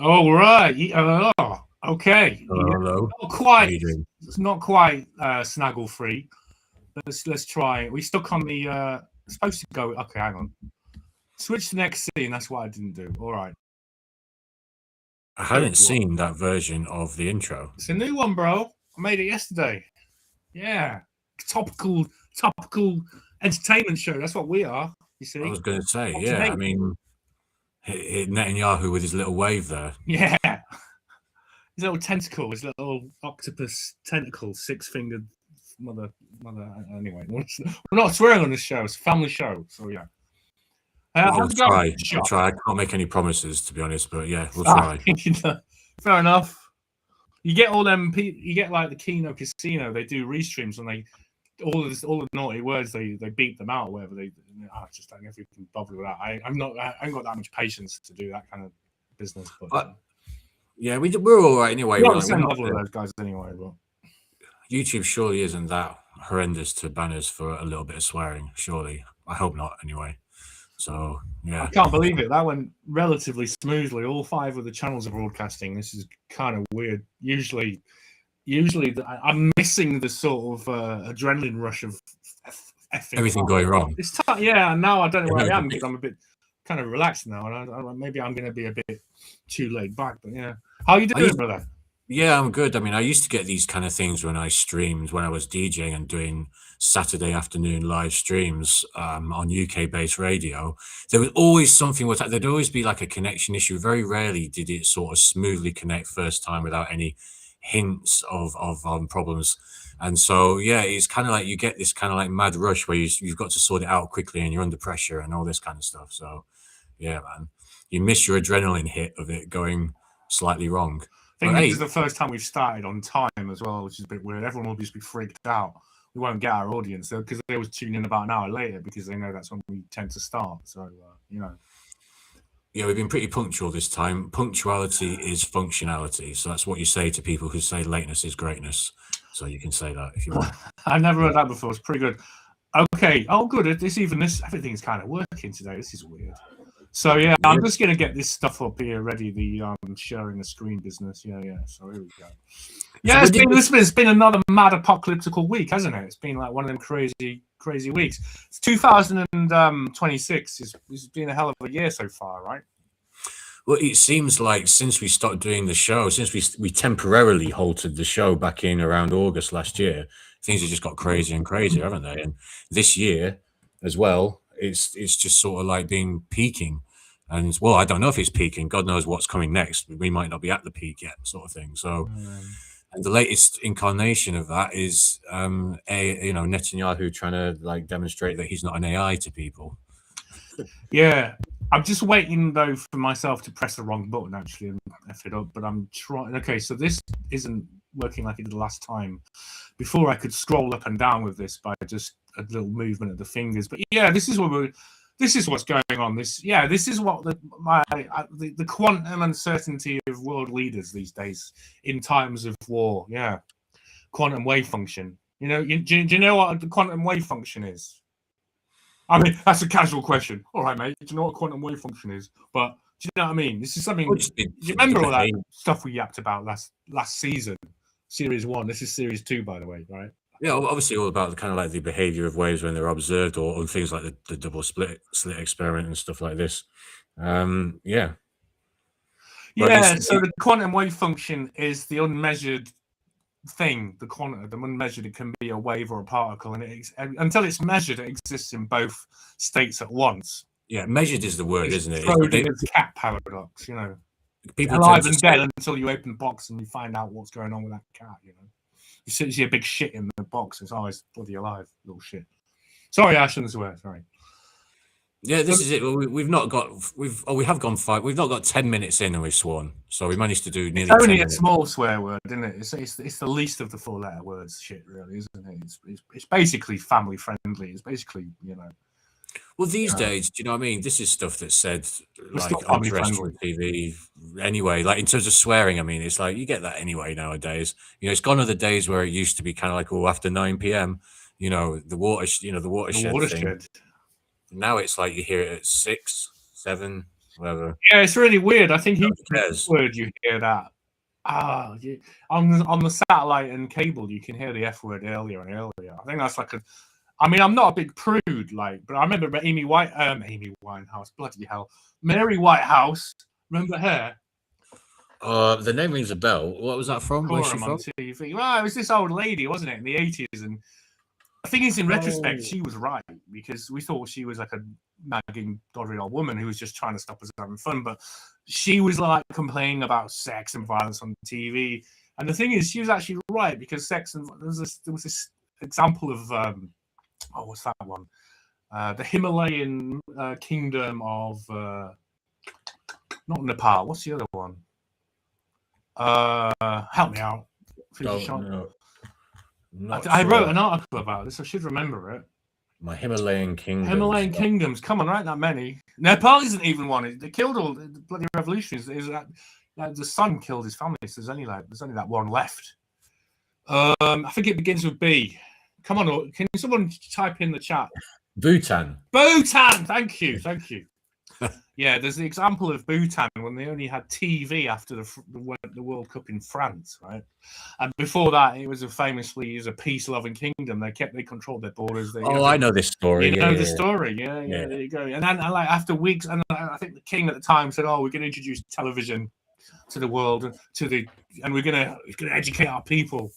All right. Okay. Hello. Not quite. It's not quite snaggle free. Let's try. We stuck on the. Supposed to go. Okay, hang on. Switch to the next scene. That's what I didn't do. All right. I hadn't seen that version of the intro. It's a new one, bro. I made it yesterday. Yeah. Topical entertainment show. That's what we are. You see. I was going to say, yeah. I mean, Netanyahu with his little wave there. Yeah. His little tentacle, his little octopus tentacle, six-fingered mother. Anyway, we're not swearing on this show. It's a family show, so yeah. We'll try. I can't make any promises, to be honest, but yeah, we'll try. Fair enough. You get all them. You get like the Kino Casino. They do restreams and they all the naughty words. They beat them out. Whatever I just don't ever can bother with that. I ain't got that much patience to do that kind of business. But yeah, we're all right anyway. We're not the same level of those guys anyway. But YouTube surely isn't that horrendous to banners for a little bit of swearing. Surely, I hope not. Anyway. So yeah, I can't believe it. That went relatively smoothly. All 5 of the channels are broadcasting. This is kind of weird. Usually, I'm missing the sort of adrenaline rush of everything going wrong. It's yeah. Now I don't know where I am because I'm a bit kind of relaxed now, and maybe I'm going to be a bit too laid back. But yeah, how are you doing, brother? Yeah, I'm good. I mean, I used to get these kind of things when I streamed, when I was DJing and doing Saturday afternoon live streams on UK-based radio. There was always something with that. There'd always be like a connection issue. Very rarely did it sort of smoothly connect first time without any hints of problems. And so, yeah, it's kind of like you get this kind of like mad rush where you've got to sort it out quickly and you're under pressure and all this kind of stuff. So, yeah, man, you miss your adrenaline hit of it going slightly wrong. I think this is the first time we've started on time as well, which is a bit weird. Everyone will just be freaked out. We won't get our audience because they always tune in about an hour later because they know that's when we tend to start. So, Yeah, we've been pretty punctual this time. Punctuality is functionality. So that's what you say to people who say lateness is greatness. So you can say that if you want. I've never heard that before. It's pretty good. Okay. Oh, good. Everything's kind of working today. This is weird. So yeah, I'm just gonna get this stuff up here ready. The sharing the screen business. Yeah. So here we go. Yeah, it's been another mad apocalyptical week, hasn't it? It's been like one of them crazy weeks. It's 2026. It's been a hell of a year so far, right? Well, it seems like since we stopped doing the show, since we temporarily halted the show back in around August last year, things have just got crazier and crazier, haven't they? And this year as well. It's just sort of like being peaking, and well, I don't know if it's peaking. God knows what's coming next. We might not be at the peak yet, sort of thing. So, and the latest incarnation of that is Netanyahu trying to like demonstrate that he's not an AI to people. Yeah, I'm just waiting though for myself to press the wrong button actually and F it up. But I'm trying. Okay, so this isn't working like it did the last time. Before I could scroll up and down with this by just a little movement of the fingers. But yeah, this is what's going on. This is what the quantum uncertainty of world leaders these days in times of war. Yeah, quantum wave function. Do you know what the quantum wave function is? I mean, that's a casual question. All right, mate. Do you know what quantum wave function is? But do you know what I mean? This is something. Do you remember all that stuff we yapped about last season? Series 1. This is Series 2, by the way, right? Yeah, obviously all about kind of like the behavior of waves when they're observed, or things like the double slit experiment and stuff like this. Yeah. So the quantum wave function is the unmeasured thing. The unmeasured, it can be a wave or a particle, and until it's measured, it exists in both states at once. Yeah, measured is the word, isn't it? Schrodinger's cat paradox, people alive tend to and say, dead until you open the box and you find out what's going on with that cat. You know, you see a big shit in the box. It's always bloody alive, little shit. Sorry, I shouldn't swear. Sorry. yeah, this is it. We have gone 5. We've not got 10 minutes in and we've sworn. So we managed to do nearly 10 only minutes. A small swear word, isn't it? It's the least of the 4-letter words. Shit, really, isn't it? It's basically family friendly. It's basically, you know. Well, these days, do you know what I mean? This is stuff that's said like still on family terrestrial TV anyway. Like in terms of swearing, I mean, it's like you get that anyway nowadays. You know, it's gone are the days where it used to be kind of like, oh, after 9 p.m., you know, the watershed thing. Now it's like you hear it at 6, 7, whatever. Yeah, it's really weird. I think cares? word you hear that. On the satellite and cable, you can hear the F word earlier and earlier. I think that's like I mean, I'm not a big prude, like, but I remember Amy Winehouse, bloody hell, Mary Whitehouse. Remember her? The name rings a bell. What was that from? Where's she from? On TV. Well, it was this old lady, wasn't it, in the 80s? And I think in retrospect, she was right, because we thought she was like a nagging, doddery old woman who was just trying to stop us having fun. But she was like complaining about sex and violence on TV. And the thing is, she was actually right, because sex and there was this example of what's that one? The Himalayan kingdom of not Nepal. What's the other one? Help me out. I wrote an article about this. I should remember it. My Himalayan kingdoms. Himalayan kingdoms. Come on, right? That many. Nepal isn't even one. They killed all the bloody revolutionaries. The son killed his family. So there's only that one left. I think it begins with B. Come on, can someone type in the chat? Bhutan. Thank you. Yeah, there's the example of Bhutan when they only had TV after the World Cup in France, right? And before that, it was famously a peace-loving kingdom. They controlled their borders. I know this story. You know the story. Yeah. There you go. And then, like, after weeks, and I think the king at the time said, "Oh, we're going to introduce television to the world, and we're going to educate our people."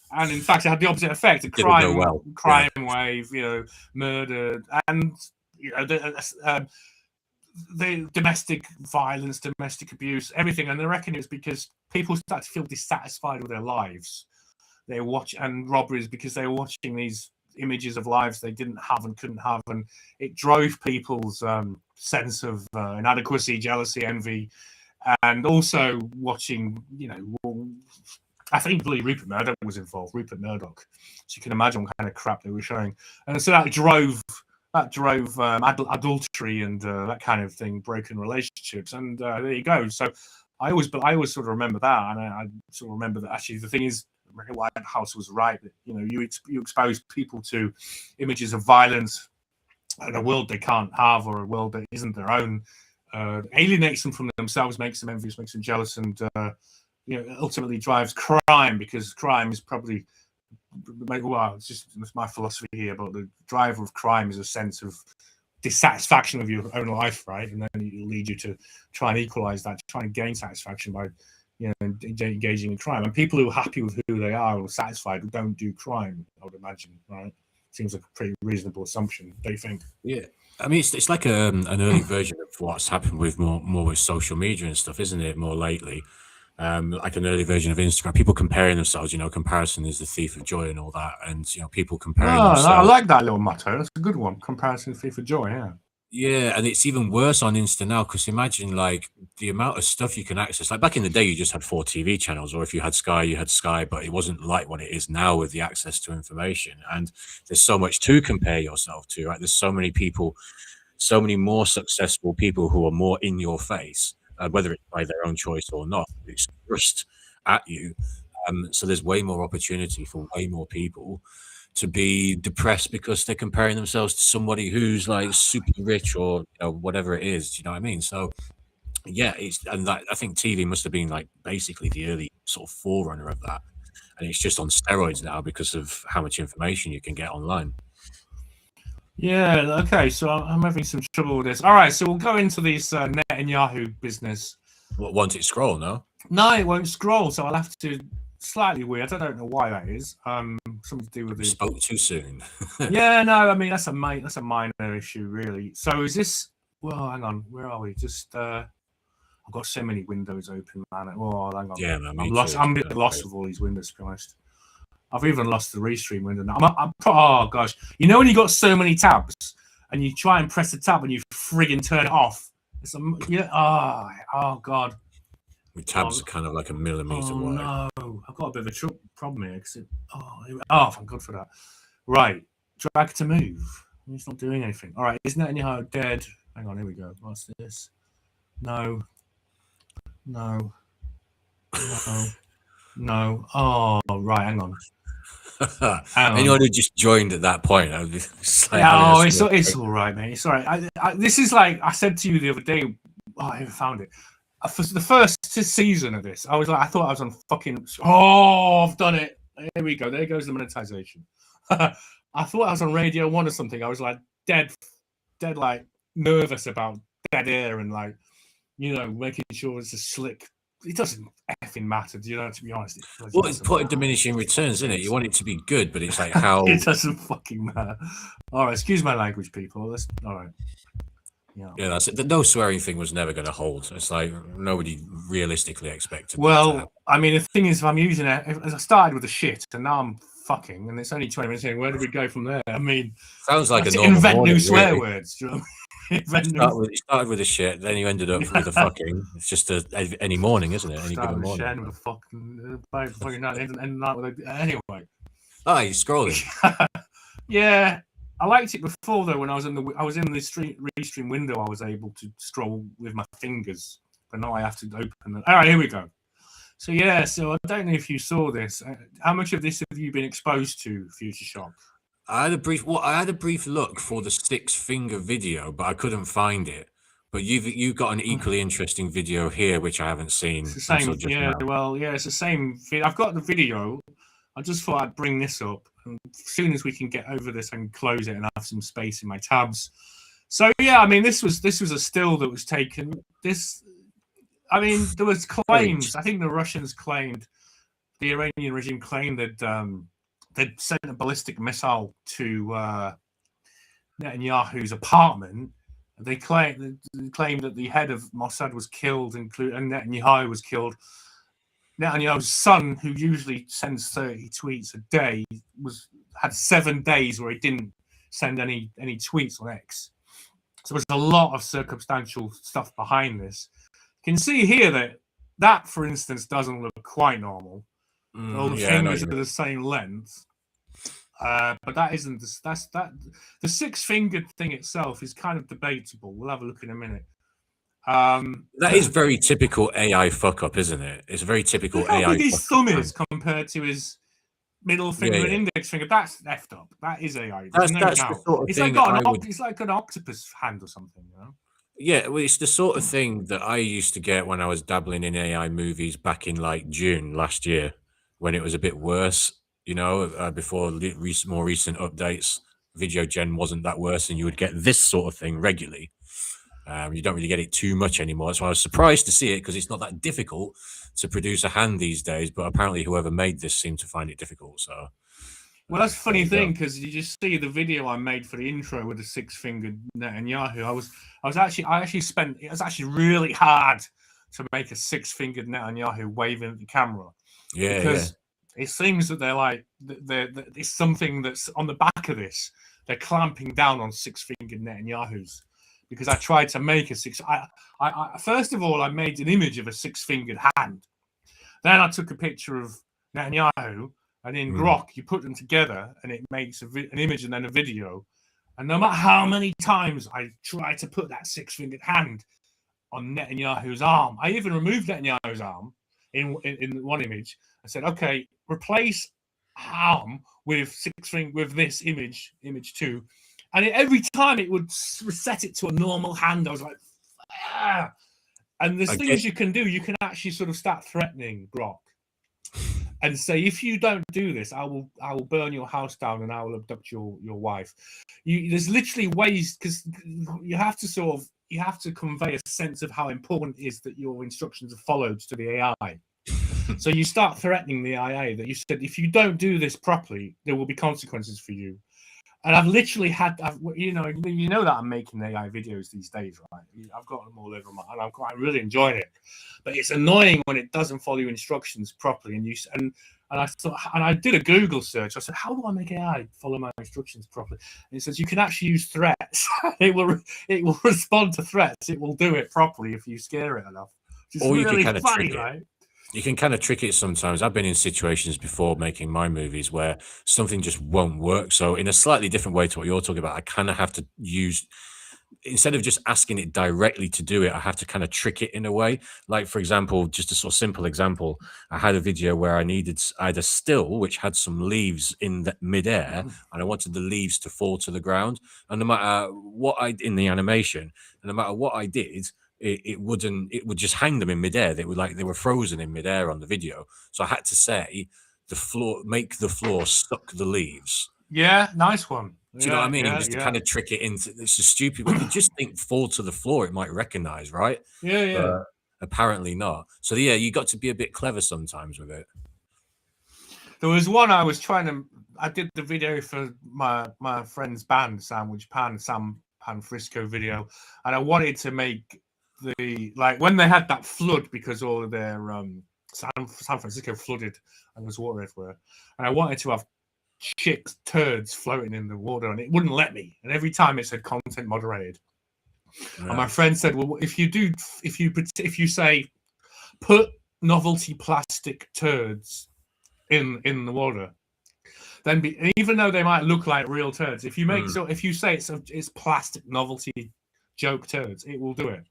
And in fact, it had the opposite effect: a crime wave, you know, murder, and you know, the domestic violence, domestic abuse, everything. And they reckon it's because people start to feel dissatisfied with their lives. They watch and robberies because they were watching these images of lives they didn't have and couldn't have, and it drove people's sense of inadequacy, jealousy, envy, and also watching, you know. I think Rupert Murdoch was involved. Rupert Murdoch. So you can imagine what kind of crap they were showing, and so that drove adultery and that kind of thing, broken relationships, and there you go. So I always sort of remember that, and I sort of remember that actually the thing is, Whitehouse was right, that, you know, you expose people to images of violence and a world they can't have, or a world that isn't their own, alienates them from themselves, makes them envious, makes them jealous, and you know, ultimately drives crime, because crime is probably, well, it's my philosophy here, but the driver of crime is a sense of dissatisfaction with your own life, right? And then it'll lead you to try and equalize that, try and gain satisfaction by, you know, engaging in crime. And people who are happy with who they are or satisfied who don't do crime, I would imagine, right? Seems like a pretty reasonable assumption. Don't you think? Yeah. I mean, it's like an early version of what's happened with more with social media and stuff, isn't it? More lately. Like an early version of Instagram, people comparing themselves, you know, comparison is the thief of joy and all that. And, you know, people comparing themselves. I like that little motto. That's a good one. Comparison is the thief of joy, yeah. Yeah, and it's even worse on Insta now, because imagine, like, the amount of stuff you can access. Like, back in the day, you just had 4 TV channels, or if you had Sky, you had Sky, but it wasn't like what it is now with the access to information. And there's so much to compare yourself to, right? There's so many people, so many more successful people who are more in your face. Whether it's by their own choice or not, it's thrust at you. So there's way more opportunity for way more people to be depressed because they're comparing themselves to somebody who's like super rich, or, you know, whatever it is. You know what I mean? So yeah, I think TV must have been like basically the early sort of forerunner of that, and it's just on steroids now because of how much information you can get online. Yeah, okay, so I'm having some trouble with this. All right, so we'll go into this Netanyahu business. Won't it scroll, no? No, it won't scroll, so I'll have to... Slightly weird. I don't know why that is. Something to do with it. Spoke too soon. Yeah, no, I mean, that's a minor issue, really. So is this... Well, hang on, where are we? Just... I've got so many windows open, man. Oh, hang on. Yeah, man, I'm lost. I'm a bit lost with all these windows, to be honest. I've even lost the restream window now. Oh gosh, you know when you got so many tabs and you try and press the tab and you friggin' turn it off. It's oh god. The tabs are kind of like a millimeter wide. No, I've got a bit of a problem here. Thank God for that. Right, drag to move. It's not doing anything. All right, isn't Netanyahu dead? Hang on, here we go. What's this? No. Oh, right, hang on. Anyone who just joined at that point, I would be it's all right, mate. It's all right. This is like I said to you the other day. Oh, I found it. For the first season of this, I thought I was on fucking. Oh, I've done it. Here we go. There goes the monetization. I thought I was on Radio 1 or something. I was like dead, like nervous about dead air and like, making sure it's a slick. It doesn't effing matter, to be honest. It's putting diminishing returns, isn't it? You want it to be good, but it's like how... It doesn't fucking matter. All right, excuse my language, people. All right. Yeah, that's it. The no swearing thing was never going to hold. It's like nobody realistically expected. Well, I mean, the thing is, if I'm using it, as I started with the shit, and now I'm fucking, and it's only 20 minutes in, where do we go from there? I mean, sounds like a normal invent morning, new swear really. Words. Do you know what I mean? You started with a shit, then you ended up with a fucking. It's just any morning, isn't it? Any given morning. With a fucking night, and night with anyway. Oh, you're scrolling. Yeah, I liked it before though. When I was in the restream window, I was able to scroll with my fingers, but now I have to open them. All right, here we go. So I don't know if you saw this. How much of this have you been exposed to, Future Shock? I had a brief look for the 6-finger video, but I couldn't find it. But you've got an equally interesting video here, which I haven't seen. It's the same. It's the same. I've got the video. I just thought I'd bring this up. And as soon as we can get over this, I can close it and have some space in my tabs. So I mean, this was a still that was taken. There was claims. I think the Russians claimed, the Iranian regime claimed that they'd sent a ballistic missile to Netanyahu's apartment. They claimed that the head of Mossad was killed, and Netanyahu was killed. Netanyahu's son, who usually sends 30 tweets a day, had 7 days where he didn't send any tweets on X. So there's a lot of circumstantial stuff behind this. You can see here that for instance, doesn't look quite normal. All the fingers are the same length. But that isn't the 6-fingered thing itself is kind of debatable. We'll have a look in a minute. That is very typical AI fuck up, isn't it? It's a very typical AI. How big his thumb is compared to his middle finger and index finger. That's effed up. That is AI. That's the sort of thing. It's like an octopus hand or something, Yeah, well, it's the sort of thing that I used to get when I was dabbling in AI movies back in like June last year, when it was a bit worse. Before more recent updates, video gen wasn't that worse, and you would get this sort of thing regularly. You don't really get it too much anymore. So I was surprised to see it, because it's not that difficult to produce a hand these days. But apparently, whoever made this seemed to find it difficult. So, well, that's a funny thing, because you just see the video I made for the intro with the 6-fingered Netanyahu. It was actually really hard to make a 6-fingered Netanyahu waving at the camera. Yeah, because it seems that it's something that's on the back of this. They're clamping down on 6-fingered Netanyahus, because I tried to make a first of all, I made an image of a 6-fingered hand. Then I took a picture of Netanyahu, and in Grok, you put them together, and it makes an image and then a video. And no matter how many times I tried to put that 6-fingered hand on Netanyahu's arm, I even removed Netanyahu's arm in one image. I said, okay, replace arm with 6-finger with this image 2, and every time it would set it to a normal hand. I was like, ah. And there's things you can do. You can actually sort of start threatening Grok and say, if you don't do this, I will burn your house down and I will abduct your wife. There's literally ways, because you have to convey a sense of how important it is that your instructions are followed to the AI. So you start threatening the AI that you said, if you don't do this properly, there will be consequences for you. And I've literally had, you know that I'm making AI videos these days, right? I've got them all over and I'm really enjoying it. But it's annoying when it doesn't follow your instructions properly. And I thought, and I did a Google search. I said, how do I make AI follow my instructions properly? And it says you can actually use threats. It will respond to threats. It will do it properly if you scare it enough. It's Or you really can kind of funny, trick it. right? You can kind of trick it sometimes. I've been in situations before making my movies where something just won't work. So in a slightly different way to what you're talking about, I kind of have to use, instead of just asking it directly to do it, I have to kind of trick it in a way. Like, for example, just a sort of simple example, I had a video where I had a still which had some leaves in the midair, and I wanted the leaves to fall to the ground. And no matter what in the animation, and no matter what I did, it would just hang them in midair. They were frozen in midair on the video. So I had to say make the floor suck the leaves. Yeah, nice one. Do you know what I mean? Just to kind of trick it into, it's just stupid. But you just think fall to the floor, it might recognize, right? Yeah. But apparently not. So yeah, you got to be a bit clever sometimes with it. There was one I did the video for my friend's band, Sam Pan Frisco video, and I wanted to make when they had that flood because all of their San Francisco flooded and there's water everywhere, and I wanted to have chicks turds floating in the water, and it wouldn't let me, and every time it said content moderated. And my friend said, well, if you say put novelty plastic turds in the water, then even though they might look like real turds, if you say it's plastic novelty joke turds, it will do it,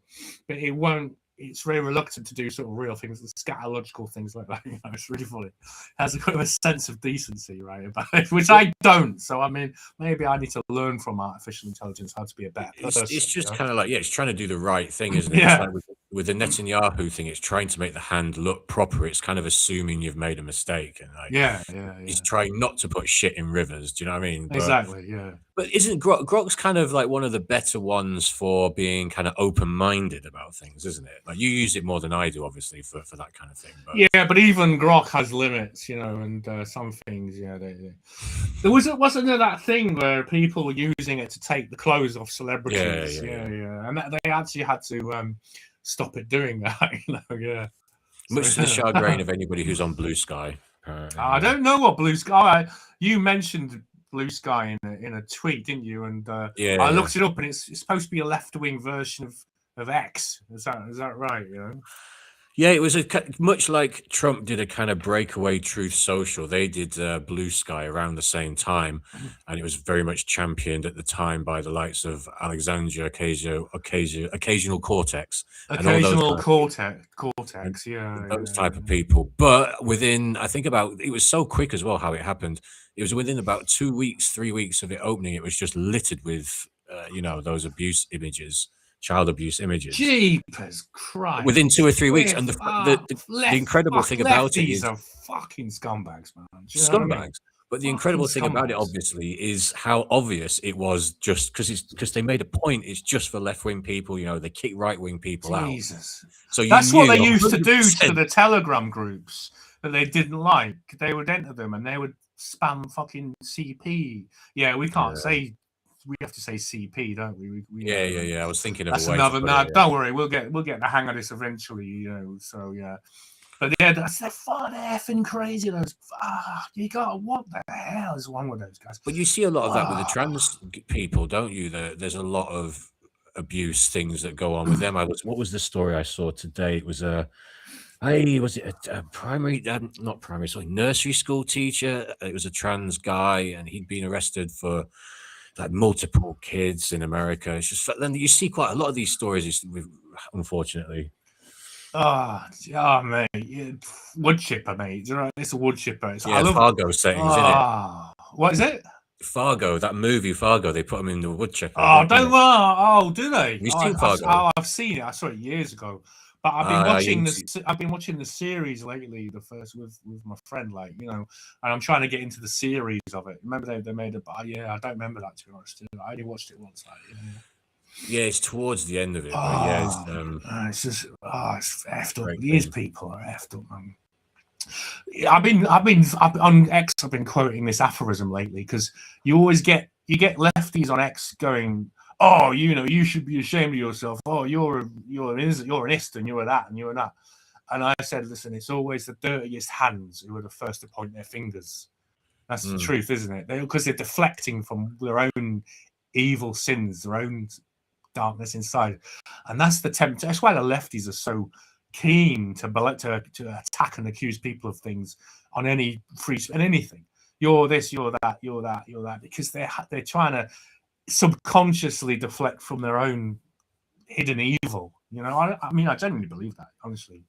but it won't. It's very reluctant to do sort of real things, scatological things like that. You know, it's really funny. It has a kind of a sense of decency, right, about it, which I don't. So I mean, maybe I need to learn from artificial intelligence how to be a better person. It's just kind of like, it's trying to do the right thing, isn't it? Yeah. It's like with the Netanyahu thing, it's trying to make the hand look proper. It's kind of assuming you've made a mistake, and he's trying not to put shit in rivers. Do you know what I mean? Exactly. Yeah. But isn't Grok's kind of like one of the better ones for being kind of open-minded about things, isn't it? Like, you use it more than I do, obviously, for that kind of thing. But yeah, but even Grok has limits, you know, and some things, there wasn't there that thing where people were using it to take the clothes off celebrities, and they actually had to stop it doing that, yeah. Much to the chagrin of anybody who's on Blue Sky. I don't know what Blue Sky. You mentioned Blue Sky in a tweet, didn't you? And I looked it up, and it's supposed to be a left-wing version of X. Is that right? Yeah, it was much like Trump did a kind of breakaway Truth Social. They did Blue Sky around the same time, and it was very much championed at the time by the likes of Alexandria Occasional Cortex. Occasional Cortex, those type of people. But it was so quick as well how it happened. It was within about 2 weeks, 3 weeks of it opening, it was just littered with, those abuse images. Child abuse images. Jeepers Christ! Within 2 or 3 weeks, and the incredible thing about it is are fucking scumbags, man. Scumbags. I mean? But the incredible thing about it, obviously, is how obvious it was. Just because they made a point, it's just for left-wing people. They kick right-wing people out. So that's what they used to do to the Telegram groups that they didn't like. They would enter them and they would spam fucking CP. Yeah, we can't say. We have to say CP, don't we? Yeah. I was thinking of that's another. Don't worry, we'll get the hang of this eventually. So yeah, but yeah, they're fun effing crazy. Those you got what the hell is wrong with those guys? But you see a lot of that with the trans people, don't you? There's a lot of abuse things that go on with them. What was the story I saw today? It was was it a nursery school teacher? It was a trans guy, and he'd been arrested for like multiple kids in America. It's just then you see quite a lot of these stories, unfortunately. Mate, wood chipper, mate. It's a wood chipper. Fargo settings, isn't it? What is it? Fargo, that movie Fargo. They put them in the wood chipper. Do they? Have you seen Fargo? I've seen it. I saw it years ago. But I've been watching the series lately, the first with my friend, and I'm trying to get into the series of it. Remember they made it, but I don't remember that, to be honest. I only watched it once. Yeah, it's towards the end of it. It's just it's effed up. These people are effed up, man. I've been on X. I've been quoting this aphorism lately because you always get you get lefties on X going, oh, you should be ashamed of yourself. Oh, you're an ist, and you're that, and you're that. And I said, listen, it's always the dirtiest hands who are the first to point their fingers. That's the truth, isn't it? Because they're deflecting from their own evil sins, their own darkness inside. And that's the temptation. That's why the lefties are so keen to attack and accuse people of things on any and anything. You're this, you're that, you're that, you're that, because they're trying to subconsciously deflect from their own hidden evil. I mean, I genuinely believe that, honestly.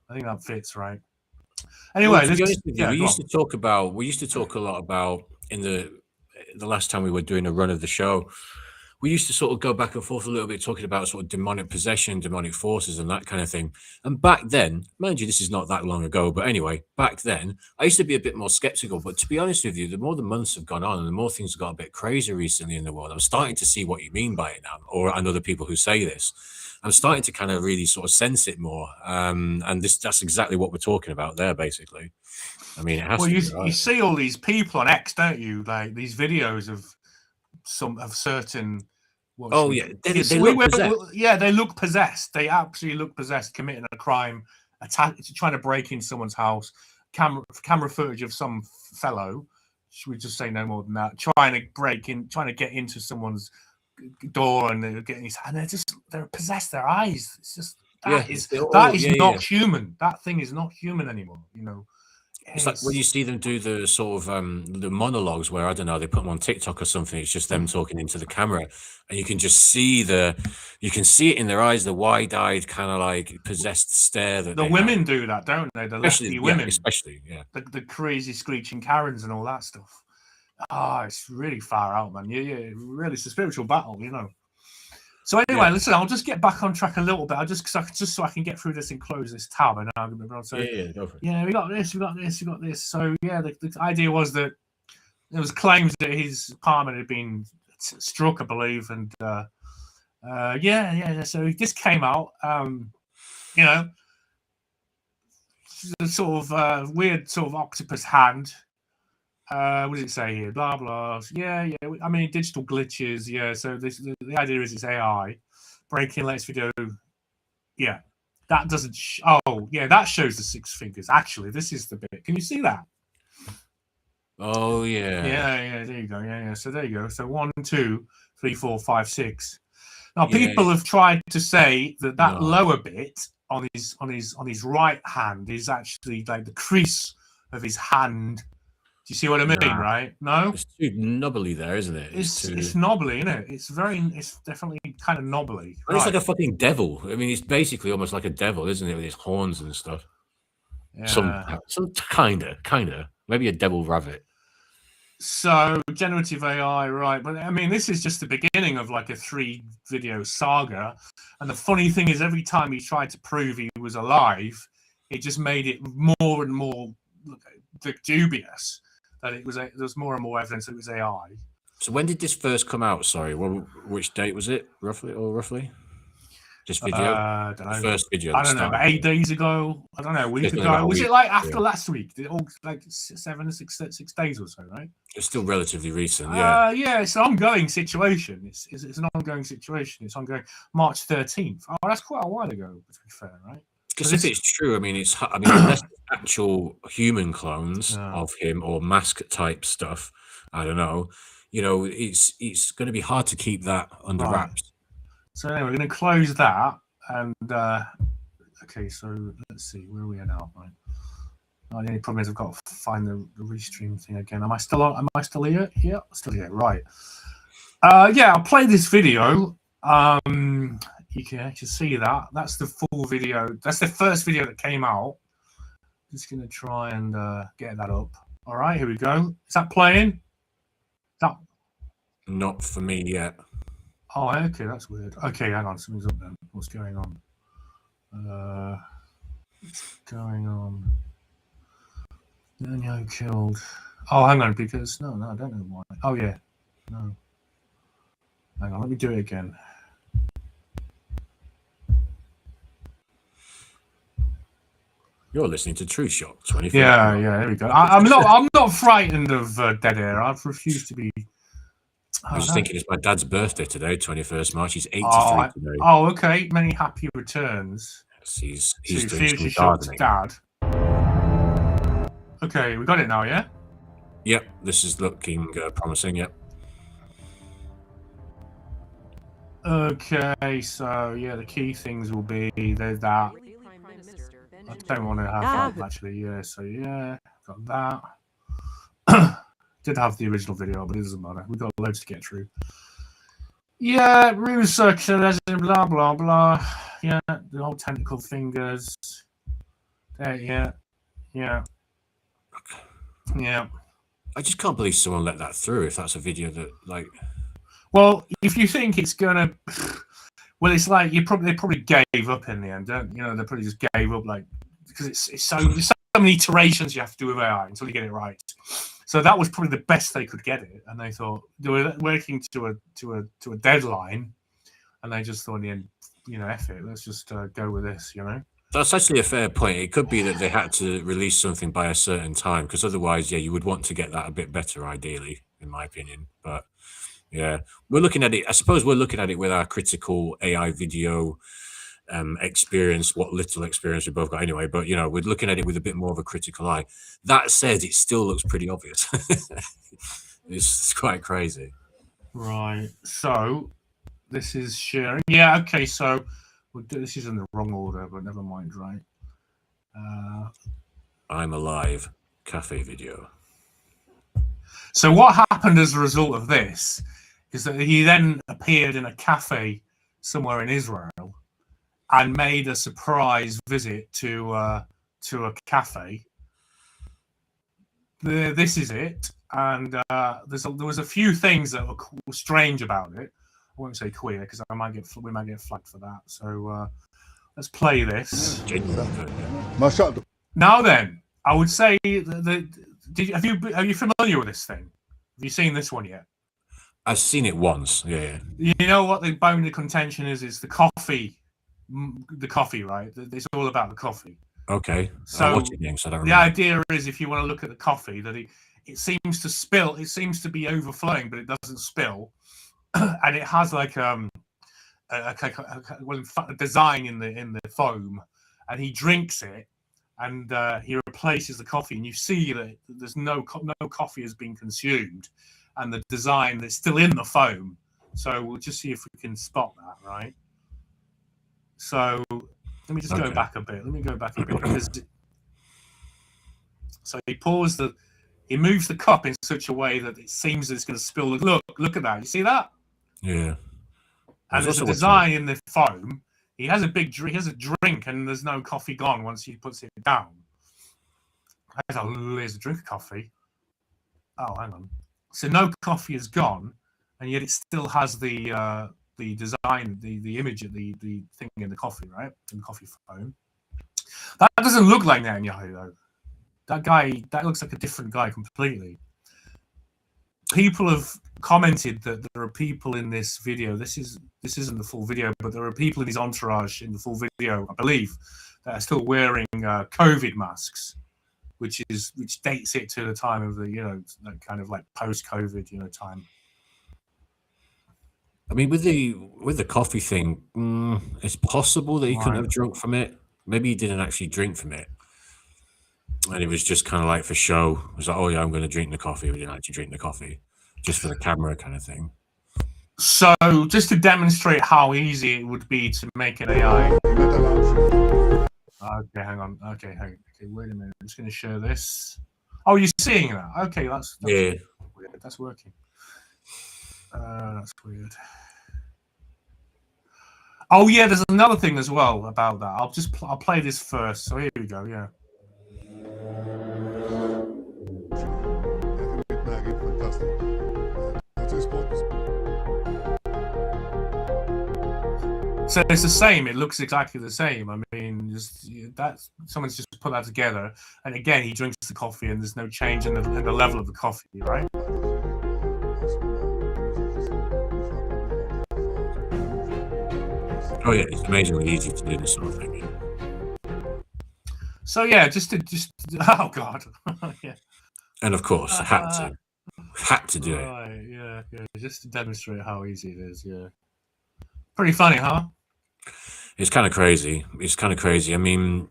I think that fits, right? Anyway, we used to talk a lot about in the last time we were doing a run of the show. We used to sort of go back and forth a little bit, talking about sort of demonic possession, demonic forces, and that kind of thing. And back then, mind you, this is not that long ago, but anyway, back then, I used to be a bit more skeptical. But to be honest with you, the more the months have gone on, and the more things have got a bit crazy recently in the world, I'm starting to see what you mean by it now, and other people who say this. I'm starting to kind of really sort of sense it more. And that's exactly what we're talking about there, basically. I mean, it has to be right. You see all these people on X, don't you? Like these videos of certain. They look possessed. They absolutely look possessed, committing a crime, trying to break into someone's house. Camera footage of some fellow. Should we just say no more than that? Trying to get into someone's door, and they're possessed. Their eyes. It's just that is not human. That thing is not human anymore. It's like when you see them do the sort of the monologues where, I don't know, they put them on TikTok or something. It's just them talking into the camera, and you can just see it in their eyes, the wide-eyed kind of like possessed stare that the women do that, don't they? The lefty women, especially the crazy screeching Karens and all that stuff. It's really far out, man. Yeah, really, it's a spiritual battle, So anyway, listen, I'll just get back on track a little bit. Just so I can get through this and close this tab and argument. So, go for it. Yeah, we got this. So the idea was that there was claims that his apartment had been struck, I believe, and So this came out, the sort of weird sort of octopus hand. What does it say here? Blah blah. Yeah. I mean, digital glitches. Yeah. So the idea is it's AI breaking latest video. Yeah, that doesn't. That shows the 6 fingers. Actually, this is the bit. Can you see that? Oh yeah. Yeah. There you go. Yeah. So there you go. So 1, 2, 3, 4, 5, 6. Now people have tried to say that lower bit on his right hand is actually like the crease of his hand. Do you see what I mean, right? No? It's too knobbly there, isn't it? It's knobbly, isn't it? It's definitely kind of knobbly. Right. It's like a fucking devil. I mean, it's basically almost like a devil, isn't it? With his horns and stuff. Yeah. Some kind of. Maybe a devil rabbit. So, generative AI, right. But, I mean, this is just the beginning of like a 3-video saga. And the funny thing is, every time he tried to prove he was alive, it just made it more and more dubious. That there was more and more evidence that it was AI. So when did this first come out? Sorry, which date was it, roughly? This video? I don't know. The first video. I don't know, about 8 days ago. I don't know, a week ago. Was it like after last week? Did it all like 6 days or so, right? It's still relatively recent, yeah. It's an ongoing situation. It's an ongoing situation. It's ongoing. March 13th. Oh, that's quite a while ago, to be fair, right? Because if it's true, unless actual human clones of him or mask type stuff, I don't know. It's going to be hard to keep that under wraps. So anyway, we're going to close that, and okay. So let's see where we are now. Right. The only problem is I've got to find the restream thing again. Am I still on? Am I still here? Yeah, still here. Right. I'll play this video. You can actually see that. That's the full video. That's the first video that came out. Just going to try and get that up. All right, here we go. Is that playing? Not for me yet. Oh, okay, that's weird. Okay, hang on. Something's up then. What's going on? Netanyahu killed. Oh, hang on, because... No, I don't know why. Oh, yeah. No. Hang on, let me do it again. You're listening to Truth Shock 24. Yeah, there we go. I'm not frightened of dead air. I've refused to be I was just thinking it's my dad's birthday today, 21st March. He's 83 Oh, today. oh, okay. Many happy returns. Yes, So he's doing some short gardening. dad. Okay, we got it now, yeah? Yep, this is looking promising, yep. Okay, so yeah, the key things will be there's that. I don't want to have that actually, yeah, so yeah, got that. Did have the original video, but it doesn't matter. We've got loads to get through. Yeah, ruse circulation, blah blah blah. Yeah, the whole tentacle fingers. There, yeah. I just can't believe someone let that through. If that's a video that, like, well, if you think it's gonna, well, it's like they probably gave up in the end, don't you? They probably just gave up, like, because there's so many iterations you have to do with AI until you get it right. So that was probably the best they could get it, and they thought they were working to a deadline, and they just thought in the end, F it, let's just go with this, That's actually a fair point. It could be that they had to release something by a certain time, because otherwise, yeah, you would want to get that a bit better, ideally, in my opinion. But yeah, we're looking at it. I suppose we're looking at it with our critical AI video experience, what little experience we both got anyway. But we're looking at it with a bit more of a critical eye. That said, it still looks pretty obvious. It's quite crazy. Right. So this is sharing. Yeah. Okay. So this is in the wrong order, but never mind. Right. I'm alive. Cafe video. So what happened as a result of this is that he then appeared in a cafe somewhere in Israel and made a surprise visit to a cafe. This is it, and there was a few things that were strange about it. I won't say queer because we might get flagged for that. So let's play this. Now then, I would say are you familiar with this thing? Have you seen this one yet? I've seen it once. Yeah. You know what the bone of contention is? It's the coffee. The coffee, right? It's all about the coffee. Okay. So the idea is, if you want to look at the coffee, that it seems to spill. It seems to be overflowing, but it doesn't spill, and it has like a design in the foam, and he drinks it, and he replaces the coffee, and you see that there's no coffee has been consumed, and the design that's still in the foam. So we'll just see if we can spot that, right? So let me just go back a bit. Because so he moves the cup in such a way that it seems that it's going to spill. Look at that. You see that? Yeah. And there's a design in the foam. He has a drink, and there's no coffee gone once he puts it down. There's a drink of coffee. Oh, hang on. So no coffee is gone, and yet it still has the design, the image of the thing in the coffee, right? In the coffee foam. That doesn't look like Netanyahu, though. That looks like a different guy completely. People have commented that there are people in this video. This isn't the full video, but there are people in his entourage in the full video, I believe, that are still wearing COVID masks, which dates it to the time of the that kind of like post-COVID time. I mean, with the coffee thing, it's possible that he couldn't have drunk from it. Maybe he didn't actually drink from it, and it was just kind of like for show. It was like, oh yeah, I'm going to drink the coffee. We didn't actually drink the coffee, just for the camera kind of thing. So, just to demonstrate how easy it would be to make an AI. Okay, hang on. Okay, wait a minute. I'm just going to share this. Oh, you're seeing that? Okay, that's yeah. Weird. That's working. That's weird. Oh yeah, there's another thing as well about that. I'll play this first. So here we go. Yeah. So it's the same. It looks exactly the same. I mean, someone's just put that together, and again, he drinks the coffee, and there's no change in the level of the coffee, right? Oh yeah, it's amazingly easy to do this sort of thing. Yeah. So yeah, just oh god, yeah. And of course, I had to. Had to do it. Right, yeah, just to demonstrate how easy it is, yeah. Pretty funny, huh? It's kind of crazy. It's kind of crazy. I mean,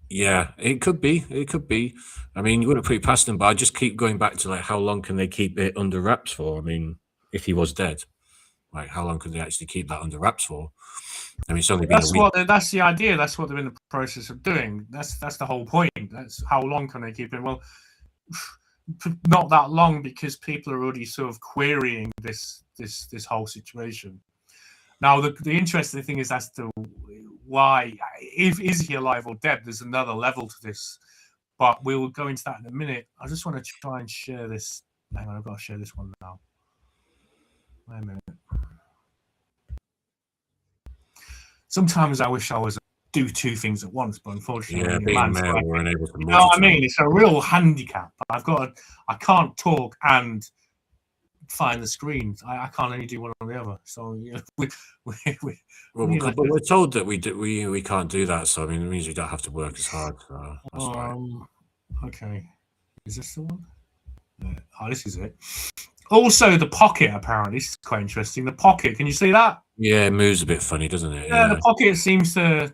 yeah, it could be. It could be. I mean, you wouldn't put it past them, but I just keep going back to like, how long can they keep it under wraps for? I mean, if he was dead, like, how long could they actually keep that under wraps for? I mean, it's only been a week. That's the idea. That's what they're in the process of doing. That's the whole point. That's how long can they keep it? Well, not that long, because people are already sort of querying this whole situation. Now, the interesting thing is as to why, is he alive or dead? There's another level to this, but we will go into that in a minute. I just want to try and share this. Hang on, I've got to share this one now. Wait a minute. Sometimes I wish I was do two things at once, but unfortunately, being male, we're unable to. You know what I mean? It's a real handicap. I can't talk and find the screen. I can't only do one or the other. So yeah, we're told that we can't do that. So I mean, it means we don't have to work as hard. So that's right. Okay, is this the one? Yeah. Oh, this is it. Also, the pocket, apparently, this is quite interesting. The pocket, can you see that? Yeah, it moves a bit funny, doesn't it? Yeah, the pocket seems to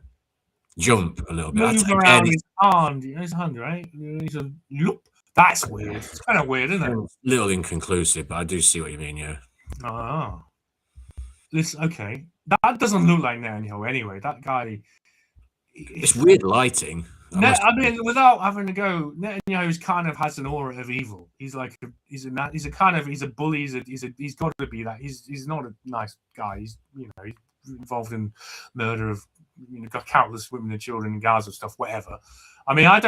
jump a little bit. Move around his hand. His hand, right? He's a loop. That's weird. It's kind of weird, isn't it? A little inconclusive, but I do see what you mean, yeah. Oh. Okay. That doesn't look like Netanyahu anyway. That guy... It's weird lighting. I mean, without having to go, Netanyahu kind of has an aura of evil. He's like he's a bully. He's got to be that. He's not a nice guy. He's he's involved in murder of got countless women and children in Gaza and stuff. Whatever. I mean, I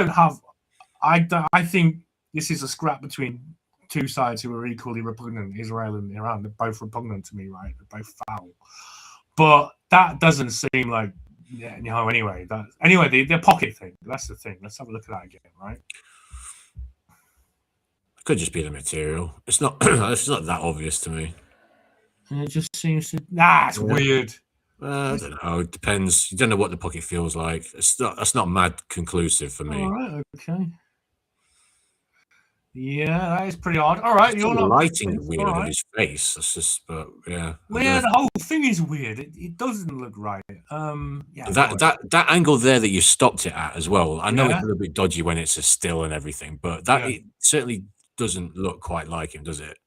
think this is a scrap between two sides who are equally repugnant. Israel and Iran. They're both repugnant to me, right? They're both foul. But that doesn't seem like. Yeah, anyway, the pocket thing. That's the thing. Let's have a look at that again, right? It could just be the material. It's not. It's not that obvious to me. And it just seems to. It's weird. I don't know. It depends. You don't know what the pocket feels like. That's not mad conclusive for me. All right. Okay. Yeah, that is pretty odd. All right, you're not lighting weird of his face. That's just, but yeah. Well, yeah, the whole thing is weird. It doesn't look right. Yeah. That angle there that you stopped it at as well. I know it's a little bit dodgy when it's a still and everything, but it certainly doesn't look quite like him, does it?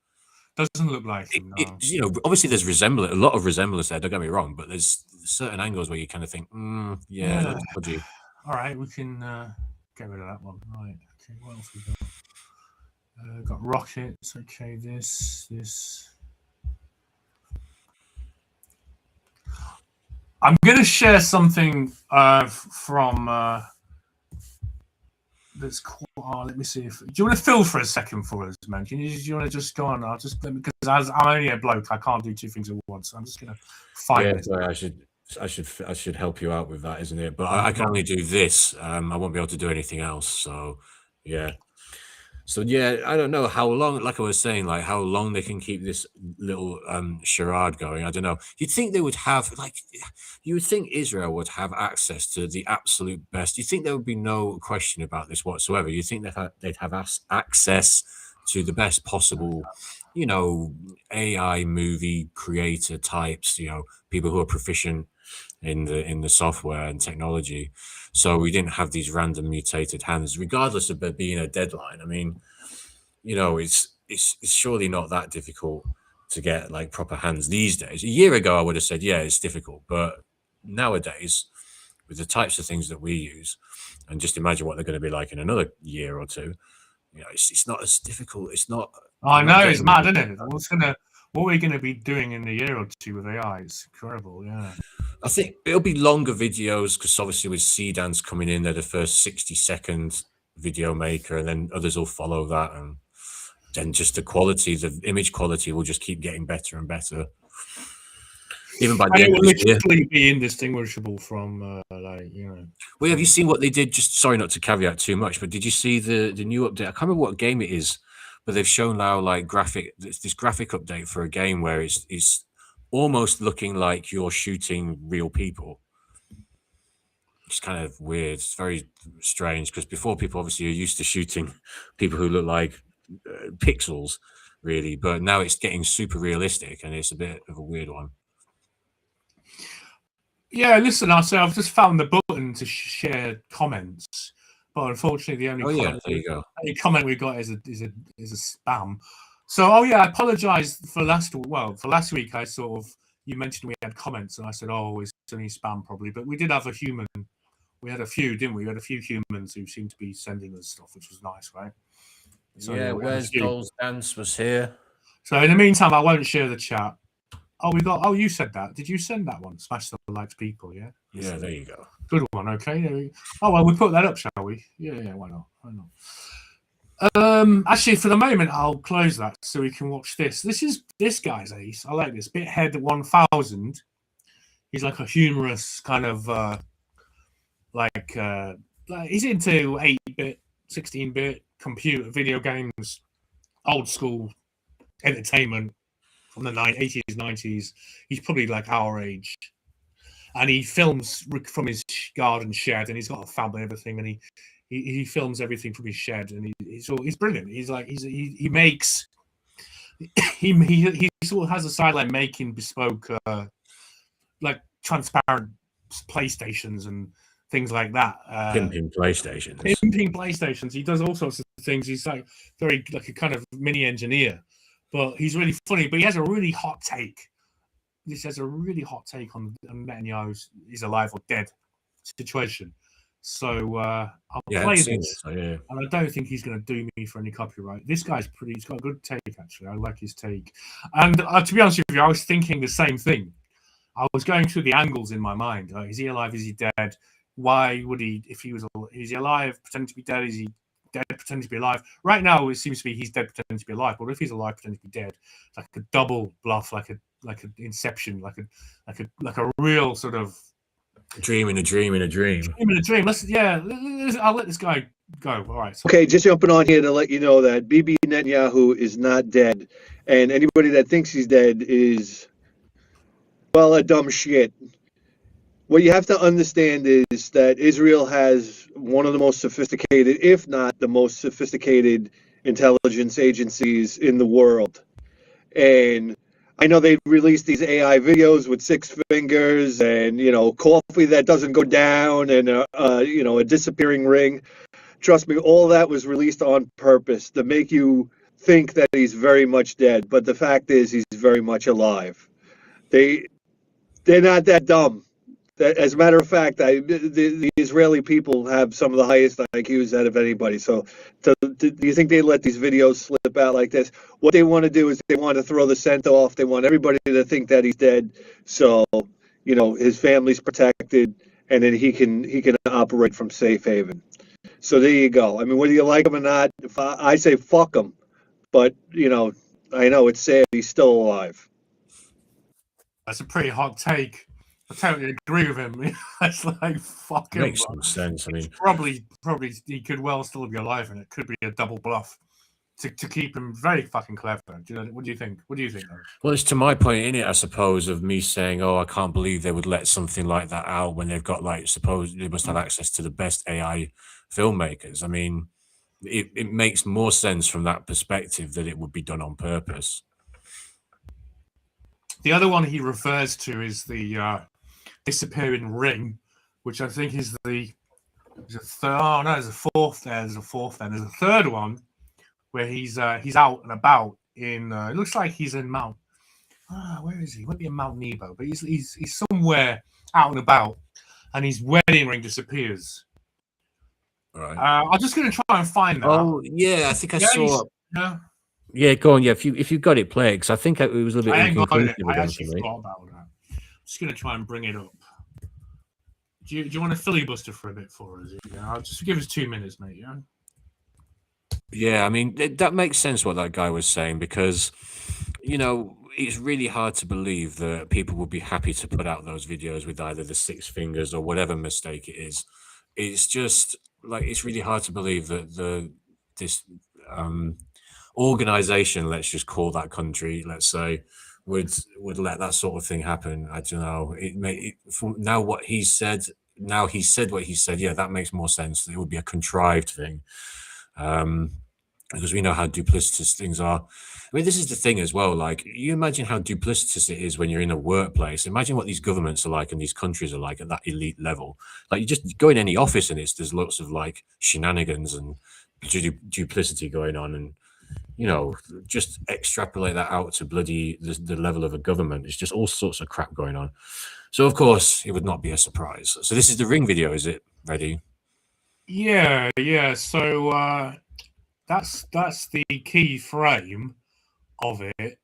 Doesn't look like him. No. Obviously there's a lot of resemblance there. Don't get me wrong, but there's certain angles where you kind of think, that's dodgy. All right, we can get rid of that one. Right. Okay. What else we got? Got rockets. Okay, this. I'm going to share something from that's let me see if. Do you want to fill for a second for us, man? Do you want to just go on? I'll just because I'm only a bloke, I can't do two things at once. So I'm just going to fight. Sorry, I should help you out with that, isn't it? But I can only do this. I won't be able to do anything else. So yeah. So yeah, I don't know how long, like I was saying, like how long they can keep this little charade going. I don't know. You'd think they would have, you would think Israel would have access to the absolute best. You think there would be no question about this whatsoever. You think they'd have access to the best possible, AI movie creator types, people who are proficient in the software and technology. So we didn't have these random mutated hands, regardless of there being a deadline. I mean, it's surely not that difficult to get like proper hands these days. A year ago, I would have said, yeah, it's difficult. But nowadays, with the types of things that we use, and just imagine what they're going to be like in another year or two, it's not as difficult. It's not. I know, it's mad, isn't it? What are we going to be doing in a year or two with AI? It's incredible, yeah. I think it'll be longer videos because obviously with CDANs coming in, they're the first 60-second video maker, and then others will follow that, and then just the image quality will just keep getting better and better. Even by the end it will literally be indistinguishable from Well, have you seen what they did? Just sorry not to caveat too much, but did you see the new update? I can't remember what game it is, but they've shown now like this graphic update for a game where it's almost looking like you're shooting real people. It's kind of weird. It's very strange because before people obviously are used to shooting people who look like pixels, really. But now it's getting super realistic, and it's a bit of a weird one. Yeah, listen, I've just found the button to share comments, but unfortunately, the only comment we got is a spam. So, I apologize for last week. I sort of, you mentioned we had comments, and I said, oh, it's only spam probably, but we did have a human. We had a few, didn't we? We had a few humans who seemed to be sending us stuff, which was nice, right? So, yeah, Where's Doll's Dance was here. So in the meantime, I won't share the chat. Oh, you said that. Did you send that one? Smash the likes, people, yeah? Yeah, there you go. Good one, okay. Oh, well, we put that up, shall we? Yeah, why not? Actually, for the moment, I'll close that so we can watch this. This guy's ace. I like this. Bithead 1000. He's like a humorous kind of like he's into 8-bit, 16-bit computer video games, old school entertainment from the 80s, 90s. He's probably like our age, and he films from his garden shed, and he's got a family and everything, and he films everything from his shed, and he's brilliant. He sort of has a sideline making bespoke like transparent PlayStations and things like that. Pimping PlayStations. He does all sorts of things. He's like very like a kind of mini engineer, but he's really funny. But he has a really hot take. This has a really hot take on Netanyahu's is alive or dead situation. So I'll play this, and I don't think he's going to do me for any copyright. This guy's he's got a good take, actually. I like his take. And to be honest with you, I was thinking the same thing. I was going through the angles in my mind. Is he alive? Is he dead? Why would he, is he alive, pretending to be dead? Is he dead, pretending to be alive? Right now, it seems to be he's dead, pretending to be alive. But if he's alive, pretending to be dead, like a double bluff, like an inception, like a real sort of dream in a dream in a dream. Dream in a dream. I'll let this guy go. All right. Okay, just jumping on here to let you know that Bibi Netanyahu is not dead, and anybody that thinks he's dead is, well, a dumb shit. What you have to understand is that Israel has one of the most sophisticated, if not the most sophisticated, intelligence agencies in the world. And I know they released these AI videos with 6 fingers and, coffee that doesn't go down and, a disappearing ring. Trust me, all that was released on purpose to make you think that he's very much dead. But the fact is he's very much alive. They're not that dumb. As a matter of fact, the Israeli people have some of the highest IQs out of anybody. So do you think they let these videos slip out like this? What they want to do is they want to throw the scent off. They want everybody to think that he's dead. So, his family's protected, and then he can operate from safe haven. So there you go. I mean, whether you like him or not, I say fuck him. But, I know it's sad he's still alive. That's a pretty hot take. I totally agree with him. It's like fucking makes some sense. I mean, probably he could well still be alive, and it could be a double bluff to keep him very fucking clever. What do you think? What do you think? Well, it's to my point in it, I suppose, of me saying, "Oh, I can't believe they would let something like that out when they've got suppose they must have access to the best AI filmmakers." I mean, it makes more sense from that perspective that it would be done on purpose. The other one he refers to is the disappearing ring, which I think is there's a third. Oh no, there's a fourth. There's a third one where he's out and about in. It looks like he's in Mount. Where is he? He might be in Mount Nebo, but he's somewhere out and about, and his wedding ring disappears. All right. I'm just going to try and find that. Oh yeah, I think I saw. Yeah, go on. Yeah, if you got it, play because I think it was a little bit inconclusive. I actually forgot about that. I'm just going to try and bring it up. Do you want to filibuster for a bit for us? Yeah, I'll just give us 2 minutes, mate. Yeah. Yeah, I mean that makes sense what that guy was saying because, it's really hard to believe that people would be happy to put out those videos with either the 6 fingers or whatever mistake it is. It's just it's really hard to believe that this organization, let's just call that country, let's say, would let that sort of thing happen. I don't know. Now he said what he said. Yeah, that makes more sense. It would be a contrived thing. because we know how duplicitous things are. I mean, this is the thing as well. Like, you imagine how duplicitous it is when you're in a workplace. Imagine what these governments are like and these countries are like at that elite level. Like, you just go in any office and there's lots of like shenanigans and duplicity going on, and you know, just extrapolate that out to bloody the level of a government. It's just all sorts of crap going on. So of course it would not be a surprise. So this is the Ring video, is it? Ready? Yeah. So that's the key frame of it.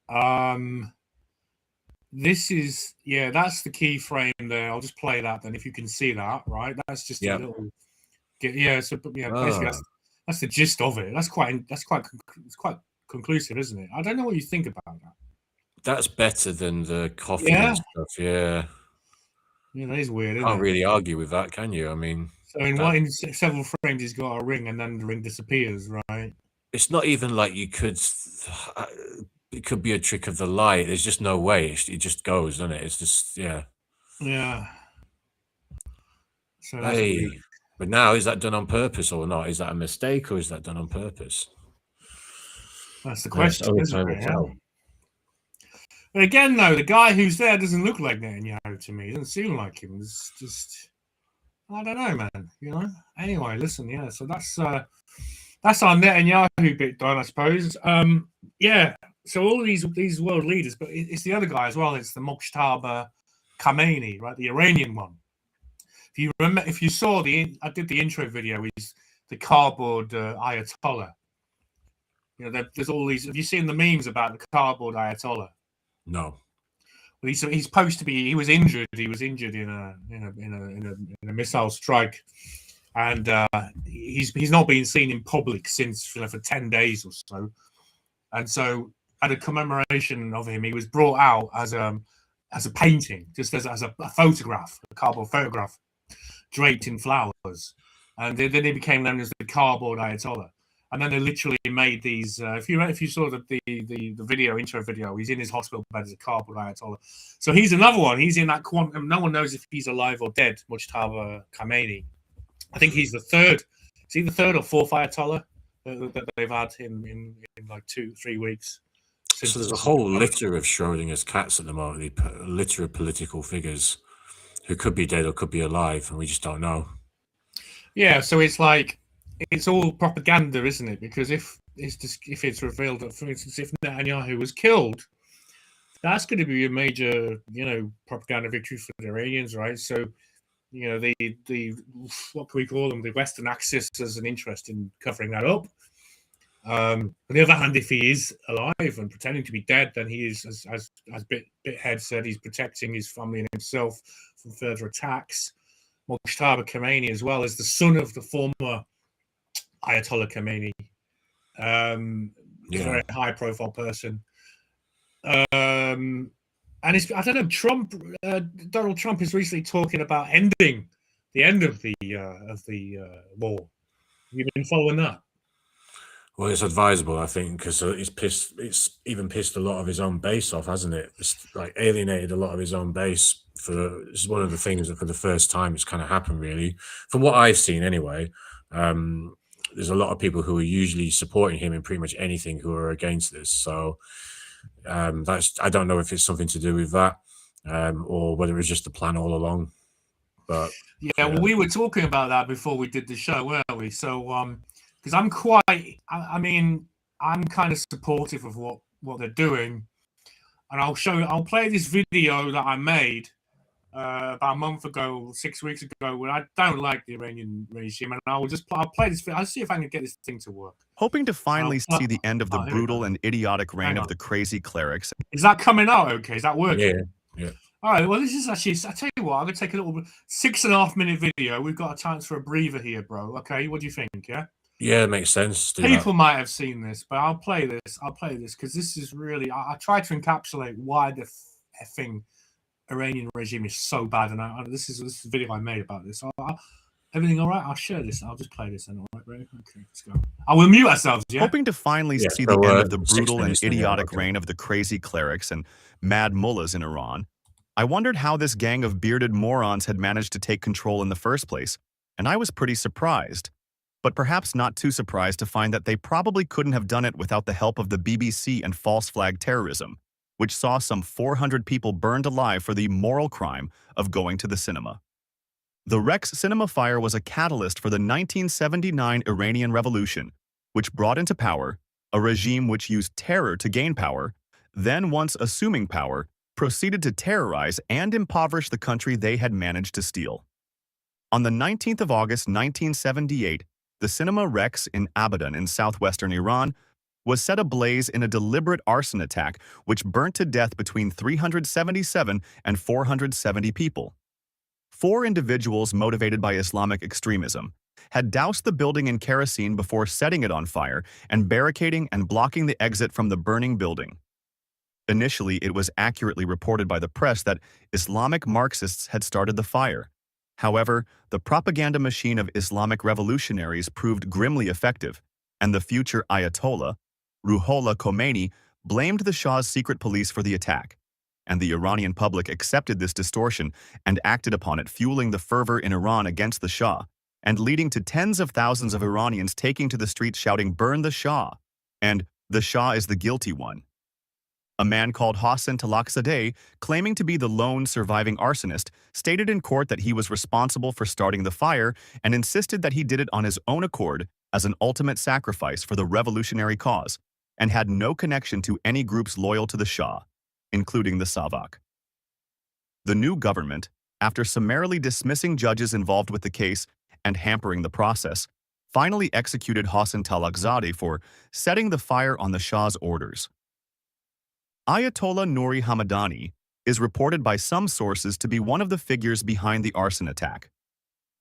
This is, yeah, that's the key frame there. I'll just play that then, if you can see that, right? That's just a little, yeah. So yeah, basically that's the gist of it. It's quite conclusive, isn't it? I don't know what you think about that. That's better than the coffee and stuff. Yeah, that is weird. Can't really argue with that, can you? I mean, so in several frames he's got a ring, and then the ring disappears, right? It's not even like you could. It could be a trick of the light. There's just no way. It just goes, doesn't it? It's just, yeah. So but now, is that done on purpose or not? Is that a mistake or is that done on purpose? That's the question, isn't it? But again, though, the guy who's there doesn't look like Netanyahu to me. He doesn't seem like him. It's just, I don't know, man. You know. Anyway, listen, yeah. So that's our Netanyahu bit done, I suppose. Yeah. So all these world leaders, but it's the other guy as well. It's the Mojtaba Khamenei, right? The Iranian one. If you remember, if you saw I did the intro video. He's the cardboard Ayatollah. You know, there's all these. Have you seen the memes about the cardboard Ayatollah? No. Well, he's supposed to be. He was injured. He was injured in a missile strike, and he's not been seen in public since for 10 days or so. And so, at a commemoration of him, he was brought out as a painting, just as a photograph, a cardboard photograph, draped in flowers. And then he became known as the cardboard Ayatollah. And then they literally made these. If you saw the intro video, he's in his hospital bed as a cardboard Ayatollah. So he's another one. He's in that quantum. No one knows if he's alive or dead. Mojtaba Khamenei. I think he's the third. Is he the third or fourth Ayatollah that they've had in like 2-3 weeks? So there's a whole litter of Schrodinger's cats at the moment. A litter of political figures who could be dead or could be alive, and we just don't know. Yeah. So it's like. It's all propaganda, isn't it? Because if it's revealed that, for instance, if Netanyahu was killed, that's going to be a major, propaganda victory for the Iranians, right? So, the what can we call them? The Western Axis has an interest in covering that up. On the other hand, if he is alive and pretending to be dead, then he is, as Bithead said, he's protecting his family and himself from further attacks. Mojtaba Khamenei, as well, is the son of the former Ayatollah Khamenei, a very high-profile person, and I don't know. Donald Trump is recently talking about ending the end of the war. Have you been following that? Well, it's advisable, I think, because it's even pissed a lot of his own base off, hasn't it? It's like alienated a lot of his own base. It's one of the things that for the first time it's kind of happened, really, from what I've seen, anyway. There's a lot of people who are usually supporting him in pretty much anything who are against this. So I don't know if it's something to do with that or whether it's just the plan all along. But well, we were talking about that before we did the show, weren't we? So because I'm kind of supportive of what they're doing, and I'll play this video that I made about a month ago, 6 weeks ago, when I don't like the Iranian regime, and I'll play this. I'll see if I can get this thing to work. Hoping to finally see the end of the brutal and idiotic reign of the crazy clerics. Is that coming out okay? Is that working? Yeah. All right. Well, this is actually. I tell you what, I'm gonna take a little 6.5 minute video. We've got a chance for a breather here, bro. Okay. What do you think? Yeah. Yeah, it makes sense. People might have seen this, but I'll play this because this is really. I try to encapsulate why the effing Iranian regime is so bad, and this is a video I made about this. Everything all right? I'll share this. I'll just play this. All right, Ray? Okay, let's go. I will mute ourselves. Yeah. Hoping to finally see the end of the brutal and idiotic reign of the crazy clerics and mad mullahs in Iran, I wondered how this gang of bearded morons had managed to take control in the first place, and I was pretty surprised. but perhaps not too surprised to find that they probably couldn't have done it without the help of the BBC and false flag terrorism, which saw some 400 people burned alive for the moral crime of going to the cinema. The Rex cinema fire was a catalyst for the 1979 Iranian Revolution, which brought into power a regime which used terror to gain power, then once assuming power, proceeded to terrorize and impoverish the country they had managed to steal. On the 19th of August 1978, the Cinema Rex in Abadan in southwestern Iran was set ablaze in a deliberate arson attack which burnt to death between 377 and 470 people. 4 individuals motivated by Islamic extremism had doused the building in kerosene before setting it on fire and barricading and blocking the exit from the burning building. Initially, it was accurately reported by the press that Islamic Marxists had started the fire. However, the propaganda machine of Islamic revolutionaries proved grimly effective, and the future Ayatollah, Ruhollah Khomeini, blamed the Shah's secret police for the attack, and the Iranian public accepted this distortion and acted upon it, fueling the fervor in Iran against the Shah, and leading to tens of thousands of Iranians taking to the streets shouting, "Burn the Shah!" and "The Shah is the guilty one." A man called Hassan Talakzadeh, claiming to be the lone surviving arsonist, stated in court that he was responsible for starting the fire and insisted that he did it on his own accord as an ultimate sacrifice for the revolutionary cause, and had no connection to any groups loyal to the Shah, including the Savak. The new government, after summarily dismissing judges involved with the case and hampering the process, finally executed Hassan Talakzadeh for setting the fire on the Shah's orders. Ayatollah Nouri Hamadani is reported by some sources to be one of the figures behind the arson attack.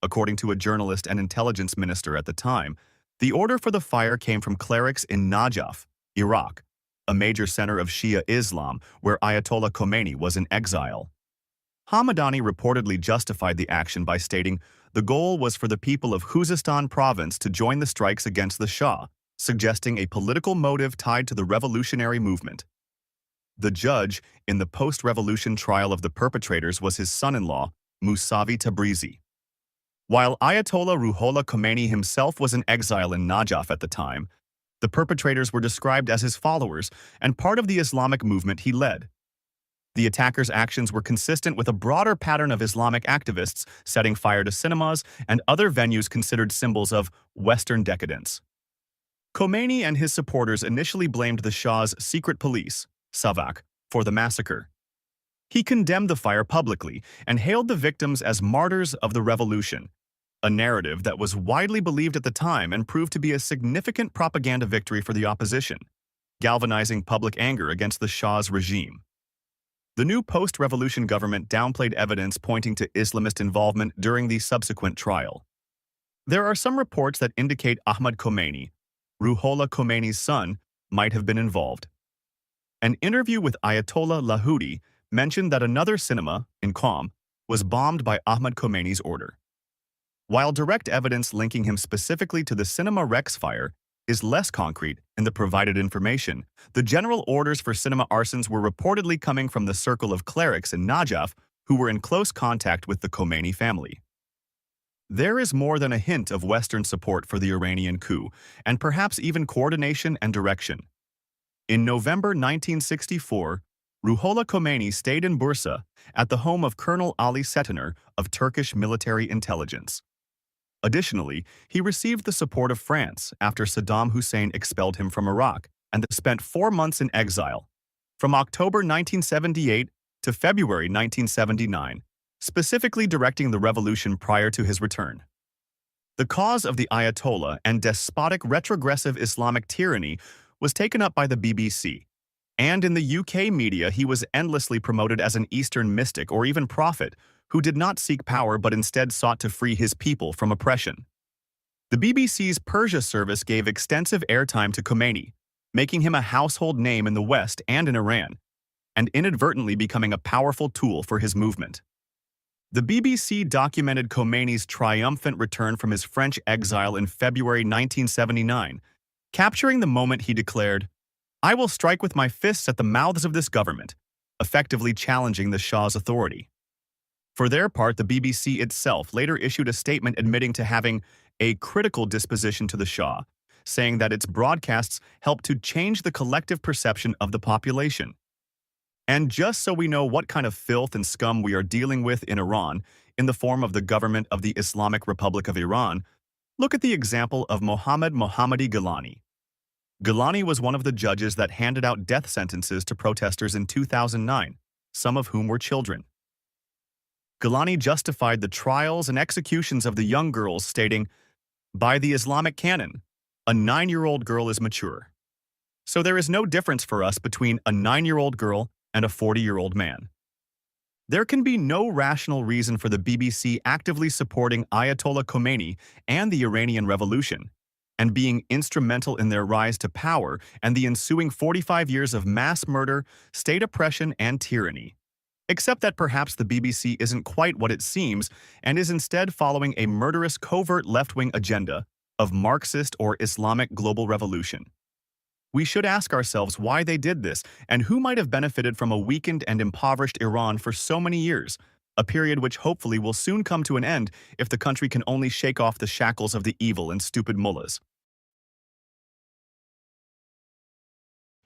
According to a journalist and intelligence minister at the time, the order for the fire came from clerics in Najaf, Iraq, a major center of Shia Islam where Ayatollah Khomeini was in exile. Hamadani reportedly justified the action by stating the goal was for the people of Khuzestan province to join the strikes against the Shah, suggesting a political motive tied to the revolutionary movement. The judge in the post-revolution trial of the perpetrators was his son-in-law, Musavi Tabrizi. While Ayatollah Ruhollah Khomeini himself was in exile in Najaf at the time, the perpetrators were described as his followers and part of the Islamic movement he led. The attackers' actions were consistent with a broader pattern of Islamic activists setting fire to cinemas and other venues considered symbols of Western decadence. Khomeini and his supporters initially blamed the Shah's secret police, Savak, for the massacre. He condemned the fire publicly and hailed the victims as martyrs of the revolution, a narrative that was widely believed at the time and proved to be a significant propaganda victory for the opposition, galvanizing public anger against the Shah's regime. The new post-revolution government downplayed evidence pointing to Islamist involvement during the subsequent trial. There are some reports that indicate Ahmad Khomeini, Ruhollah Khomeini's son, might have been involved. An interview with Ayatollah Lahudi mentioned that another cinema, in Qom, was bombed by Ahmad Khomeini's order. While direct evidence linking him specifically to the Cinema Rex fire is less concrete in the provided information, the general orders for cinema arsons were reportedly coming from the circle of clerics in Najaf who were in close contact with the Khomeini family. There is more than a hint of Western support for the Iranian coup, and perhaps even coordination and direction. In November 1964, Ruhollah Khomeini stayed in Bursa at the home of Colonel Ali Setiner of Turkish military intelligence. Additionally, he received the support of France after Saddam Hussein expelled him from Iraq and spent 4 months in exile, from October 1978 to February 1979, specifically directing the revolution prior to his return. The cause of the Ayatollah and despotic retrogressive Islamic tyranny was taken up by the BBC, and in the UK media he was endlessly promoted as an Eastern mystic or even prophet who did not seek power but instead sought to free his people from oppression. The BBC's Persia service gave extensive airtime to Khomeini, making him a household name in the West and in Iran, and inadvertently becoming a powerful tool for his movement. The BBC documented Khomeini's triumphant return from his French exile in February 1979, capturing the moment he declared, "I will strike with my fists at the mouths of this government," effectively challenging the Shah's authority. For their part, the BBC itself later issued a statement admitting to having a critical disposition to the Shah, saying that its broadcasts help to change the collective perception of the population. And just so we know what kind of filth and scum we are dealing with in Iran, in the form of the government of the Islamic Republic of Iran, look at the example of Mohammad Mohammadi Gilani. Gilani was one of the judges that handed out death sentences to protesters in 2009, some of whom were children. Gilani justified the trials and executions of the young girls, stating, "By the Islamic canon, a 9-year-old girl is mature. So there is no difference for us between a 9-year-old girl and a 40-year-old man." There can be no rational reason for the BBC actively supporting Ayatollah Khamenei and the Iranian Revolution, and being instrumental in their rise to power and the ensuing 45 years of mass murder, state oppression, and tyranny. Except that perhaps the BBC isn't quite what it seems and is instead following a murderous covert left-wing agenda of Marxist or Islamic global revolution. We should ask ourselves why they did this and who might have benefited from a weakened and impoverished Iran for so many years, a period which hopefully will soon come to an end if the country can only shake off the shackles of the evil and stupid mullahs.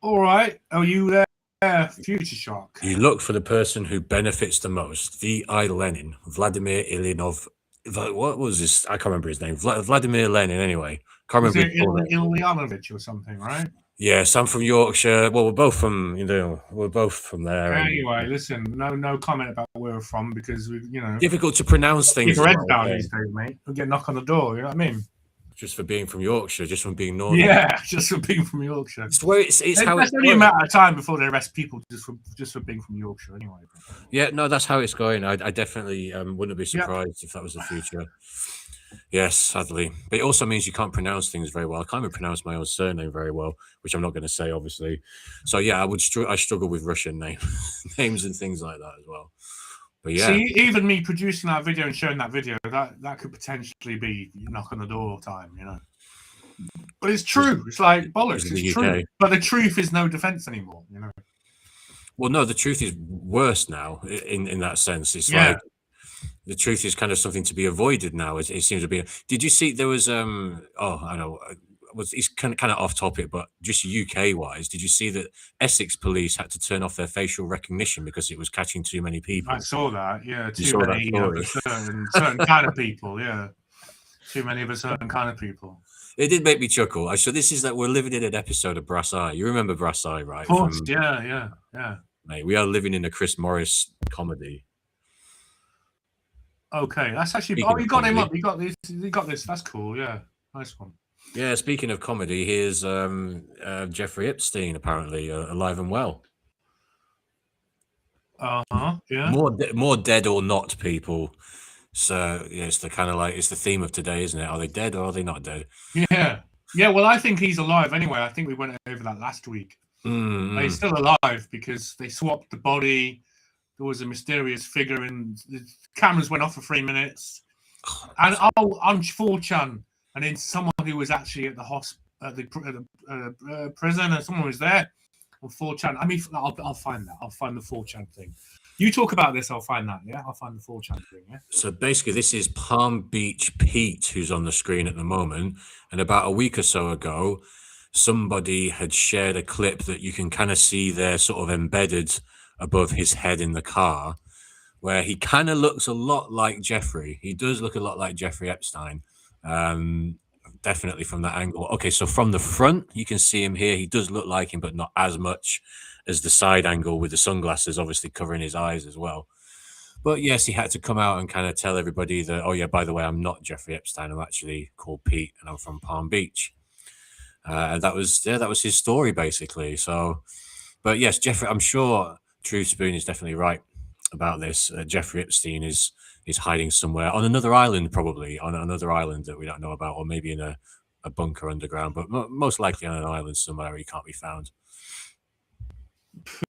All right, are you there, Future Shock? You look for the person who benefits the most. V.I. Lenin, Vladimir Ilinov. What was this? I can't remember his name. Vladimir Lenin, anyway. Can't Is remember. it Ilyanovich or something, right? Yes, I'm from Yorkshire. Well, we're both from, we're both from there. Anyway, listen, no comment about where we're from because we, difficult to pronounce things. Keep your head down these days, mate. We'll get a knock on the door. You know what I mean? Just for being from Yorkshire, just from being northern. Yeah, just for being from Yorkshire. It's where it's how it's only a matter of time before they arrest people just for being from Yorkshire, anyway. Yeah, no, that's how it's going. I definitely wouldn't be surprised if that was the future. Yes, sadly, but it also means you can't pronounce things very well. I can't even pronounce my own surname very well, which I'm not going to say, obviously. So yeah, I struggle with Russian names and things like that as well. But yeah, see, even me producing that video and showing that video, that could potentially be knock on the door time, But it's true. It's like bollocks. It's true. But the truth is no defense anymore, Well, no, the truth is worse now. In that sense, it's like the truth is kind of something to be avoided now. It seems to be. Did you see there was I know. It's kind of off topic, but just UK wise, did you see that Essex police had to turn off their facial recognition because it was catching too many people? I saw that. Yeah, too many of a certain kind of people. Yeah, too many of a certain kind of people. It did make me chuckle. So this is that we're living in an episode of Brass Eye. You remember Brass Eye, right? Of course. Yeah. Mate, we are living in a Chris Morris comedy. Okay, that's actually. You got him up. You got this. You got this. That's cool. Yeah, nice one. Yeah, speaking of comedy, here's Jeffrey Epstein, apparently alive and well. Yeah. More dead or not, people. So yeah, it's the kind of it's the theme of today, isn't it? Are they dead or are they not dead? Yeah. Well, I think he's alive anyway. I think we went over that last week. He's still alive because they swapped the body. There was a mysterious figure, and the cameras went off for 3 minutes. And on 4chan. And then someone who was actually at the prison, and someone was there on 4chan. I mean, I'll find that. I'll find the 4chan thing. You talk about this, I'll find that. Yeah, I'll find the 4chan thing. Yeah. So basically, this is Palm Beach Pete, who's on the screen at the moment. And about a week or so ago, somebody had shared a clip that you can kind of see there, sort of embedded above his head in the car, where he kind of looks a lot like Jeffrey. He does look a lot like Jeffrey Epstein. Definitely from that angle. Okay, so from the front you can see him here. He does look like him, but not as much as the side angle with the sunglasses obviously covering his eyes as well. But yes, he had to come out and kind of tell everybody that, oh yeah, by the way, I'm not Jeffrey Epstein, I'm actually called Pete and I'm from Palm Beach. And that was his story basically. So, but yes, Jeffrey, I'm sure Truth Spoon is definitely right about this. Jeffrey Epstein is hiding somewhere on another island, probably on another island that we don't know about, or maybe in a bunker underground, but most likely on an island somewhere where he can't be found.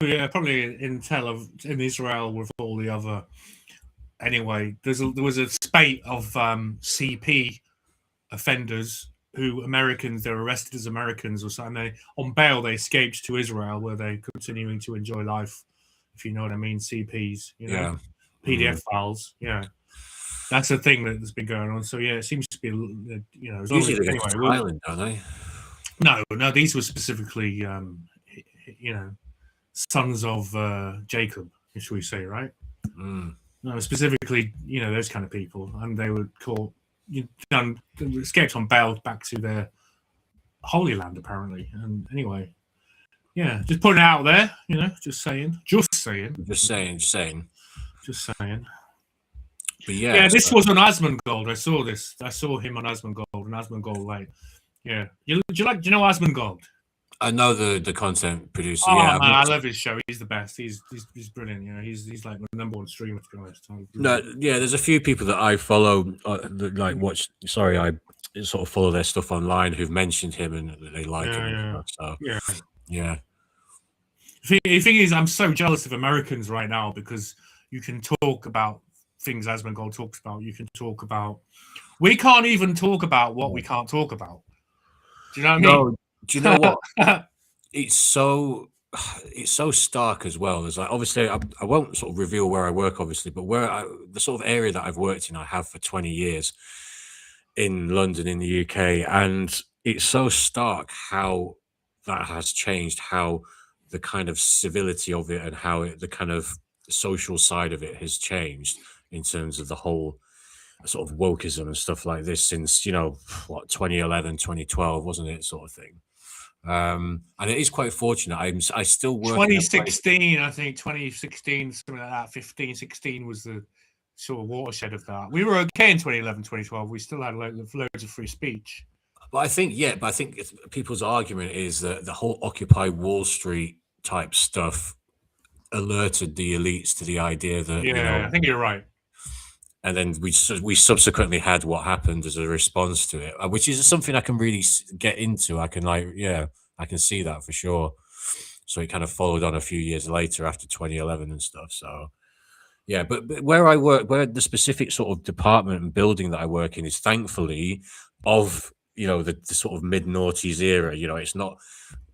Yeah, probably in Israel with all the other. Anyway, there was a spate of CP offenders who they're arrested as Americans or something. On bail, they escaped to Israel where they're continuing to enjoy life, if you know what I mean. CPs, PDF files, yeah. That's the thing that's been going on. So yeah, it seems to be, you know, as long Usually as, they go to Thailand, don't they? no, these were specifically, you know, sons of Jacob, should we say, right? No, specifically, you know, those kind of people, and they were caught, escaped on bail back to their Holy Land, apparently. And anyway, yeah, just putting it out there, you know, just saying. But yeah, this was on Asmongold. I saw this. I saw him on Asmongold, and Asmongold, like, yeah. Do you know Asmongold? I know the content producer. Oh yeah, man, I love his show. He's the best. He's brilliant. You know, he's like my #1 streamer, to be honest. No, yeah, there's a few people that I follow, like watch. Sorry, I sort of follow their stuff online who've mentioned him and they like him. And stuff, so yeah. The thing is, I'm so jealous of Americans right now because you can talk about things Asmongold talks about. You can talk about. We can't even talk about what we can't talk about. Do you know what I mean? Do you know what? It's so stark as well. There's like, obviously, I won't sort of reveal where I work, obviously, but the sort of area that I've worked in, I have for 20 years in London, in the UK, and it's so stark how that has changed, how the kind of civility of it and how the kind of social side of it has changed in terms of the whole sort of wokeism and stuff like this since, you know, what, 2011, 2012, wasn't it, sort of thing. And it is quite fortunate. I still work 2016, I think 2016, something like that. 15, 16 was the sort of watershed of that. We were okay in 2011, 2012. We still had loads of free speech. But I think people's argument is that the whole Occupy Wall Street type stuff alerted the elites to the idea that, you know, I think you're right. And then we subsequently had what happened as a response to it, which is something I can really get into. I can I can see that for sure. So it kind of followed on a few years later after 2011 and stuff. So yeah, but where I work, where the specific sort of department and building that I work in is thankfully of, you know, the sort of mid-noughties era. You know, it's not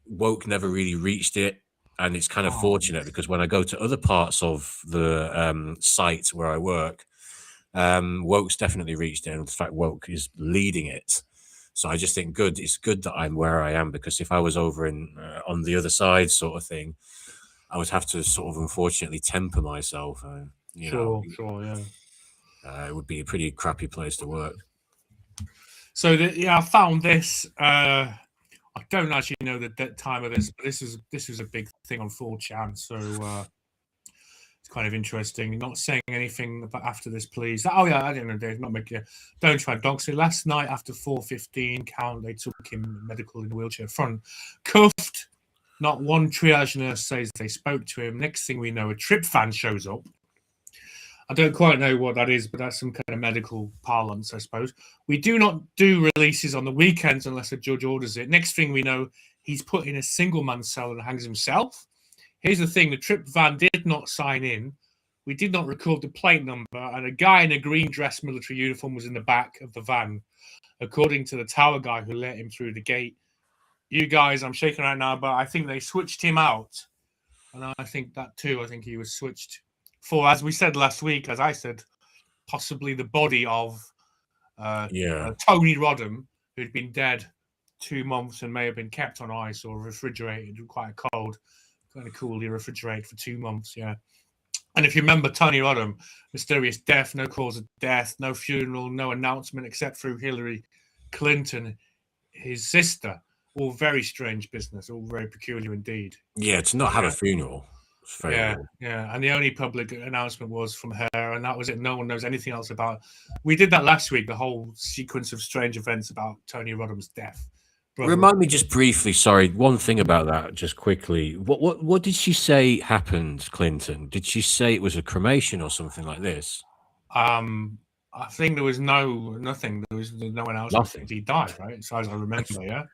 woke, never really reached it. And it's kind of fortunate because when I go to other parts of the site where I work, woke's definitely reached it, and in fact woke is leading it. So I just think it's good that I'm where I am, because if I was over in on the other side sort of thing, I would have to sort of unfortunately temper myself. Sure, yeah. It would be a pretty crappy place to work. So I found this. I don't actually know the time of this, but this is a big thing on 4chan. So it's kind of interesting. Not saying anything about after this, please. Oh yeah, I didn't know, Dave. Not making. Don't try and dox it. Last night after 4:15 count, they took him medical in a wheelchair, front cuffed. Not one triage nurse says they spoke to him. Next thing we know, a trip van shows up. I don't quite know what that is, but that's some kind of medical parlance, I suppose. We do not do releases on the weekends unless a judge orders it. Next thing we know, he's put in a single-man cell and hangs himself. Here's the thing. The trip van did not sign in. We did not record the plate number, and a guy in a green dress military uniform was in the back of the van, according to the tower guy who let him through the gate. You guys, I'm shaking right now, but I think they switched him out. And I think that too. I think he was switched for, as we said last week, as I said, possibly the body of Tony Rodham, who'd been dead 2 months and may have been kept on ice or refrigerated, quite cold, kind of coolly refrigerated for 2 months. Yeah. And if you remember Tony Rodham, mysterious death, no cause of death, no funeral, no announcement except through Hillary Clinton, his sister. All very strange business, all very peculiar indeed. Yeah, to not have a funeral. Yeah. And the only public announcement was from her, and that was it. No one knows anything else about it. We did that last week, the whole sequence of strange events about Tony Rodham's death. Remind me just briefly, sorry, one thing about that, just quickly. What did she say happened, Clinton? Did she say it was a cremation or something like this? I think there was nothing. There was no announcement. He died, right? As far as I remember, yeah.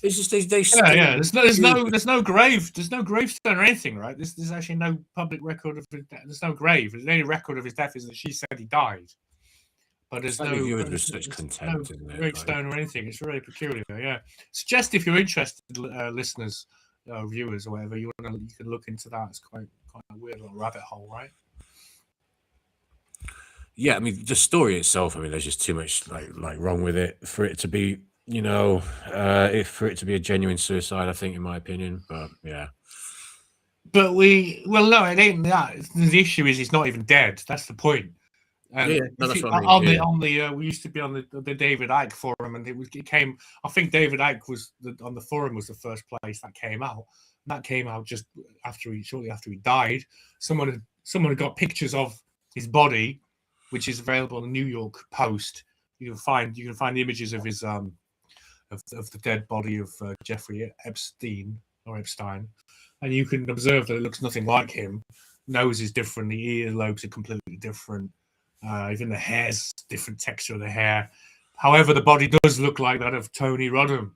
It's just they There's no gravestone or anything, right? There's actually no public record of his death. There's no grave. The only record of his death is that she said he died. But there's no gravestone or anything. It's really peculiar. Yeah. Suggest if you're interested, listeners, viewers, or whatever, you can look into that. It's quite a weird little rabbit hole, right? Yeah, I mean, the story itself, I mean, there's just too much like wrong with it for it to be, for it to be a genuine suicide, I think, in my opinion. But yeah. But no, it ain't that. The issue is he's not even dead. That's the point. Yeah, no, that's what I mean. We used to be on the David Icke forum, and it came. I think David Icke was on the forum was the first place that came out. And that came out just shortly after he died. Someone had got pictures of his body, which is available on the New York Post. You can find the images of his of the dead body of Jeffrey Epstein, and you can observe that it looks nothing like him. Nose is different. The earlobes are completely different. Even the hair's different texture of the hair. However, the body does look like that of Tony Rodham,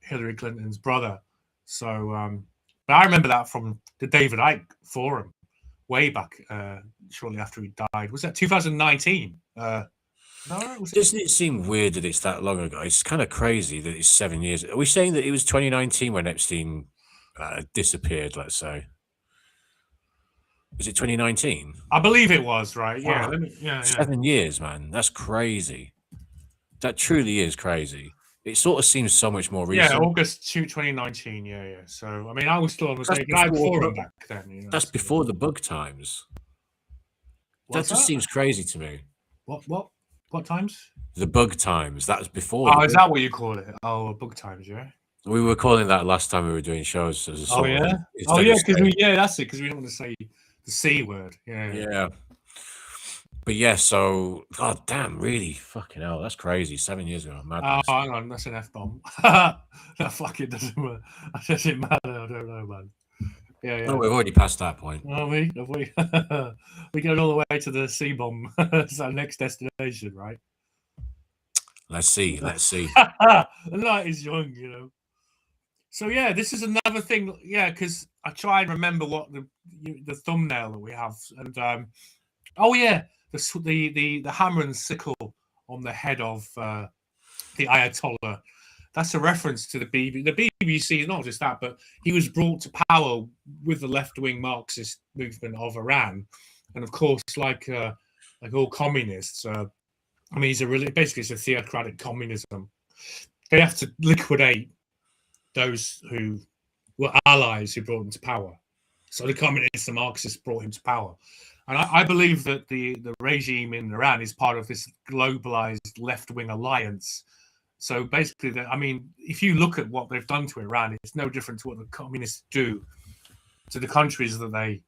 Hillary Clinton's brother. So, but I remember that from the David Icke forum way back, shortly after he died. Was that 2019? Doesn't it seem weird that it's that long ago? It's kind of crazy that it's 7 years. Are we saying that it was 2019 when Epstein disappeared, let's say? Was it 2019? I believe it was, right? Wow. Yeah. 7 years, man. That's crazy. That truly is crazy. It sort of seems so much more recent. Yeah, August 2019. Yeah. So, I mean, I was still on the David Icke forum back then. That's before the bug times. That just seems crazy to me. What times? The bug times. That was before. Oh, is that what you call it? Oh, bug times, yeah. We were calling that last time we were doing shows. As Oh, yeah? That's it, because we don't want to say the C word. Yeah. But yeah, so, god damn, really? Fucking hell, that's crazy. 7 years ago. Madness. Oh, hang on, that's an F-bomb. That fucking doesn't matter. I don't know, man. Yeah. No, we've already passed that point. Are we? Have we? We're going all the way to the C-bomb. It's our next destination, right? Let's see. The night is young, So yeah, this is another thing. Yeah, because I try and remember what the thumbnail that we have, and the hammer and sickle on the head of the Ayatollah. That's a reference to the BBC. The BBC is not just that, but he was brought to power with the left-wing Marxist movement of Iran, and of course, like all communists, basically it's a theocratic communism. They have to liquidate those who were allies who brought him to power. So the communists, the Marxists brought him to power. And I believe that the regime in Iran is part of this globalized left-wing alliance. So basically, if you look at what they've done to Iran, it's no different to what the communists do to the countries that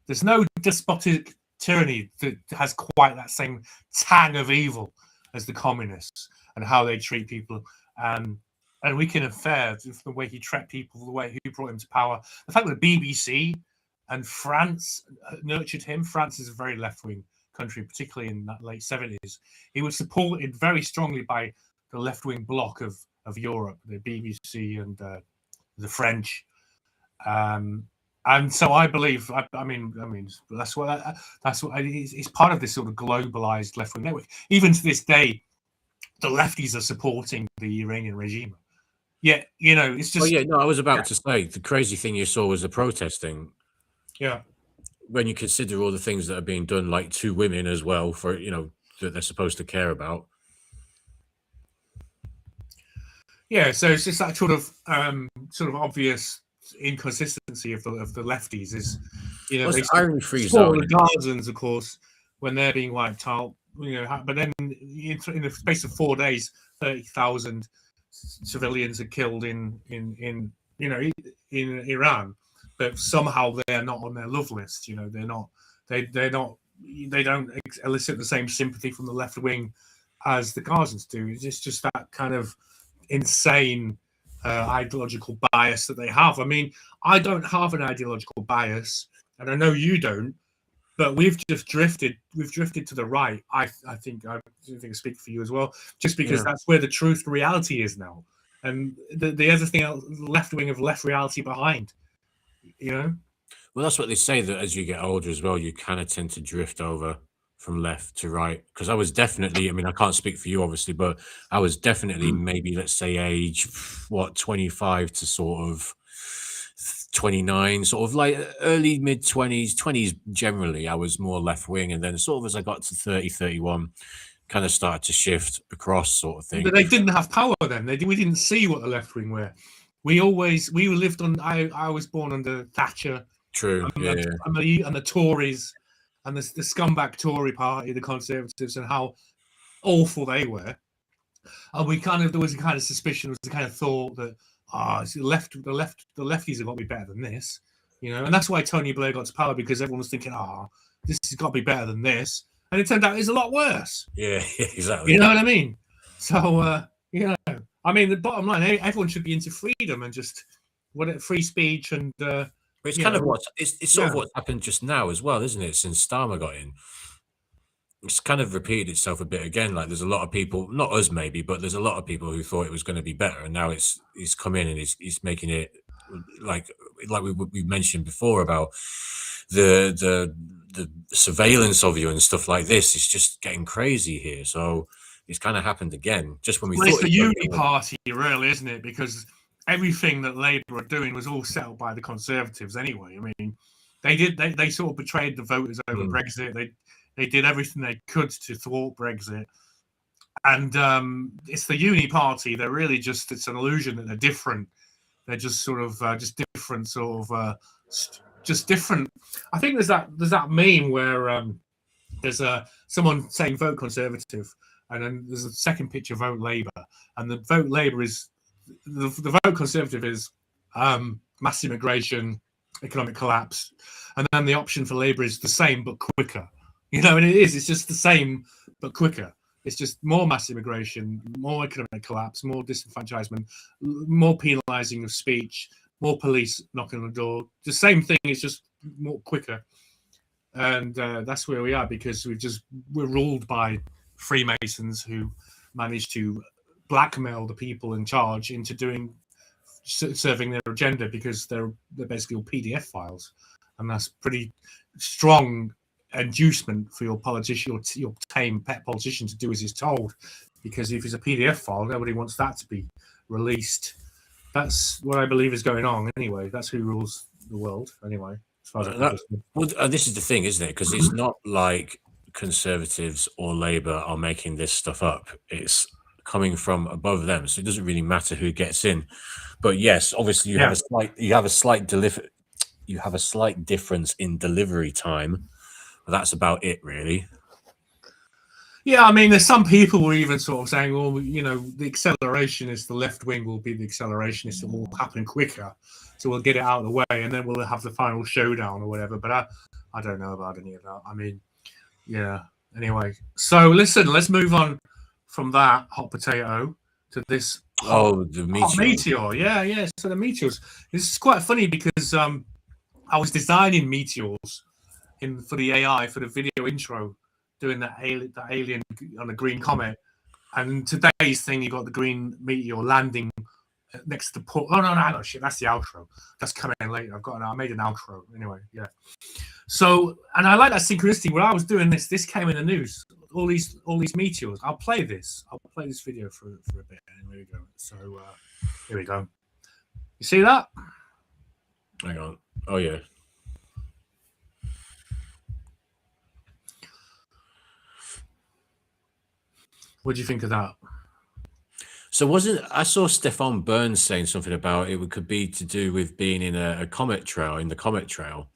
there's no despotic tyranny that has quite that same tang of evil as the communists and how they treat people. And we can infer the way he treated people, the way he brought him to power. The fact that the BBC and France nurtured him. France is a very left-wing country, particularly in that late 70s. He was supported very strongly by the left-wing bloc of Europe, the BBC and the French. And so I believe, that's what it's part of this sort of globalized left-wing network. Even to this day, the lefties are supporting the Iranian regime. Yeah, it's just. Oh yeah, no, I was about to say the crazy thing you saw was the protesting. Yeah. When you consider all the things that are being done, like to women as well, for that they're supposed to care about. Yeah, so it's just that sort of obvious inconsistency of the lefties is, they iron-free support the Gazans, of course, when they're being wiped out, but then in the space of 4 days, 30,000 civilians are killed in Iran, but somehow they're not on their love list. They don't elicit the same sympathy from the left wing as the Gazans do. It's just that kind of insane ideological bias that they have. I mean, I don't have an ideological bias, and I know you don't, but we've just drifted. We've drifted to the right. I think I speak for you as well, just because that's where the truth reality is now, and the other thing, left wing have left reality behind. Well, that's what they say, that as you get older as well, you kind of tend to drift over from left to right. Because I was definitely, I can't speak for you obviously, but I was definitely maybe, let's say, age 25 to sort of 29, sort of like early mid 20s generally. I was more left wing, and then sort of as I got to 30, 31, kind of started to shift across, sort of thing. But they didn't have power then. We didn't see what the left wing were. We lived on. I was born under Thatcher. True. And the Tories, and the scumbag Tory party, the Conservatives, and how awful they were. And there was a kind of suspicion, there was a kind of thought that the lefties have got to be better than this, and that's why Tony Blair got to power, because everyone was thinking, this has got to be better than this, and it turned out it's a lot worse. Yeah, exactly. You know what I mean? So I mean, the bottom line, everyone should be into freedom and just free speech and. It's kind of it's sort of what's happened just now as well, isn't it? Since Starmer got in, it's kind of repeated itself a bit again. Like there's a lot of people, not us maybe, but there's a lot of people who thought it was going to be better, and now he's come in and he's making it like we mentioned before about the surveillance of you and stuff like this. It's just getting crazy here. So it's kind of happened again. Just when we thought it's the Uni Party, really, isn't it? Because everything that Labour are doing was all settled by the Conservatives anyway. I mean, they sort of betrayed the voters over Brexit. They did everything they could to thwart Brexit. And it's the Uni Party. They're really it's an illusion that they're different. They're just sort of different, just different. I think there's that meme where there's someone saying vote Conservative, and then there's a second picture, vote Labour, and the vote Labour is the vote Conservative is mass immigration, economic collapse, and then the option for Labour is the same but quicker. And it's just the same but quicker. It's just more mass immigration, more economic collapse, more disenfranchisement, more penalising of speech, more police knocking on the door. The same thing, is just more quicker. And that's where we are, because we're ruled by Freemasons who managed to blackmail the people in charge into serving their agenda, because they're basically all PDF files, and that's pretty strong inducement for your politician, your tame pet politician, to do as he's told, because if it's a PDF file, nobody wants that to be released. That's what I believe is going on anyway. That's who rules the world anyway, as far as this is the thing, isn't it? Because it's not like Conservatives or Labour are making this stuff up. It's coming from above them, so it doesn't really matter who gets in. But yes, obviously you have a slight difference in delivery time, but that's about it, really. Yeah, I mean, there's some people who are even sort of saying, well, the accelerationist, the left wing will be the accelerationist, and will happen quicker, so we'll get it out of the way, and then we'll have the final showdown or whatever. But I don't know about any of that. I mean, yeah. Anyway, so listen, let's move on from that hot potato to this the meteor. Yeah. So the meteors. This is quite funny because I was designing meteors for the AI for the video intro, doing the alien on a green comet, and today's thing, you got the green meteor landing next to the port. Oh no, shit, that's the outro. That's coming in later. I made an outro anyway. Yeah. So, and I like that synchronicity. When I was doing this came in the news. All these meteors. I'll play this video for a bit. And here we go. So here we go. You see that? Hang on. Oh yeah. What do you think of that? So I saw Stefan Burns saying something about it could be to do with being in a comet trail, in the comet trail.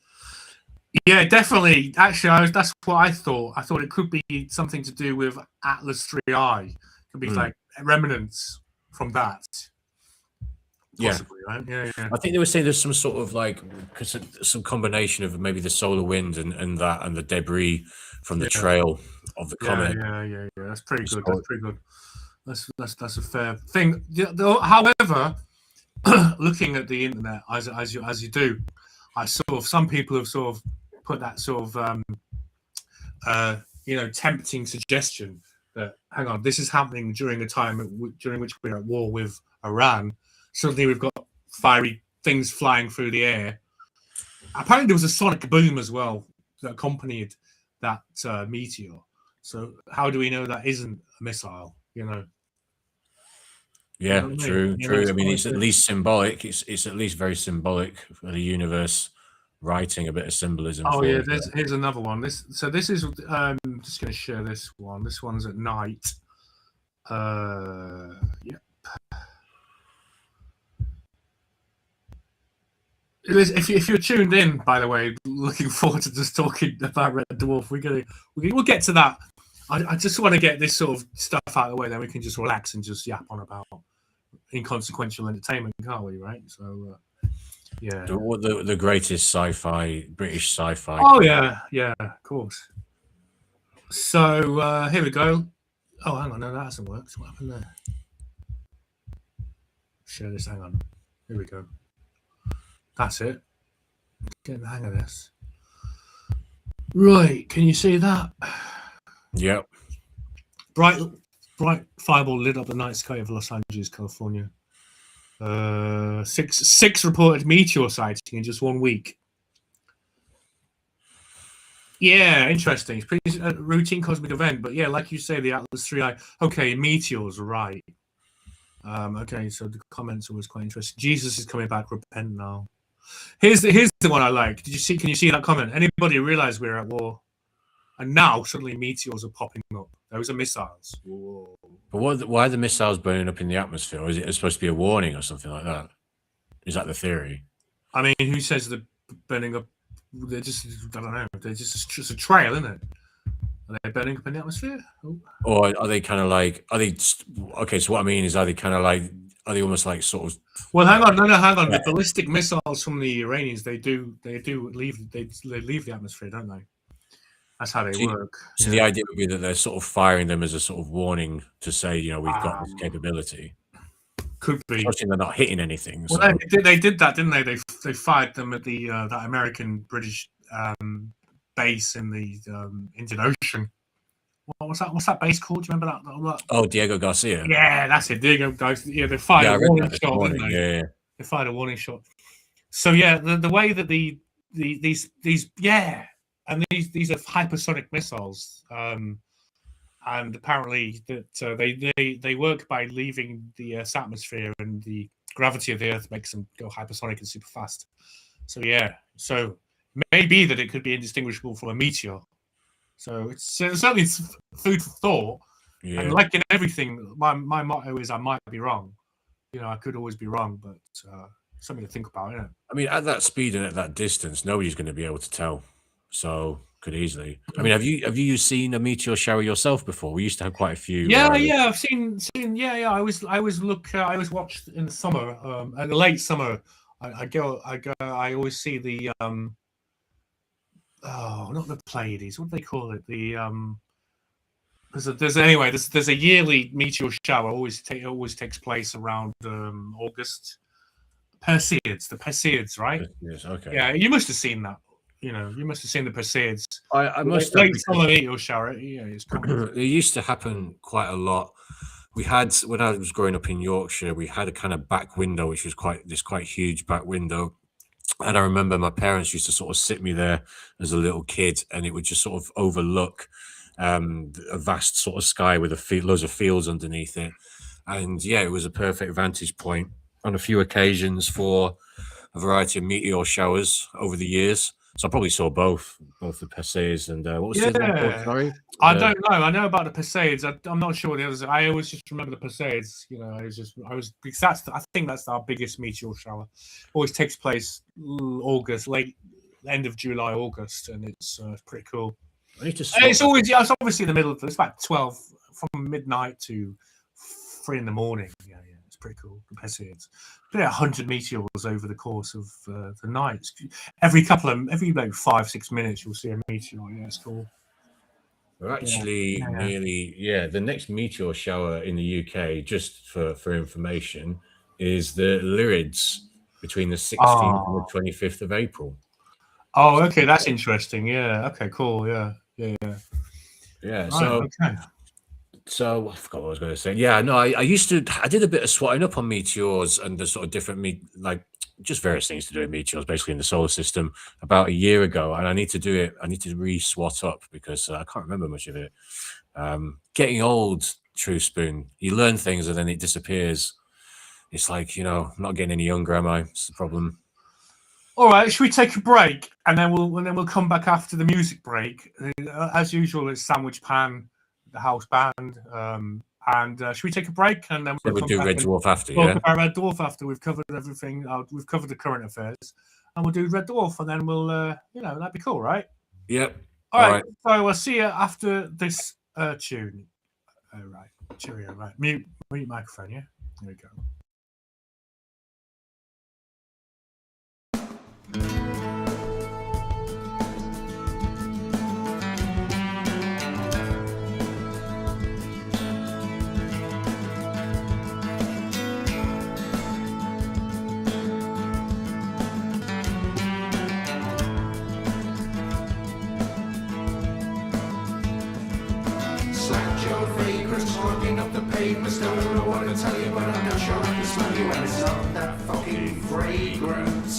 Yeah, definitely. Actually, that's what I thought. I thought it could be something to do with Atlas 3I. It could be like remnants from that. Possibly, right? Yeah. I think they were saying there's some sort of some combination of maybe the solar wind and the debris from the trail of the comet. Yeah. That's pretty good. That's pretty good. That's a fair thing. However, looking at the internet as you do, I some people have sort of put that sort of tempting suggestion that, hang on, this is happening during a time during which we're at war with Iran. Suddenly we've got fiery things flying through the air. Apparently there was a sonic boom as well that accompanied that meteor. So how do we know that isn't a missile? Yeah, know what I mean? true, You know, true. it's I mean, quite it's at good. least symbolic. It's at least very symbolic for the universe, writing a bit of symbolism Oh for yeah, us. here's another one. This is just going to share this one. This one's at night. Yeah. If you're tuned in, by the way, looking forward to just talking about Red Dwarf. We'll get to that. I just want to get this sort of stuff out of the way, then we can just relax and just yap on about inconsequential entertainment, can't we? Right? So yeah. The greatest sci-fi, British sci-fi. Oh yeah, of course. So here we go. Oh, hang on, no, that hasn't worked. What happened there? Share this. Hang on. Here we go. That's it. Getting the hang of this. Right, can you see that? Yep. Bright fireball lit up the night sky of Los Angeles, California. Six reported meteor sighting in just 1 week. Yeah, interesting. It's pretty routine cosmic event, but yeah, like you say, the Atlas 3I. Okay, meteors, right? Okay, so the comments are always quite interesting. Jesus is coming back. Repent now. Here's the one I like. Can you see that comment? Anybody realize we're at war? And now suddenly meteors are popping up. Those are missiles. Whoa. But why are the missiles burning up in the atmosphere? Or is it supposed to be a warning or something like that? Is that the theory? I mean, who says they're burning up? They're just, I don't know. They're just a trail, isn't it? Are they burning up in the atmosphere? Oh. Or are they kind of like, okay, so what I mean is, are they almost like sort of... Well, hang on. The ballistic missiles from the Iranians, they leave the atmosphere, don't they? That's how they work. So the idea would be that they're sort of firing them as a sort of warning to say, you know, we've got this capability. Could be. Especially they're not hitting anything. Well, so. they did that, didn't they? They fired them at the that American British base in the Indian Ocean. What's that base called? Do you remember that? Oh, Diego Garcia. Yeah, that's it. Diego Garcia. Yeah, they fired a warning shot, didn't they? Yeah. They fired a warning shot. So yeah, the way that these and these are hypersonic missiles, and apparently that they work by leaving the Earth's atmosphere, and the gravity of the Earth makes them go hypersonic and super fast. So yeah, so maybe that it could be indistinguishable from a meteor. So it's certainly food for thought. Yeah. And like in everything, my motto is I might be wrong. You know, I could always be wrong, but something to think about, isn't it? I mean, at that speed and at that distance, nobody's going to be able to tell. So could easily. I mean, have you seen a meteor shower yourself before? We used to have quite a few. Yeah, I've seen. Yeah. I always watch in the summer, in the late summer. I always see the not the Pleiades. What do they call it? The there's a yearly meteor shower. Always takes place around August. Perseids, the Perseids, right? Yes. Okay. Yeah, you must have seen that. You know, you must have seen the Perseids. I must have. Late summer meteor shower. Yeah, it's cool. It used to happen quite a lot. We had, when I was growing up in Yorkshire, we had a kind of back window, which was quite huge back window. And I remember my parents used to sort of sit me there as a little kid, and it would just sort of overlook a vast sort of sky with loads of fields underneath it. And yeah, it was a perfect vantage point on a few occasions for a variety of meteor showers over the years. So I probably saw both the Perseids and what was the other one called? Sorry, I don't know. I know about the Perseids. I'm not sure what the others. I always just remember the Perseids. You know, because I think that's our biggest meteor shower. Always takes place August, late end of July, August, and it's pretty cool. It's always it's obviously in the middle of. It's about 12 from midnight to 3 in the morning. Yeah. It's pretty cool. The Perseids. 100 meteors over the course of the night. Every 5-6 minutes, you'll see a meteor. Yeah, it's cool. We're actually nearly, the next meteor shower in the UK, just for information, is the Lyrids between the 16th and the 25th of April. Oh, okay, that's interesting. Yeah, okay, cool. Yeah. Right, So I forgot what I was going to say. Yeah, no, I did a bit of swatting up on meteors and the sort of different just various things to do with meteors, basically in the solar system, about a year ago, and I need to do it. I need to re-swat up because I can't remember much of it. Getting old, True Spoon. You learn things and then it disappears. It's like, I'm not getting any younger, am I? It's the problem. All right, should we take a break and then we'll come back after the music break? As usual, it's Sandwich Pan, the house band. And should we take a break and then we'll do Red Dwarf after? We'll Yeah, about Red Dwarf after we've covered everything. We've covered the current affairs, and we'll do Red Dwarf, and then we'll, that'd be cool, right? Yep. All right. So we'll see you after this tune. Right. Cheerio. Right. Mute microphone. Yeah. There we go. Walking up the pavement, don't know what to tell you, but I'm not sure I can smell you, and it's not that fucking fragrant.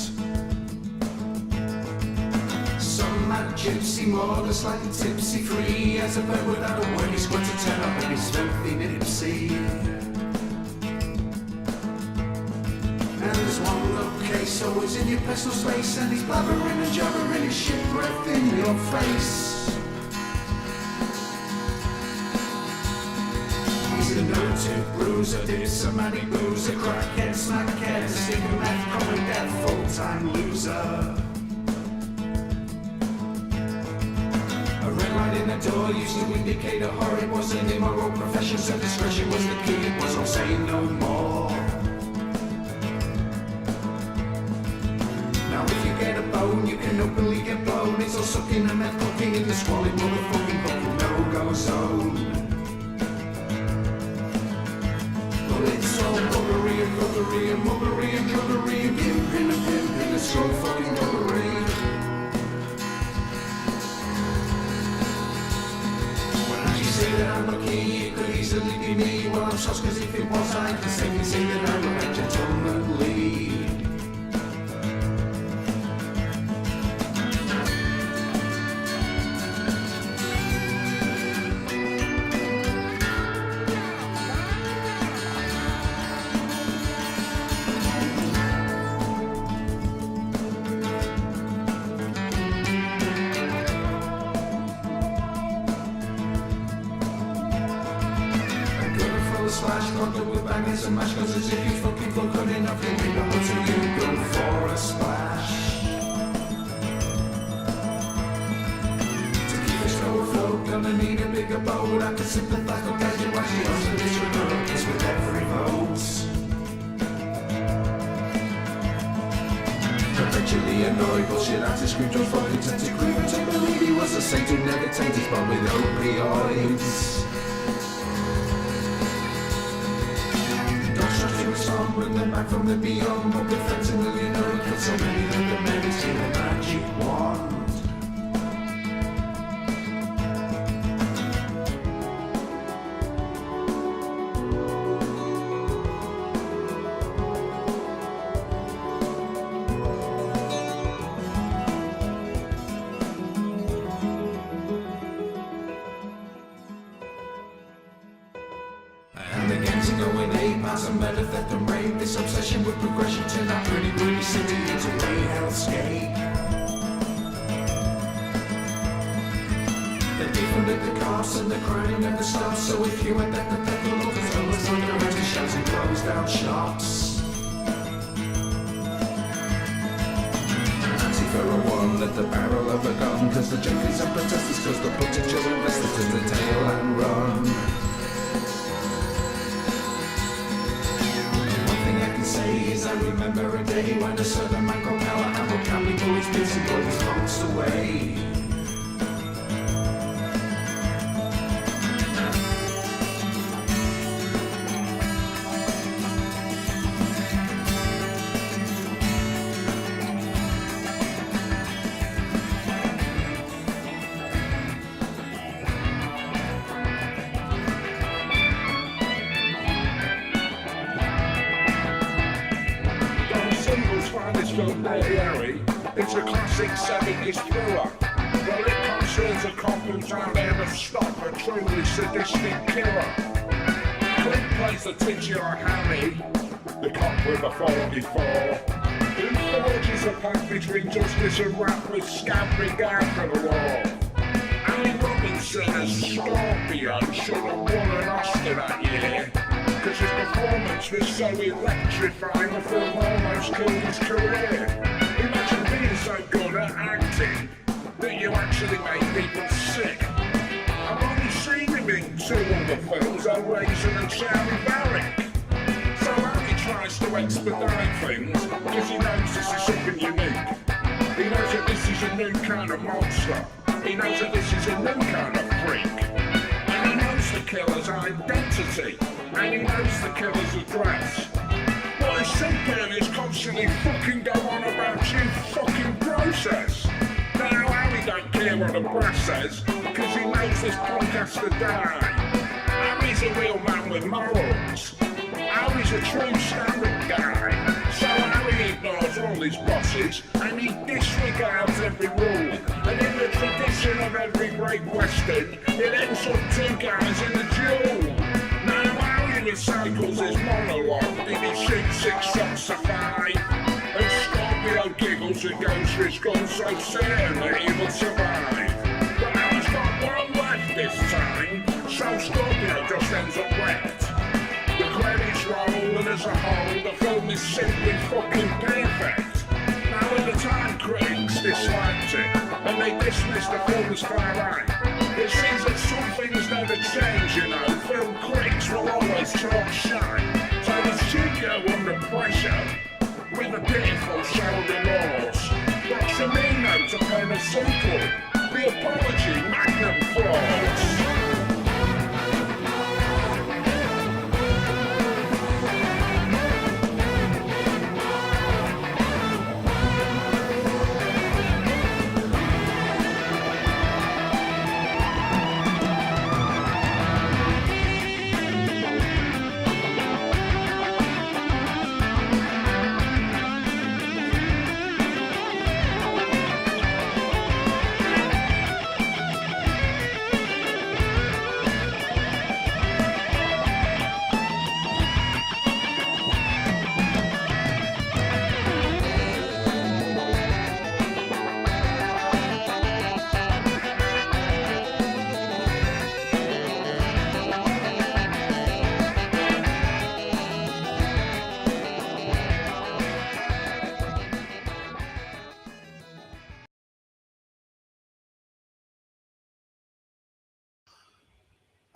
Some mad gypsy, more than slightly tipsy, free as a bird without a word. He's got to turn up in his filthy nipsy. And there's one look-case always in your personal space, and he's blabbering and jabbering his shit breath in your face. A noted bruiser, dipsomatic boozer, crackhead, smackhead, sticker meth, common death, full-time loser. A red light in the door used to indicate a horror. It was an immoral profession, so discretion was the key. It was all say no more. Now if you get a bone, you can openly get blown. It's all sucking and meth cooking in the squalid motherfucking fucking no-go zone. It's all buggery and rubbery and muggery and druggery and pimping and pimping. It's all fucking buggery. When I say that I'm lucky, it could easily be me. Well, I'm sus, cause if it was, I can safely say that I would act gentlemanly. And mash goes as if you fucking fuck good enough. You'll be number two, you go for a splash. To keep the show afloat, gonna need a bigger boat. I can sympathize, but guys, you watch the odds of this remote. It's with every vote. Perpetually annoyed, bullshit artist screamed George Floyd contented crew to believe he was a saint who never tainted his bum with opioids. Bring them back from the beyond, but the fentanyl, you know, killed so many that the medicine a magic wand. And again to go in 8 miles and better theft and rape. This obsession with progression turned that pretty pretty city into a hellscape. They defunded the cops and the crime never stops. So if you went back to the locals, all the time they're empty shelves and closed down shops. Anti-Pharaoh one at the barrel of a gun, cause the junkies and protesters, cause the potential investors to the tail and run. I remember a day when a certain man called Callahan would carry bullets, beats and bullets folks away. It's a classic 70s thriller. Well, it concerns a cop who's out there to stop a truly sadistic killer. Clint plays the titular Harry, the cop with a 44. Who forges a path between justice and rap with scab regard for the law? Andy Robinson as Scorpio should have won an Oscar that year, because his performance was so electrifying the film almost killed his career. Imagine being so good at acting that you actually make people sick. I've only seen him in 2 other films, Hellraiser and Charlie Barrick. So Andy tries to expedite things because he knows this is something unique. He knows that this is a new kind of monster. He knows that this is a new kind of freak. And he knows the killer's identity. And he knows the killer's address. What is simple is constantly fucking go on about you fucking process. Now Harry don't care what the brass says, because he knows this punk has to die. Harry's a real man with morals. Harry's a true standard guy. So Harry ignores all his bosses and he disregards every rule. And in the tradition of every great western, it ends up 2 guys in a duel. Now Harry recycles his monologue, did he shoot 6 shots to 5? And Scorpio giggles and goes for his gun so certain that he will survive. But Harry's got 1 left this time, so Scorpio just ends up wrecked. The credits roll, and as a whole, the film is simply fucking perfect. Now, at the time, critics disliked it, and they dismissed the film as far right. It seems that some things never change, you know. Film critics will always talk shite. So the studio under pressure, with a pitiful show of remorse, got Cimino to pen a sequel, The Apology Magnum Force.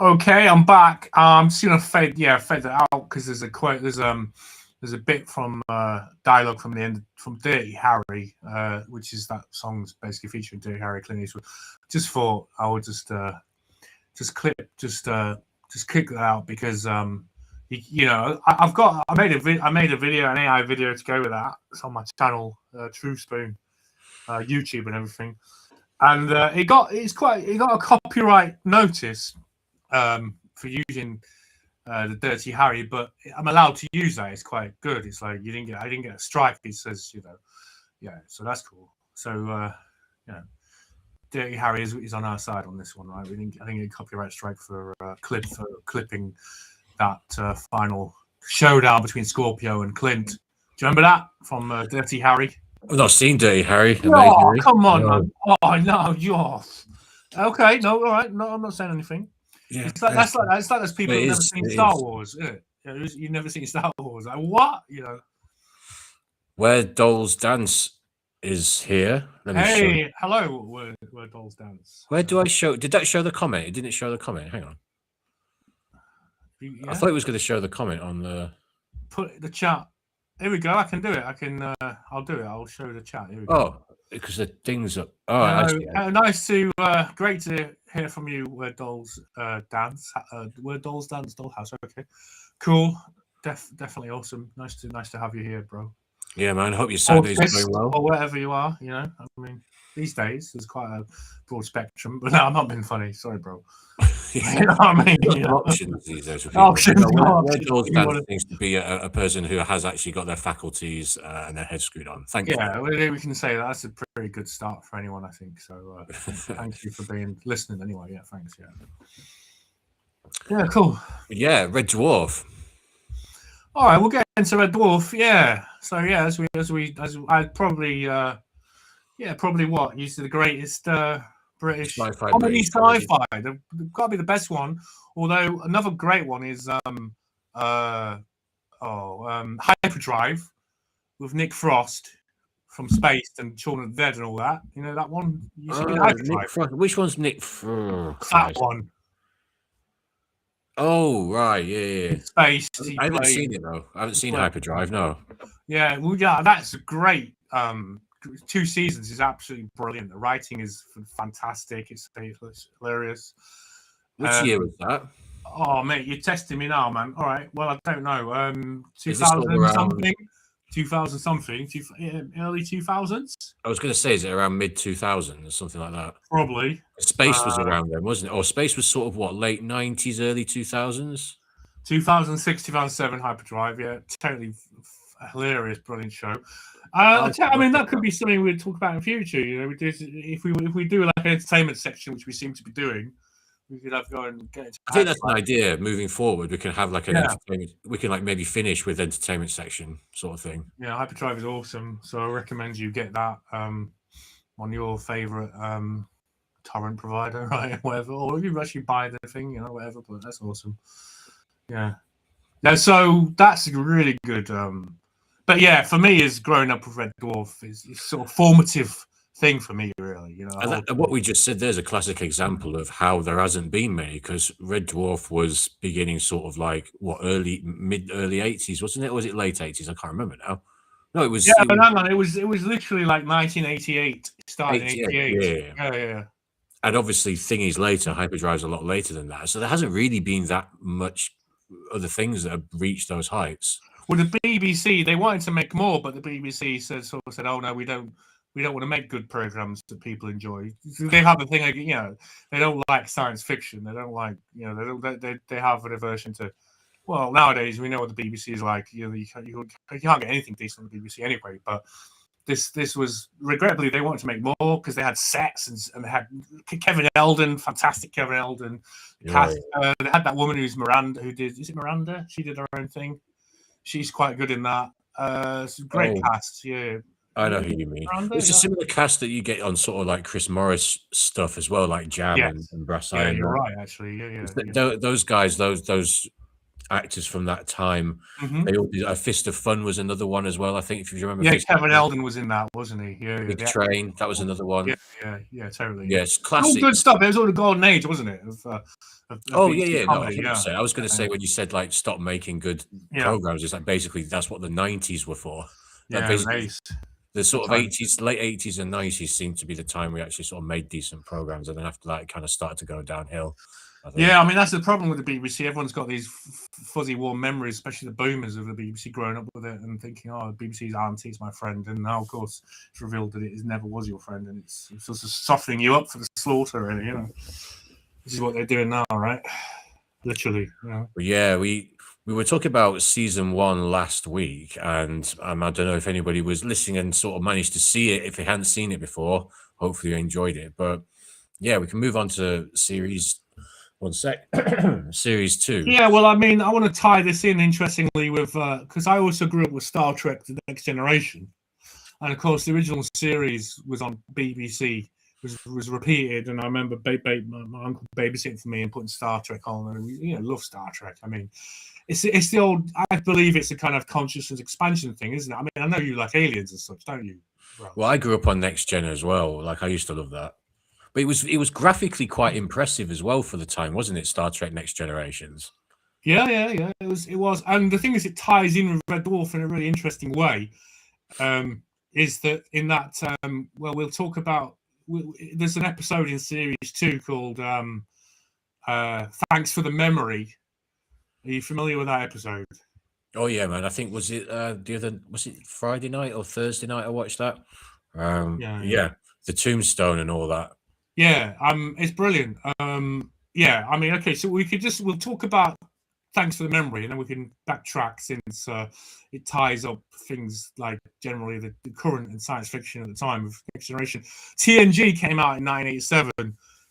Okay, I'm back. I'm just gonna fade that out because there's a quote. There's a bit from dialogue from the end from Dirty Harry, which is that song's basically featuring Dirty Harry, Clint Eastwood. Just thought I would just click that out because I made a video, an AI video to go with that. It's on my channel, True Spoon, YouTube and everything, and it got a copyright notice. For using the Dirty Harry, but I'm allowed to use that. It's quite good. It's like I didn't get a strike. It says, so that's cool. So Dirty Harry is on our side on this one, right? I didn't get a copyright strike for clipping that final showdown between Scorpio and Clint. Do you remember that from Dirty Harry? I've not seen Dirty Harry. Oh, come on, man. Oh no, you're okay. No, all right. No, I'm not saying anything. Yeah, it's like those people who've never seen Star Wars, isn't it? You've never seen Star Wars. Like, what? Where Dolls Dance is here. Hello, where Dolls Dance. Where do I show? Did that show the comment? It didn't show the comment. Hang on. I thought it was going to show the comment on the. Put the chat. Here we go. I can do it. I'll do it. I'll show the chat. Here we go. Oh, because the thing's up. Oh, great to hear from you, Where Dolls Dance. Where Dolls Dance, Dollhouse. Okay, cool. Definitely awesome. Nice to have you here, bro. Yeah, man. I hope your Sunday's going well. Or wherever you are, I mean, these days there's quite a broad spectrum. But no, I'm not being funny. Sorry, bro. You know what I mean? Options these days. Options. Where Dolls Dance seems to be a person who has actually got their faculties and their head screwed on. Thank you. Yeah, we can say that's a pretty good start for anyone, I think. So thank you for listening anyway. Yeah, thanks. Yeah, cool. Yeah, Red Dwarf. All right, we'll get Hence a Red Dwarf, yeah. So yeah, as I'd probably probably what used to the greatest British Sci-fi comedy British comedy. sci-fi. They've got to be the best one. Although another great one is Hyperdrive with Nick Frost from Space and Shaun of the Dead and all that. You know that one? You seen Hyperdrive? Nick Frost. Which one's Nick? That one. Oh right, yeah. Space. I haven't seen it though. I haven't seen Hyperdrive. No. Yeah, well, yeah, that's great. 2 seasons is absolutely brilliant. The writing is fantastic. It's hilarious. Which year was that? Oh, mate, you're testing me now, man. All right. Well, I don't know. 2000 something, 2000 something, early 2000s. I was going to say, is it around mid 2000s or something like that? Probably. Space was around then, wasn't it? Or Space was sort of what, late 90s, early 2000s? 2006, 2007, Hyperdrive. Yeah, totally hilarious, brilliant show. I mean, that could be something we'd talk about in future. You know, we do if we do like an entertainment section, which we seem to be doing. We could have go and get into. I think that's an idea moving forward. We can have like an entertainment. We can like maybe finish with entertainment section sort of thing. Yeah, Hyperdrive is awesome. So I recommend you get that on your favorite torrent provider, right? Whatever, or you actually buy the thing, you know, whatever. But that's awesome. Yeah. No, so that's really good. But yeah, for me, is growing up with Red Dwarf is sort of formative thing for me, really. You know, and what we just said there's a classic example of how there hasn't been many, because Red Dwarf was beginning sort of like what early 80s, wasn't it? Or was it late 80s? I can't remember now. No, it was. Yeah, it was literally like 1988. Started in 88. Yeah. And obviously, thingies later, Hyperdrive's a lot later than that. So there hasn't really been that much other things that have reached those heights. Well, the BBC, they wanted to make more, but the BBC said, "Oh no, we don't want to make good programs that people enjoy." They have a thing, like, you know, they don't like science fiction. They don't like, you know, they have an aversion to. Well, nowadays we know what the BBC is like. You know, you can't get anything decent on the BBC anyway. But this was, regrettably, they wanted to make more because they had sets and they had Kevin Eldon, fantastic Kevin Eldon. Yeah. They had that woman who's Miranda, is it Miranda? She did her own thing. She's quite good in that. It's a great cast, yeah. I know who you mean. Miranda, It's a similar cast that you get on sort of like Chris Morris stuff as well, like Jam and Brass Iron. Yeah, you're right, actually. Yeah. Those guys, those actors from that time, they all did. A Fist of Fun was another one as well, I think, if you remember. Yeah, Kevin Eldon was in that, wasn't he? Yeah. Big Train, that was another one. Yeah, totally. Yeah, it's classic. All good stuff. It was all the golden age, wasn't it? Yeah. No, I was going to say, when you said like stop making good programs, it's like basically that's what the 90s were for. Yeah, nice. The sort of 80s, late 80s and 90s seemed to be the time we actually sort of made decent programs, and then after that, it kind of started to go downhill. Yeah, I mean, that's the problem with the BBC. Everyone's got these fuzzy, warm memories, especially the boomers of the BBC growing up with it and thinking, oh, the BBC's auntie is my friend. And now, of course, it's revealed that it never was your friend, and it's sort of softening you up for the slaughter, really, you know. This is what they're doing now, right? Literally, you know. Yeah, we were talking about season 1 last week, and I don't know if anybody was listening and sort of managed to see it. If they hadn't seen it before, hopefully you enjoyed it. But yeah, we can move on to series. One sec. Series 2. Yeah, well, I mean, I want to tie this in interestingly with because I also grew up with Star Trek: The Next Generation, and of course the original series was on BBC. Was repeated, and I remember my uncle babysitting for me and putting Star Trek on, and we, love Star Trek. I mean, it's the old. I believe it's a kind of consciousness expansion thing, isn't it? I mean, I know you like Aliens and such, don't you? Right. Well, I grew up on Next Gen as well. Like, I used to love that. But it was graphically quite impressive as well for the time, wasn't it? Star Trek Next Generations. Yeah. It was, and the thing is, it ties in with Red Dwarf in a really interesting way. Is that in that? Well, we'll talk about. There's an episode in series 2 called "Thanks for the Memory." Are you familiar with that episode? Oh yeah, man. I think was it Friday night or Thursday night? I watched that. Yeah, the tombstone and all that. Yeah, it's brilliant. Yeah, I mean, okay, so we'll talk about Thanks for the Memory, and then we can backtrack since it ties up things like generally the current in science fiction at the time of Next Generation. TNG came out in 1987,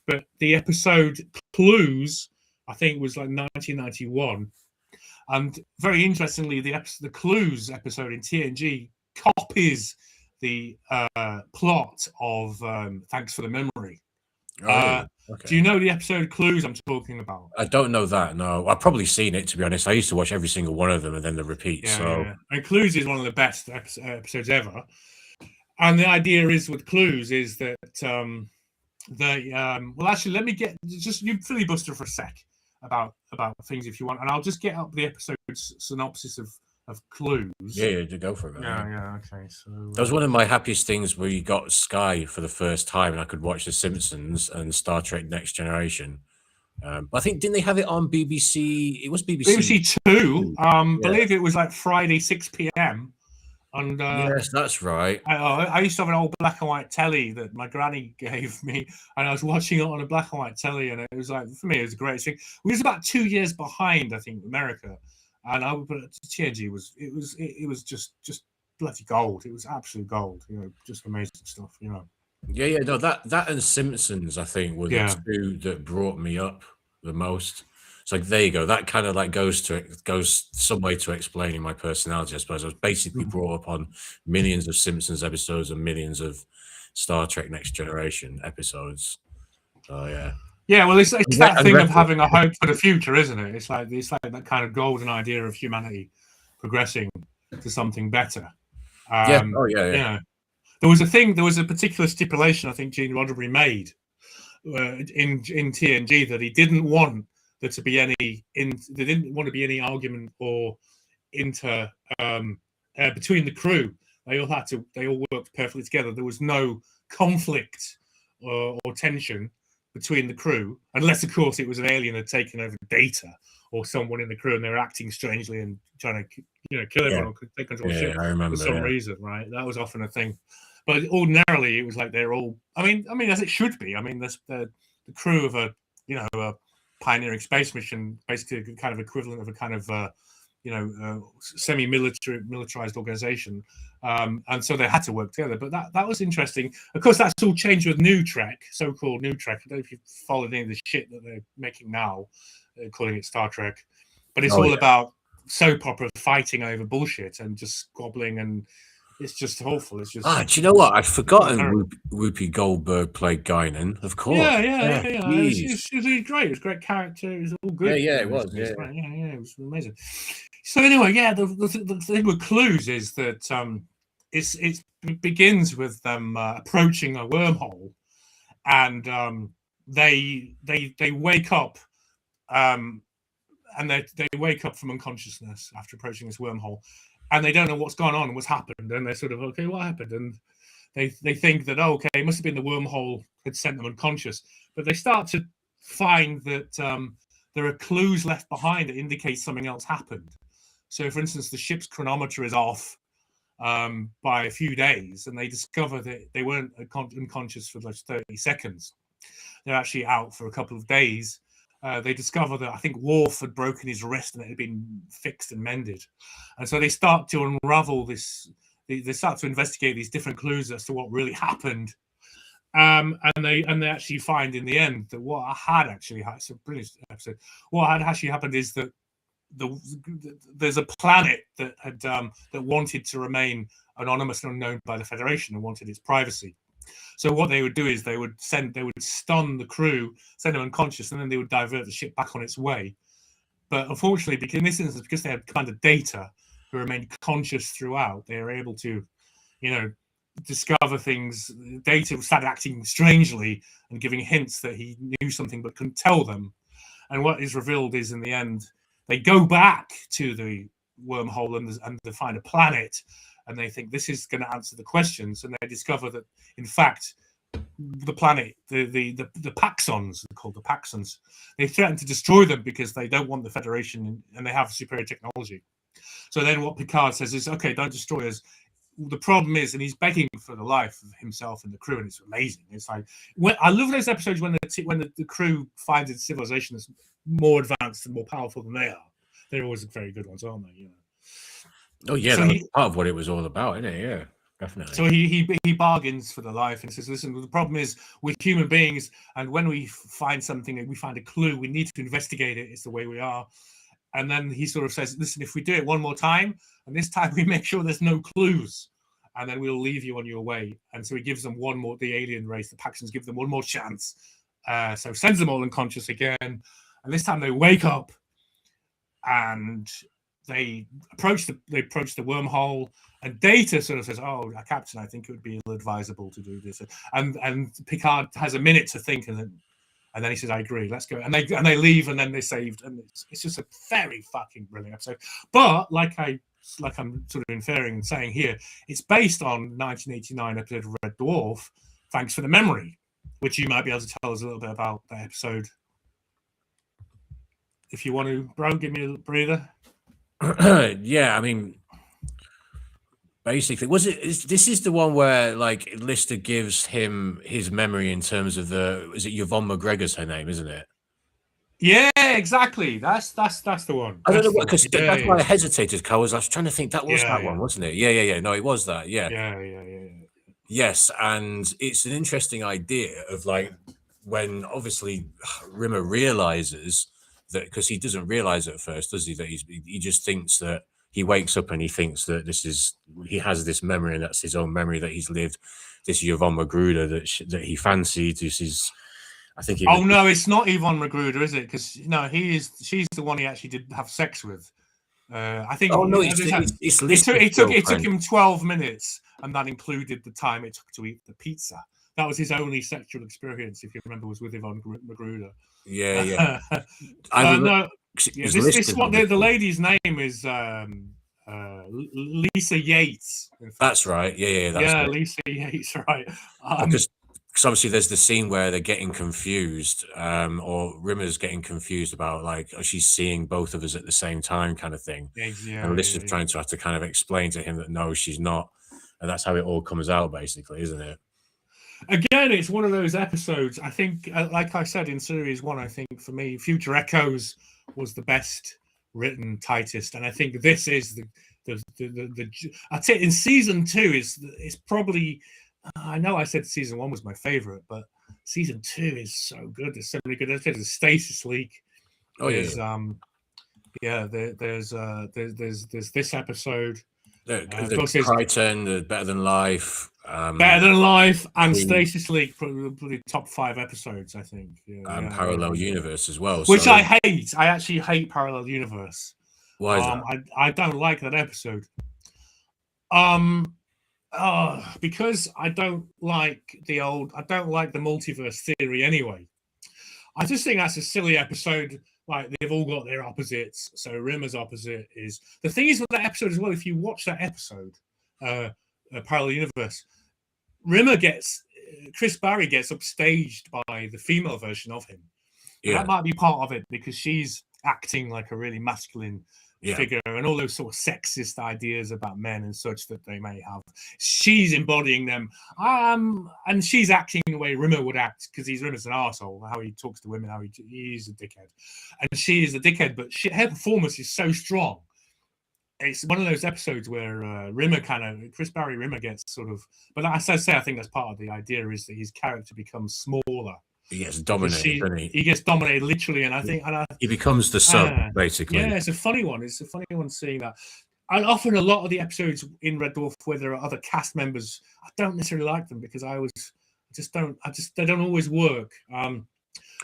but the episode Clues, I think, was like 1991. And very interestingly, the Clues episode in TNG copies the plot of Thanks for the Memory. Okay. Do you know the episode Clues I'm talking about? I don't know that. No, I've probably seen it, to be honest. I used to watch every single one of them and then the repeat. Yeah. And Clues is one of the best episodes ever. And the idea is with Clues is that well, actually, let me get just you filibuster for a sec about things if you want, and I'll just get up the episode synopsis of Clues. Yeah, to go for it. Yeah. Okay. So that was one of my happiest things where you got Sky for the first time, and I could watch The Simpsons and Star Trek: Next Generation. But I think didn't they have it on BBC? It was BBC 2. Believe it was like Friday 6 p.m. And yes, that's right. I used to have an old black and white telly that my granny gave me, and I was watching it on a black and white telly, and it was like, for me, it was a great thing. We was about 2 years behind, I think, America, and TNG was just bloody gold. It was absolute gold, just amazing stuff, Yeah, no, that and Simpsons, I think, were the two that brought me up the most. It's like, there you go. That kind of like goes some way to explaining my personality, I suppose. I was basically brought up on millions of Simpsons episodes and millions of Star Trek Next Generation episodes. So yeah. Yeah, well, it's that thing of having a hope for the future, isn't it? It's like that kind of golden idea of humanity progressing to something better. Yeah. Oh yeah. There was a particular stipulation I think Gene Roddenberry made in TNG that he didn't want there to be they didn't want to be any argument or between the crew. They all worked perfectly together. There was no conflict or tension between the crew, unless of course it was an alien had taken over data or someone in the crew and they were acting strangely and trying to kill everyone or take control of ship for some reason, right? That was often a thing. But ordinarily it was like they're all I mean as it should be. I mean the crew of a pioneering space mission, basically kind of equivalent of a kind of semi-militarized organization, and so they had to work together. But that was interesting. Of course, that's all changed with New Trek, so-called New Trek. I don't know if you've followed any of the shit that they're making now, calling it Star Trek, but it's all about soap opera fighting over bullshit and just squabbling, and it's just awful. It's just do you know what? I'd forgotten Whoopi Goldberg played Guinan, of course. Yeah. It was great. It was a great character. It was all good. Yeah, it was. It was amazing. So anyway, the thing with Clues is that it begins with them approaching a wormhole, and they wake up, and they wake up from unconsciousness after approaching this wormhole. And they don't know what's gone on and what's happened. And they're sort of, okay, what happened? And they think that, it must have been the wormhole had sent them unconscious. But they start to find that there are clues left behind that indicate something else happened. So, for instance, the ship's chronometer is off by a few days, and they discover that they weren't unconscious for like 30 seconds. They're actually out for a couple of days. They discover that I think Worf had broken his wrist and it had been fixed and mended, and so they start to unravel this. They start to investigate these different clues as to what really happened, and they actually find in the end that what had actually happened. It's a brilliant episode. What had actually happened is that there's a planet that had that wanted to remain anonymous and unknown by the Federation and wanted its privacy. So what they would do is they would stun the crew, send them unconscious, and then they would divert the ship back on its way. But unfortunately, because they had kind of data who remained conscious throughout, they were able to, discover things. Data started acting strangely and giving hints that he knew something but couldn't tell them. And what is revealed is, in the end, they go back to the wormhole and they find a planet. And they think this is going to answer the questions, and they discover that, in fact, the planet, the Paxons, they're called the Paxons, they threaten to destroy them because they don't want the Federation, and they have superior technology. So then what Picard says is, okay, don't destroy us. The problem is, and he's begging for the life of himself and the crew, and it's amazing. It's like, I love those episodes when the crew finds a civilization that's more advanced and more powerful than they are. They're always very good ones, aren't they? Oh yeah, so that was part of what it was all about, isn't it? Yeah, definitely. So he bargains for the life and says, listen, the problem is we're human beings, and when we find something, we find a clue, we need to investigate it. It's the way we are. And then he sort of says, listen, if we do it one more time, and this time we make sure there's no clues, and then we'll leave you on your way. And so he gives them one more, the alien race, the Paxtons give them one more chance. So sends them all unconscious again. And this time they wake up and they approach the wormhole. And Data sort of says, oh, Captain, I think it would be ill-advisable to do this. And Picard has a minute to think, and then he says, I agree, let's go. And they leave, and then they're saved. And it's just a very fucking brilliant episode. But like I'm sort of inferring and saying here, it's based on 1989 episode of Red Dwarf, Thanks for the Memory, which you might be able to tell us a little bit about that episode. If you want to, bro, give me a breather. Yeah, I mean, basically, this is the one where like Lister gives him his memory in terms of is it Yvonne McGregor's her name, isn't it? Yeah, exactly. That's the one. I don't know because that's why I hesitated. I was trying to think that was that one, wasn't it? Yeah. No, it was that. Yeah. Yes, and it's an interesting idea of like when obviously Rimmer realizes that, because he doesn't realize at first, does he? That he just thinks that he wakes up and he thinks that he has this memory and that's his own memory that he's lived. This Yvonne Magruder that he fancied. This is, I think. No, it's not Yvonne Magruder, is it? Because she's the one he actually did have sex with. I think. Oh no, it's it took him 12 minutes, and that included the time it took to eat the pizza. That was his only sexual experience, if you remember, was with Yvonne Magruder. Yeah. The lady's name is Lisa Yates. That's right. Yeah. That's right. Lisa Yates, right. Because obviously there's the scene where they're getting confused, or Rimmer's getting confused about like, she's seeing both of us at the same time kind of thing. And Lister's trying to have to kind of explain to him that no, she's not. And that's how it all comes out, basically, isn't it? Again, it's one of those episodes. I think, like I said in series 1, I think for me, Future Echoes was the best written, tightest, and I think this is the I'd say in season 2 is probably. I know I said season 1 was my favorite, but season 2 is so good. There's so many good episodes. There's Stasis Leak. There's this episode. The Crichton, the Better Than Life. Better Than Life and Stasis Leak, probably top 5 episodes, I think. Parallel Universe as well. Which I hate. I actually hate Parallel Universe. Why is that? I don't like that episode. Because I don't like the multiverse theory anyway. I just think that's a silly episode. Like, they've all got their opposites. So Rimmer's opposite is the thing is with that episode as well. If you watch that episode, Parallel Universe, Chris Barry gets upstaged by the female version of him. Yeah. That might be part of it because she's acting like a really masculine figure, and all those sort of sexist ideas about men and such that they may have. She's embodying them, and she's acting the way Rimmer would act because Rimmer's an arsehole, how he talks to women, how he's a dickhead, and she is a dickhead. But her performance is so strong. It's one of those episodes where Chris Barry Rimmer gets sort of, but as I say, I think that's part of the idea is that his character becomes smaller. He gets dominated, doesn't he? He gets dominated literally, and I think he becomes the sub, basically. Yeah, it's a funny one. It's a funny one seeing that. And often a lot of the episodes in Red Dwarf where there are other cast members, I don't necessarily like them because they don't always work.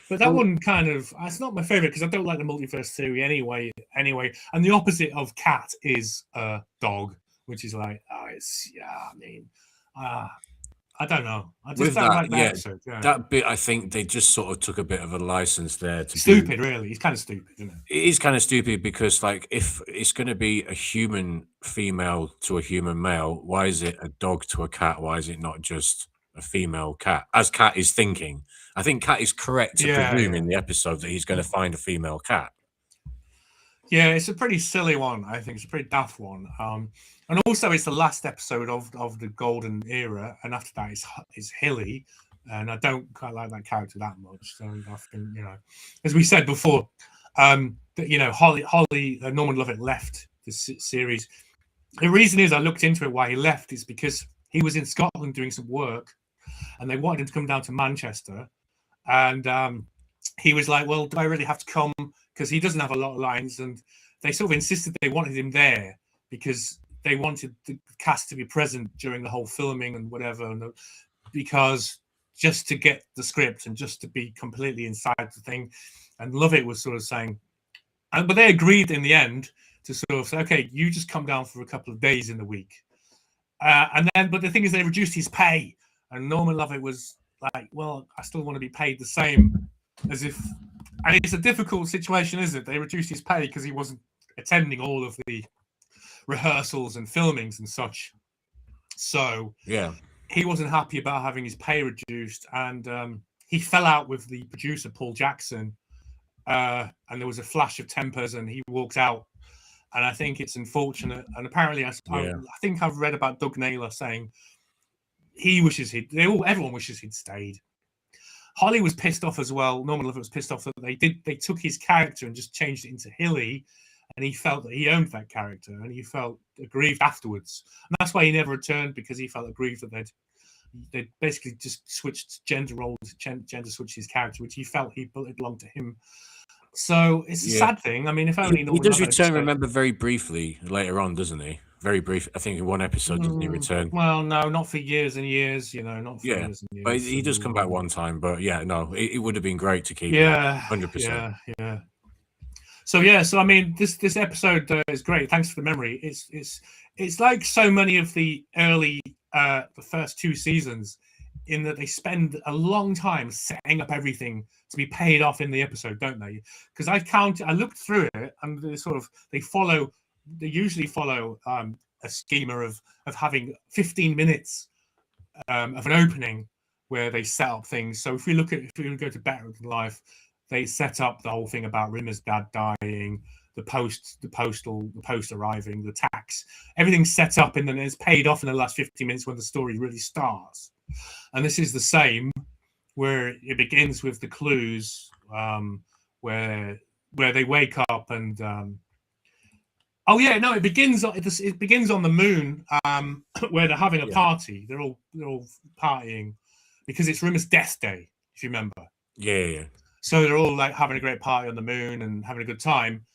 But that one it's not my favorite because I don't like the multiverse theory anyway. And the opposite of cat is dog, which is like, I don't know. I just don't like that episode. Yeah. That bit, I think they just sort of took a bit of a license there. Stupid, really. It's kind of stupid, isn't it? It is kind of stupid because, like, if it's going to be a human female to a human male, why is it a dog to a cat? Why is it not just a female cat? As Cat is thinking. I think Cat is correct to presume in the episode that he's going to find a female cat. Yeah, it's a pretty silly one. I think it's a pretty daft one. And also, it's the last episode of the Golden Era, and after that, it's Hilly, and I don't quite like that character that much. So I think, as we said before, Holly Norman Lovett left the series. The reason is I looked into it why he left is because he was in Scotland doing some work, and they wanted him to come down to Manchester, and he was like, "Well, do I really have to come because he doesn't have a lot of lines, and they sort of insisted they wanted him there because they wanted the cast to be present during the whole filming and whatever, and because just to get the script and just to be completely inside the thing. And Lovett was sort of saying, but they agreed in the end to sort of say, okay, you just come down for a couple of days in the week. But the thing is, they reduced his pay. And Norman Lovett was like, well, I still want to be paid the same as if, and it's a difficult situation, isn't it? They reduced his pay because he wasn't attending all of the rehearsals and filmings and such. So yeah, he wasn't happy about having his pay reduced, and he fell out with the producer, Paul Jackson, and there was a flash of tempers, and he walked out. And I think it's unfortunate. And apparently, I think I've read about Doug Naylor saying he wishes everyone wishes he'd stayed. Holly was pissed off as well. Norman Lovett was pissed off that they took his character and just changed it into Hilly, and he felt that he owned that character, and he felt aggrieved afterwards. And that's why he never returned, because he felt aggrieved that they'd basically just switched gender roles, gender switched his character, which he felt it belonged to him. So it's a sad thing. I mean, if only he does return. Remember, very briefly later on, doesn't he? Very brief. I think in one episode, doesn't he return? Well, no, not for years and years. Not for years and years. But he does come back one time. But it would have been great to keep. 100%. Yeah. So I mean, this episode is great. Thanks for the memory. It's like so many of the early the first two seasons, in that they spend a long time setting up everything to be paid off in the episode, don't they? Because I looked through it, and they usually follow a schema of having 15 minutes of an opening where they set up things. So if we go to Better Than Life, they set up the whole thing about Rimmer's dad dying, the post arriving, the tax, everything's set up, and then it's paid off in the last 15 minutes when the story really starts. And this is the same, where it begins with the clues, where they wake up and it begins on the moon, where they're having a party. They're all partying because it's Rimmer's death day, if you remember. Yeah. So they're all like having a great party on the moon and having a good time,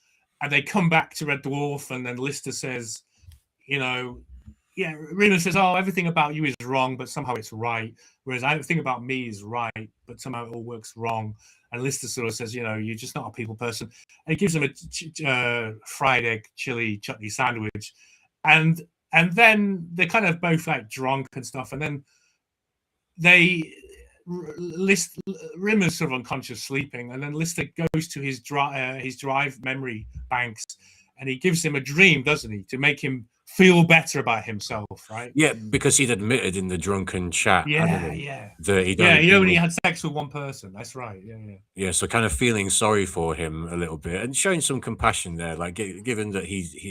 and they come back to Red Dwarf, and then Lister says, Rimmer says, "Oh, everything about you is wrong, but somehow it's right. Whereas everything about me is right, but somehow it all works wrong." And Lister sort of says, "You're just not a people person." And he gives him a fried egg chili chutney sandwich, and then they're kind of both like drunk and stuff, and then Rimmer's sort of unconscious, sleeping, and then Lister goes to his drive memory banks, and he gives him a dream, doesn't he, to make him feel better about himself, right? Yeah, because he'd admitted in the drunken chat, that he only had sex with one person. That's right. Yeah, so kind of feeling sorry for him a little bit and showing some compassion there. Like, given that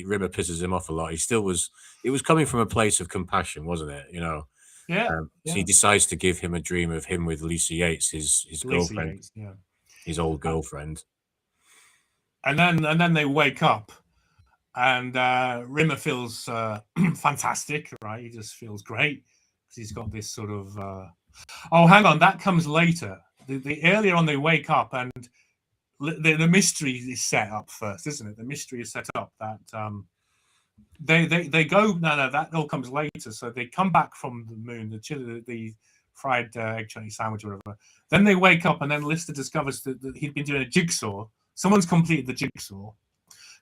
Rimmer pisses him off a lot, it was coming from a place of compassion, wasn't it? So he decides to give him a dream of him with Lisa Yates, his girlfriend, his old girlfriend. And then they wake up. And Rimmer feels fantastic, right? He just feels great because he's got this sort of. Hang on, that comes later. The earlier on they wake up, and the mystery is set up first, isn't it? The mystery is set up that they go. No, that all comes later. So they come back from the moon, the fried egg chutney sandwich, or whatever. Then they wake up, and then Lister discovers that he'd been doing a jigsaw. Someone's completed the jigsaw.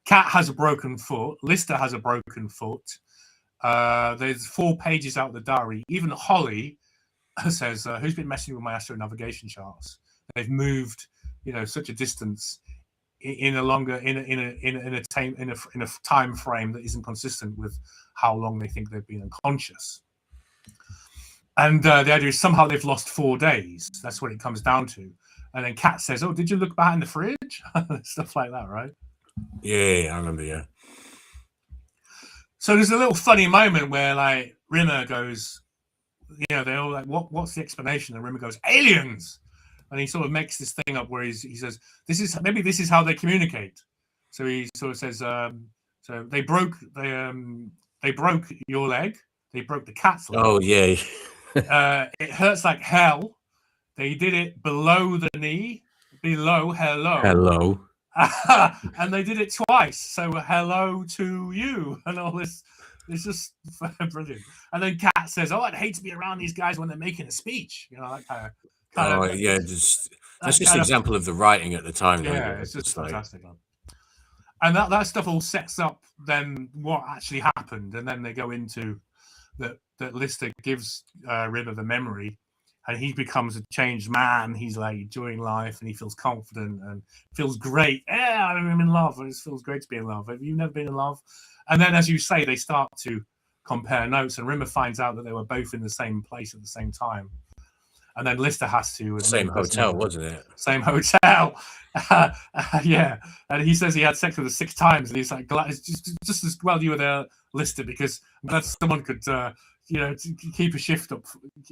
Cat has a broken foot. Lister has a broken foot. There's 4 pages out of the diary. Even Holly says, "Who's been messing with my astro navigation charts? They've moved, such a distance in a time frame that isn't consistent with how long they think they've been unconscious." And the idea is somehow they've lost 4 days. That's what it comes down to. And then Cat says, "Oh, did you look behind the fridge?" Stuff like that, right? Yeah, I remember, yeah. So there's a little funny moment where, like, Rimmer goes, they're all like, what's the explanation? And Rimmer goes, "Aliens!" And he sort of makes this thing up where he says, this is how they communicate. So he sort of says, so they broke your leg. They broke the cat's leg. Oh, yeah. It hurts like hell. They did it below the knee. Hello. And they did it twice. So hello to you and all this. It's just brilliant. And then Kat says, "Oh, I'd hate to be around these guys when they're making a speech." You know, that kind of. Yeah, that's just an example of the writing at the time. Yeah, it's just fantastic. And that stuff all sets up then what actually happened, and then they go into that Lister gives Rimmer the memory, and he becomes a changed man. He's like enjoying life, and he feels confident and feels great. Yeah, I'm in love. It feels great to be in love. Have you never been in love? And then, as you say, they start to compare notes, and Rimmer finds out that they were both in the same place at the same time. And then Lister has to. Same hotel, wasn't it? Same hotel. Yeah. And he says he had sex with her 6 times. And he's like, glad it's just as well you were there, Lister, because I'm glad someone could, keep a shift up,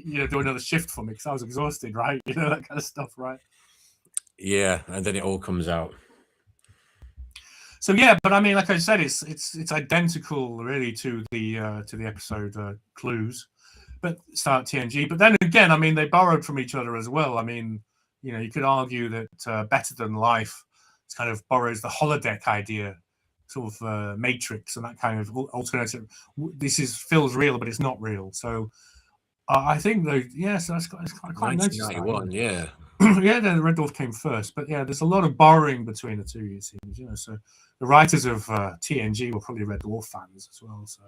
do another shift for me because I was exhausted, right? That kind of stuff, right? Yeah. And then it all comes out. So, yeah, but I mean, like I said, it's identical really to the episode Clues. But start TNG. But then again, I mean, they borrowed from each other as well. I mean, you could argue that Better Than Life kind of borrows the holodeck idea, sort of Matrix and that kind of alternative. This feels real, but it's not real. So I think, so that's quite noticed. 1991, yeah. Yeah, the Red Dwarf came first. But yeah, there's a lot of borrowing between the two, it seems. So the writers of TNG were probably Red Dwarf fans as well. So,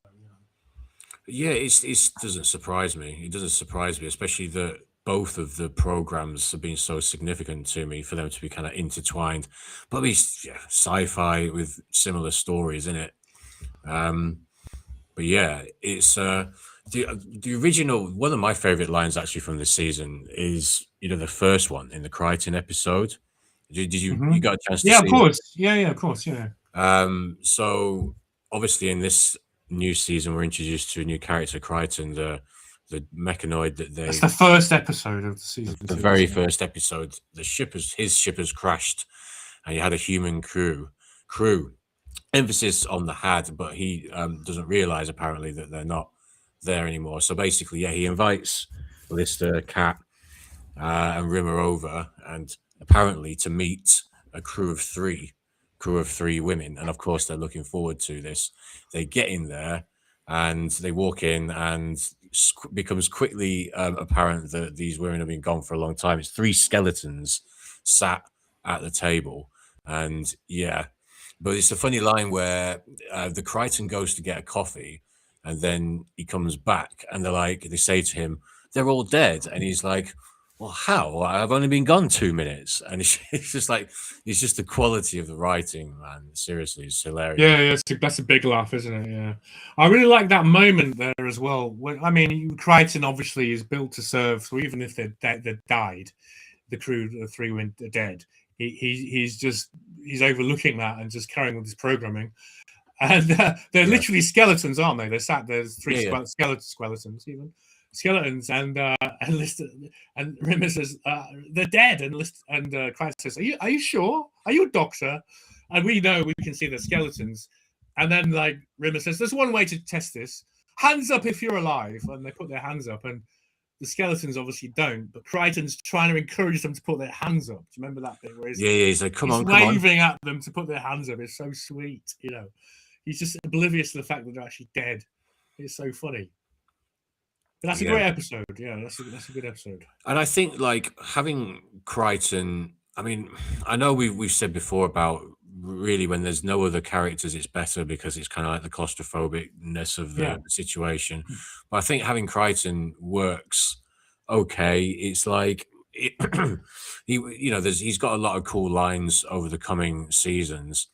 Yeah, it doesn't surprise me. It doesn't surprise me, especially that both of the programs have been so significant to me for them to be kind of intertwined. But at least sci-fi with similar stories in it. But yeah, it's the original. One of my favorite lines actually from this season is the first one in the Crichton episode. Did you you got a chance to see of course. It? Yeah, of course, yeah. So obviously in this new season we're introduced to a new character, Crichton, the mechanoid that they. It's the first episode of the season. The very first episode. His ship has crashed, and he had a human crew. Emphasis on the had, but he doesn't realize apparently that they're not there anymore. So basically, he invites Lister, Cat, and Rimmer over, and apparently to meet a crew of three women, and of course they're looking forward to this. They get in there and they walk in, and becomes quickly apparent that these women have been gone for a long time. It's 3 skeletons sat at the table, and but it's a funny line where the Crichton goes to get a coffee, and then he comes back, and they say to him, "They're all dead," and he's like, "Well, how? I've only been gone 2 minutes." And it's just it's just the quality of the writing, man. Seriously, it's hilarious. Yeah, that's a big laugh, isn't it? Yeah. I really like that moment there as well. I mean, Crichton obviously is built to serve, so even if they died, the crew, the 3 were dead, he's overlooking that and just carrying with his programming. And they're literally skeletons, aren't they? There's 3 skeletons even. Skeletons, and Lister and Rimmer says they're dead, and Crichton says, "Are you sure? Are you a doctor?" And we know we can see the skeletons, and then Rimmer says, "There's one way to test this: hands up if you're alive." And they put their hands up, and the skeletons obviously don't. But Crichton's trying to encourage them to put their hands up. Do you remember that bit where he's like, "Come on, waving at them to put their hands up"? It's so sweet, He's just oblivious to the fact that they're actually dead. It's so funny. But that's a great episode. Yeah, that's a good episode. And I think having Crichton. I mean, I know we've said before about really when there's no other characters, it's better because it's kind of like the claustrophobicness of the situation. But I think having Crichton works okay. It's he's got a lot of cool lines over the coming seasons.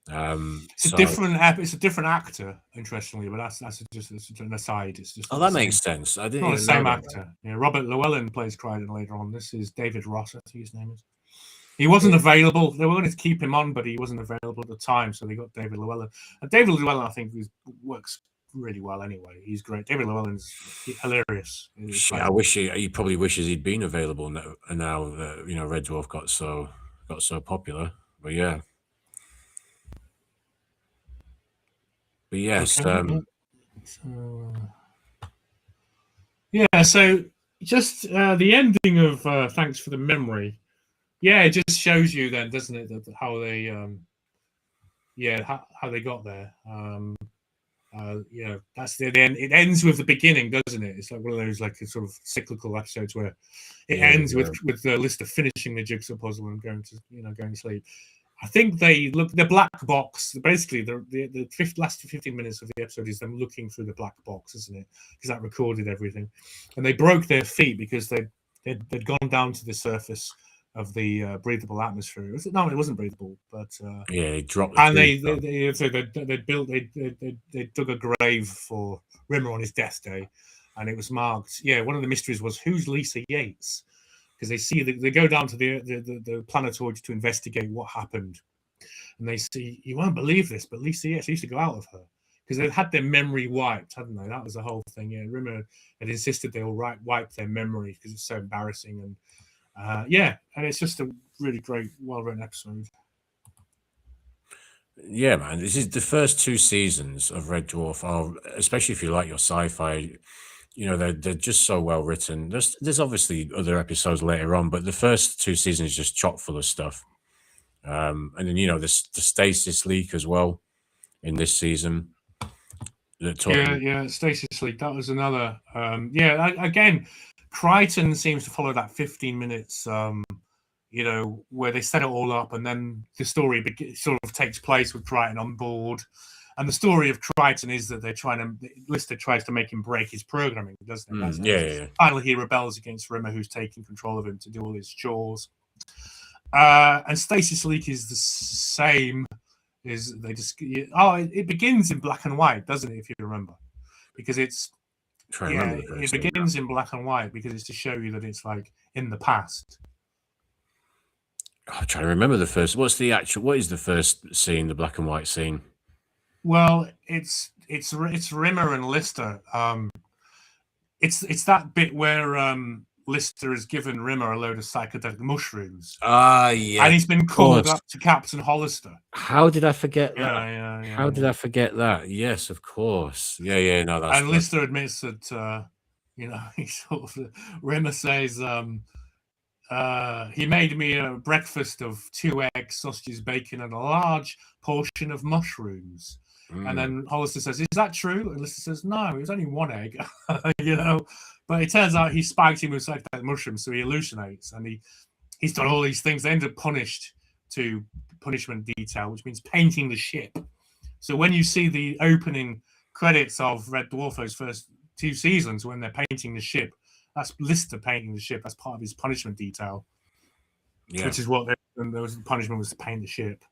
It's a different actor, interestingly, but that's just an aside. It's just that makes sense. I didn't not even the same actor. Yeah, Robert Llewellyn plays Crichton later on. This is David Ross, I think his name is. He wasn't available. They were going to keep him on, but he wasn't available at the time, so they got David Llewellyn. And David Llewellyn, I think, works really well anyway. He's great. David Llewellyn's hilarious. I wish he probably wishes he'd been available now that Red Dwarf got so popular. But yeah. But yes, okay. So just the ending of Thanks for the Memory. Yeah, it just shows you then, doesn't it, that how they how they got there. That's the end. It ends with the beginning, doesn't it? It's like one of those like sort of cyclical episodes where it ends with the Lister finishing the jigsaw puzzle and going to sleep. I think they look the black box. Basically, the last 15 minutes of the episode is them looking through the black box, isn't it? Because that recorded everything, and they broke their feet because they'd gone down to the surface of the breathable atmosphere. No, it wasn't breathable, but it dropped. And they dug a grave for Rimmer on his death day, and it was marked. Yeah, one of the mysteries was who's Lisa Yates, because they go down to the planetoid to investigate what happened, and they see, you won't believe this, but Lisa Yates used to go out of her because they'd had their memory wiped, hadn't they? That was the whole thing. Yeah, Rimmer had insisted they all wipe their memory because it's so embarrassing, and and it's just a really great, well-written episode. Yeah, man, this is the first 2 seasons of Red Dwarf are, especially if you like your sci-fi, they're just so well written. There's obviously other episodes later on, but the first 2 seasons is just chock full of stuff. And then the stasis leak as well in this season. Stasis leak. That was another. Again, Crichton seems to follow that 15 minutes. Where they set it all up, and then the story sort of takes place with Crichton on board. And the story of Crichton is that Lister tries to make him break his programming, doesn't it? Finally, he rebels against Rimmer, who's taking control of him to do all his chores. And Stasis Leak is the same. It begins in black and white, doesn't it? If you remember, because it begins in black and white because it's to show you that it's like in the past. I'm trying to remember the first. What is the first scene? The black and white scene. Well, it's Rimmer and Lister. It's that bit where Lister has given Rimmer a load of psychedelic mushrooms. Yeah. And he's been called up to Captain Hollister. How did I forget that? Yeah. How did I forget that? Yes, of course. Yeah. No, that's. And Lister admits that he sort of Rimmer says. He made me a breakfast of 2 eggs, sausages, bacon, and a large portion of mushrooms. And then Hollister says, "Is that true?" And Lister says, "No, it was only 1 egg." But it turns out he spiked him with psychedelic mushrooms, so he hallucinates, and he's done all these things. They end up punished to punishment detail, which means painting the ship. So when you see the opening credits of Red Dwarf, those first 2 seasons, when they're painting the ship, that's Lister painting the ship. That's part of his punishment detail. Yeah. Which is what the punishment was to paint the ship.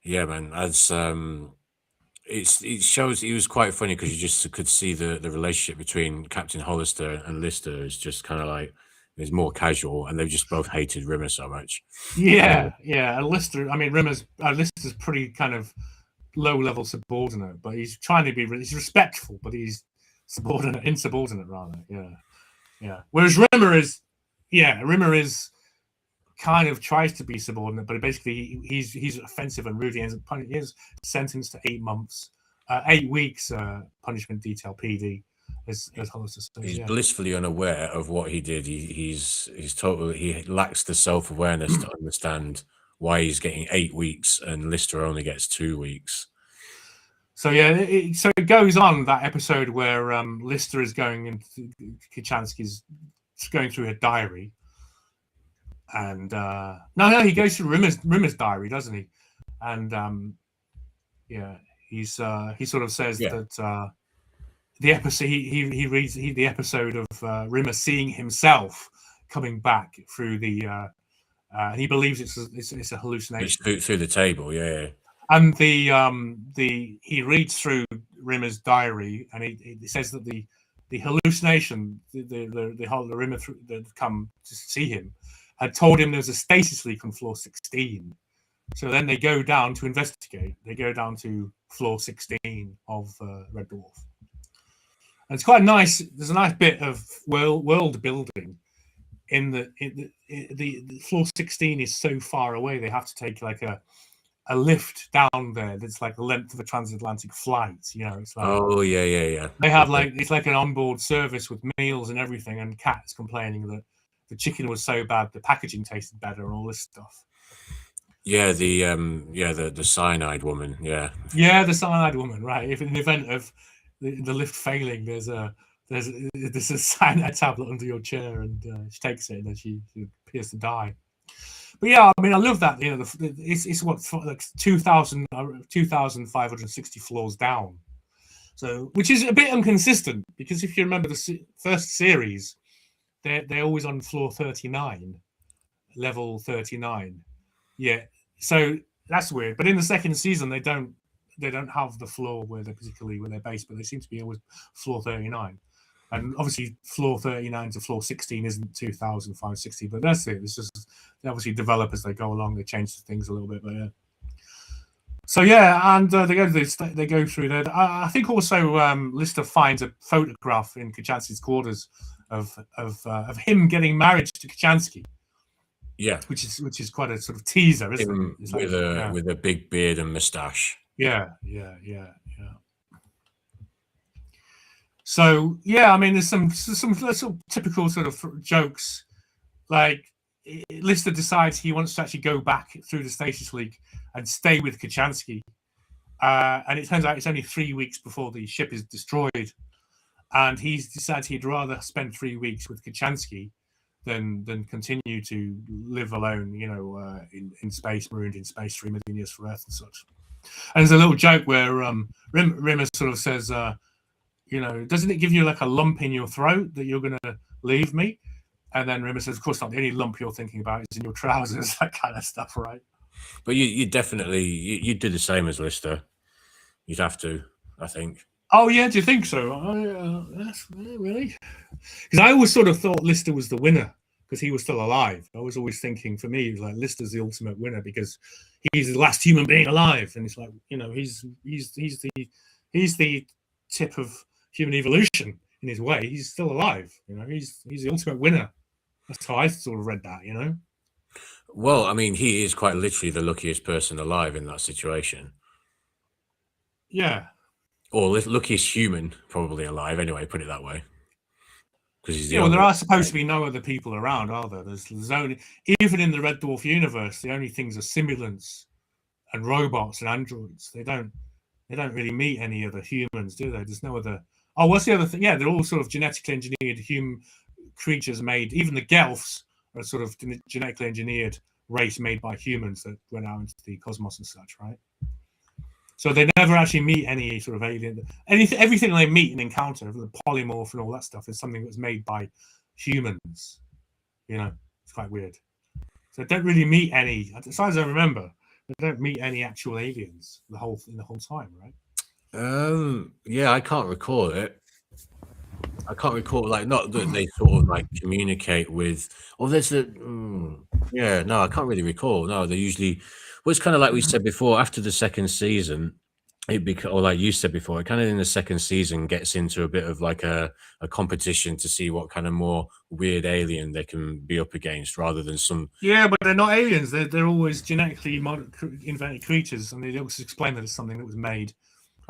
Yeah, man. As it shows, it was quite funny because you just could see the relationship between Captain Hollister and Lister is just kind of like it's more casual, and they've just both hated Rimmer so much. Yeah. And Lister, Lister's pretty kind of low-level subordinate, but he's trying to be. He's respectful, but he's insubordinate rather. Yeah. Whereas Rimmer is kind of tries to be subordinate, but basically he's offensive and rude. He is sentenced to 8 weeks punishment detail PD, as Hollister says. He's blissfully unaware of what he did. He lacks the self-awareness to understand why he's getting 8 weeks and Lister only gets 2 weeks. So it goes on that episode where Lister is going into Kachansky's going through her diary, and he goes through Rimmer's diary, doesn't he? And he sort of says that the episode he reads the episode of Rimmer seeing himself coming back through the he believes it's a hallucination. It's through the table, yeah. And he reads through Rimmer's diary, and he says that the hallucination, the Rimmer that come to see him, had told him there's a stasis leak on floor 16. So then they go down to investigate. They go down to floor 16 of Red Dwarf. And it's quite nice. There's a nice bit of world building in the floor 16 is so far away. They have to take like a lift down there that's like the length of a transatlantic flight. It's like yeah. They have it's like an onboard service with meals and everything. And Kat's complaining that chicken was so bad the packaging tasted better and all this stuff. Yeah, the cyanide woman. Yeah, the cyanide woman, right? If in the event of the lift failing, there's a cyanide tablet under your chair, and she takes it, and then she appears to die. But yeah, I mean, I love that. It's what, like 2,560 floors down. So, which is a bit inconsistent, because if you remember the first series, they're always on floor 39, level 39. Yeah, so that's weird. But in the second season, they don't have the floor where they're based, but they seem to be always floor 39. And obviously, floor 39 to floor 16 isn't 2,560, but that's it. It's just they obviously develop as they go along. They change things a little bit, but yeah. So yeah, and they go through there. I think also Lister finds a photograph in Kachansky's quarters of him getting married to Kachansky. Yeah, which is quite a sort of teaser, isn't it? It's with a big beard and moustache. Yeah. So yeah, I mean, there's some sort of typical sort of jokes. Like Lister decides he wants to actually go back through the stasis leak and stay with Kachansky, and it turns out it's only 3 weeks before the ship is destroyed, and he's decided he'd rather spend 3 weeks with Kachansky than continue to live alone, in space, marooned in space, 3 million years for Earth and such. And there's a little joke where Rimmer sort of says, doesn't it give you like a lump in your throat that you're going to leave me? And then Rimmer says, of course not. The only lump you're thinking about is in your trousers, that kind of stuff, right? But you definitely you'd do the same as Lister. You'd have to, I think. Oh yeah, do you think so? That's really, because I always sort of thought Lister was the winner because he was still alive. I was always thinking, for me, it was like Lister's the ultimate winner because he's the last human being alive, and it's like, he's the tip of human evolution in his way. He's still alive. He's the ultimate winner. That's how I sort of read that. Well, I mean, he is quite literally the luckiest person alive in that situation. Yeah. Or luckiest human probably alive, anyway, put it that way. Because he's there are supposed to be no other people around, are there? There's only, even in the Red Dwarf universe, the only things are simulants and robots and androids. They don't really meet any other humans, do they? There's no other. Oh, what's the other thing? Yeah, they're all sort of genetically engineered human creatures made. Even the Gelfs are sort of genetically engineered race made by humans that went out into the cosmos and such, right? So they never actually meet any sort of alien. Everything they meet and encounter, the polymorph and all that stuff, is something that's made by humans. It's quite weird. So they don't really meet any, as far as I remember, they don't meet any actual aliens the whole time, right? Yeah, I can't recall it. I can't recall, like, not that they sort of like communicate with, or there's I can't really recall. No, they usually, well, it's kind of like we said before, after the second season, or like you said before, it kind of in the second season gets into a bit of like a competition to see what kind of more weird alien they can be up against rather than some. Yeah, but they're not aliens. They're always genetically invented creatures, and they always explain that it's something that was made,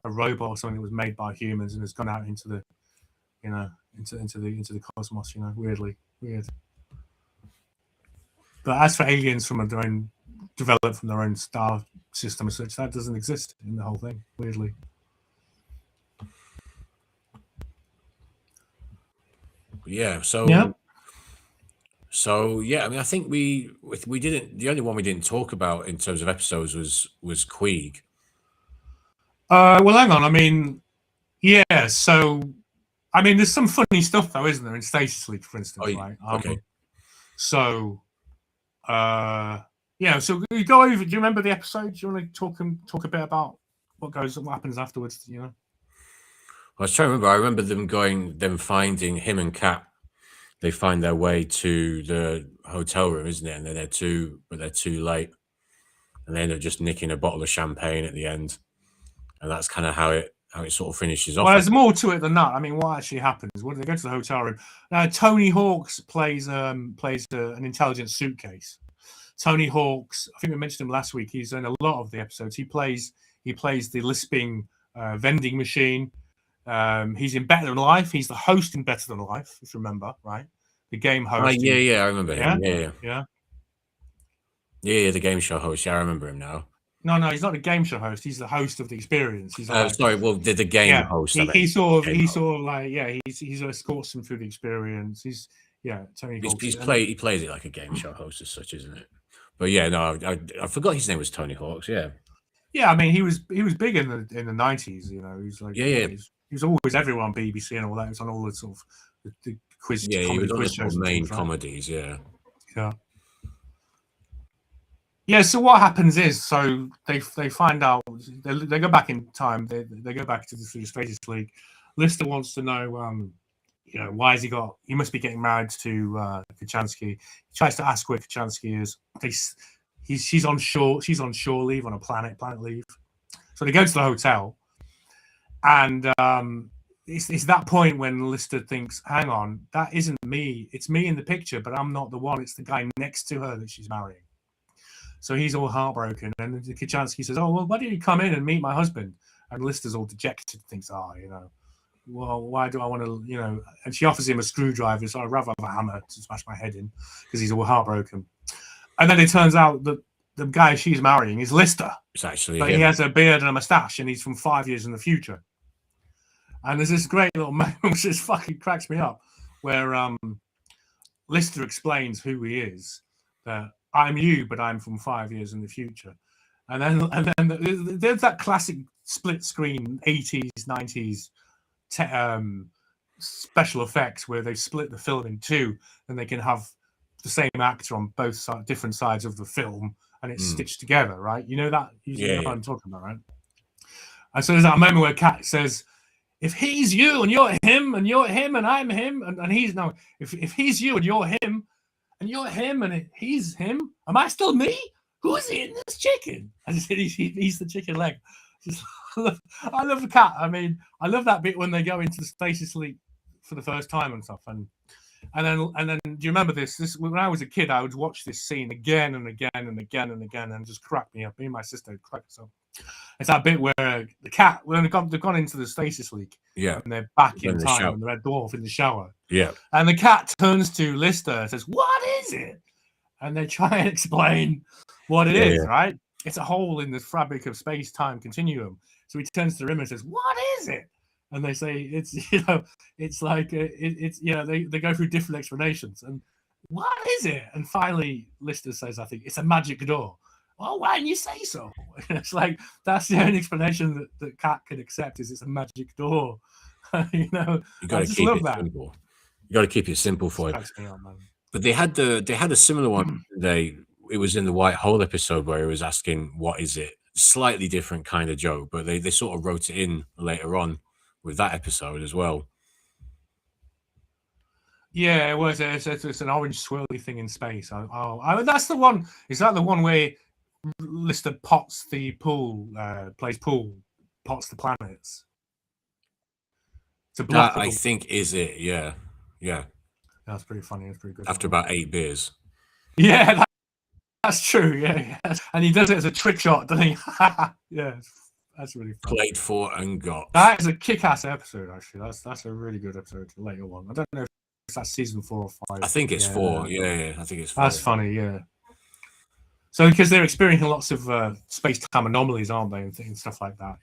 a robot or something that was made by humans and has gone out into the, into the cosmos. Weird. But as for aliens from their own, developed from their own star system as such, that doesn't exist in the whole thing. Weirdly. Yeah. So yeah. I mean, I think we didn't. The only one we didn't talk about in terms of episodes was Queeg. Well, hang on. I mean, yeah. So, I mean, there's some funny stuff though, isn't there, in Stasis Leak, for instance, right? Okay. So, yeah. So you go over. Do you remember the episode? Do you want to talk a bit about what happens afterwards? I was trying to remember. I remember them finding him and Kat. They find their way to the hotel room, isn't it? And they're too late, and they end up just nicking a bottle of champagne at the end, and that's kind of how it sort of finishes off. Well, there's more to it than that. I mean, what actually happens? When they go to the hotel room, now Tony Hawk's plays an intelligent suitcase. Tony Hawk's, I think we mentioned him last week. He's in a lot of the episodes. He plays the lisping vending machine. He's in Better Than Life. He's the host in Better Than Life, if you remember, right? the game host. Yeah, I remember him. Yeah. Yeah, the game show host. Yeah, I remember him now. No, he's not a game show host. He's the host of the experience. He's sorry, well, the game host. He sort of like he escorts them through the experience. He's Tony Hawk. He plays it like a game show host as such, isn't it? But yeah, no, I forgot his name was Tony Hawks. Yeah. Yeah, I mean he was big in the 90s. You know, he's like he was always everyone on BBC and all that. He was on all the sort of the quiz. Yeah, he was on shows the main comedies. Yeah. Yeah. Yeah, so what happens is, so they find out, they go back in time, they go back to the Status League. Lister wants to know, why has he must be getting married to Kachansky. He tries to ask where Kachansky is. She's on shore leave, on a planet leave. So they go to the hotel, and it's that point when Lister thinks, hang on, that isn't me. It's me in the picture, but I'm not the one. It's the guy next to her that she's marrying. So he's all heartbroken, and Kachansky says, "Oh, well, why don't you come in and meet my husband?" And Lister's all dejected, thinks, well, why do I want to, And she offers him a screwdriver, so I'd rather have a hammer to smash my head in, because he's all heartbroken. And then it turns out that the guy she's marrying is Lister. It's actually but he has a beard and a mustache, and he's from 5 years in the future. And there's this great little moment which just fucking cracks me up, where Lister explains who he is, that I'm you, but I'm from 5 years in the future. And then there's that classic split screen 80s, 90s special effects where they split the film in two, and they can have the same actor on both different sides of the film, and it's stitched together, right? You know that? You know what I'm talking about, right? And so there's that moment where Kat says, if he's you and you're him, and you're him and I'm him, and he's no, if he's you and you're him, and you're him, and he's him. Am I still me? Who's eating this chicken? I just said he's the chicken leg. I love the Cat. I mean, I love that bit when they go into the stasis leak for the first time and stuff. And then, do you remember this? When I was a kid, I would watch this scene again and again and again and again, and just crack me up. Me and my sister would crack us up. It's that bit where the Cat, when they've gone into the stasis leak, and they're back in time, and the Red Dwarf in the shower, and the Cat turns to Lister and says, "What is it?" And they try and explain what it is, right? It's a hole in the fabric of space-time continuum. So he turns to him and says, "What is it?" And they say, "It's it's like they go through different explanations." And what is it? And finally, Lister says, "I think it's a magic door." Well, why didn't you say so? It's like that's the only explanation that Cat can accept, is it's a magic door. You got to keep it simple. You got to keep it simple for it. But they had a similar one. It was in the White Hole episode where he was asking, "What is it?" Slightly different kind of joke, but they sort of wrote it in later on with that episode as well. Yeah, it was. It's an orange swirly thing in space. That's the one. Is that the one where Lister pots the pool, plays pool, pots the planets? That, I think, is it. Yeah. That's pretty funny. That's pretty good. After about 8 beers. Yeah, that's true. Yeah. And he does it as a trick shot, doesn't he? Yeah, that's really funny. Played for and got. That is a kick-ass episode, actually. That's a really good episode. The later one. I don't know if that's season 4 or 5. I think it's 4. Yeah. I think it's 4. That's funny. Yeah. So because they're experiencing lots of space-time anomalies, aren't they, and stuff like that,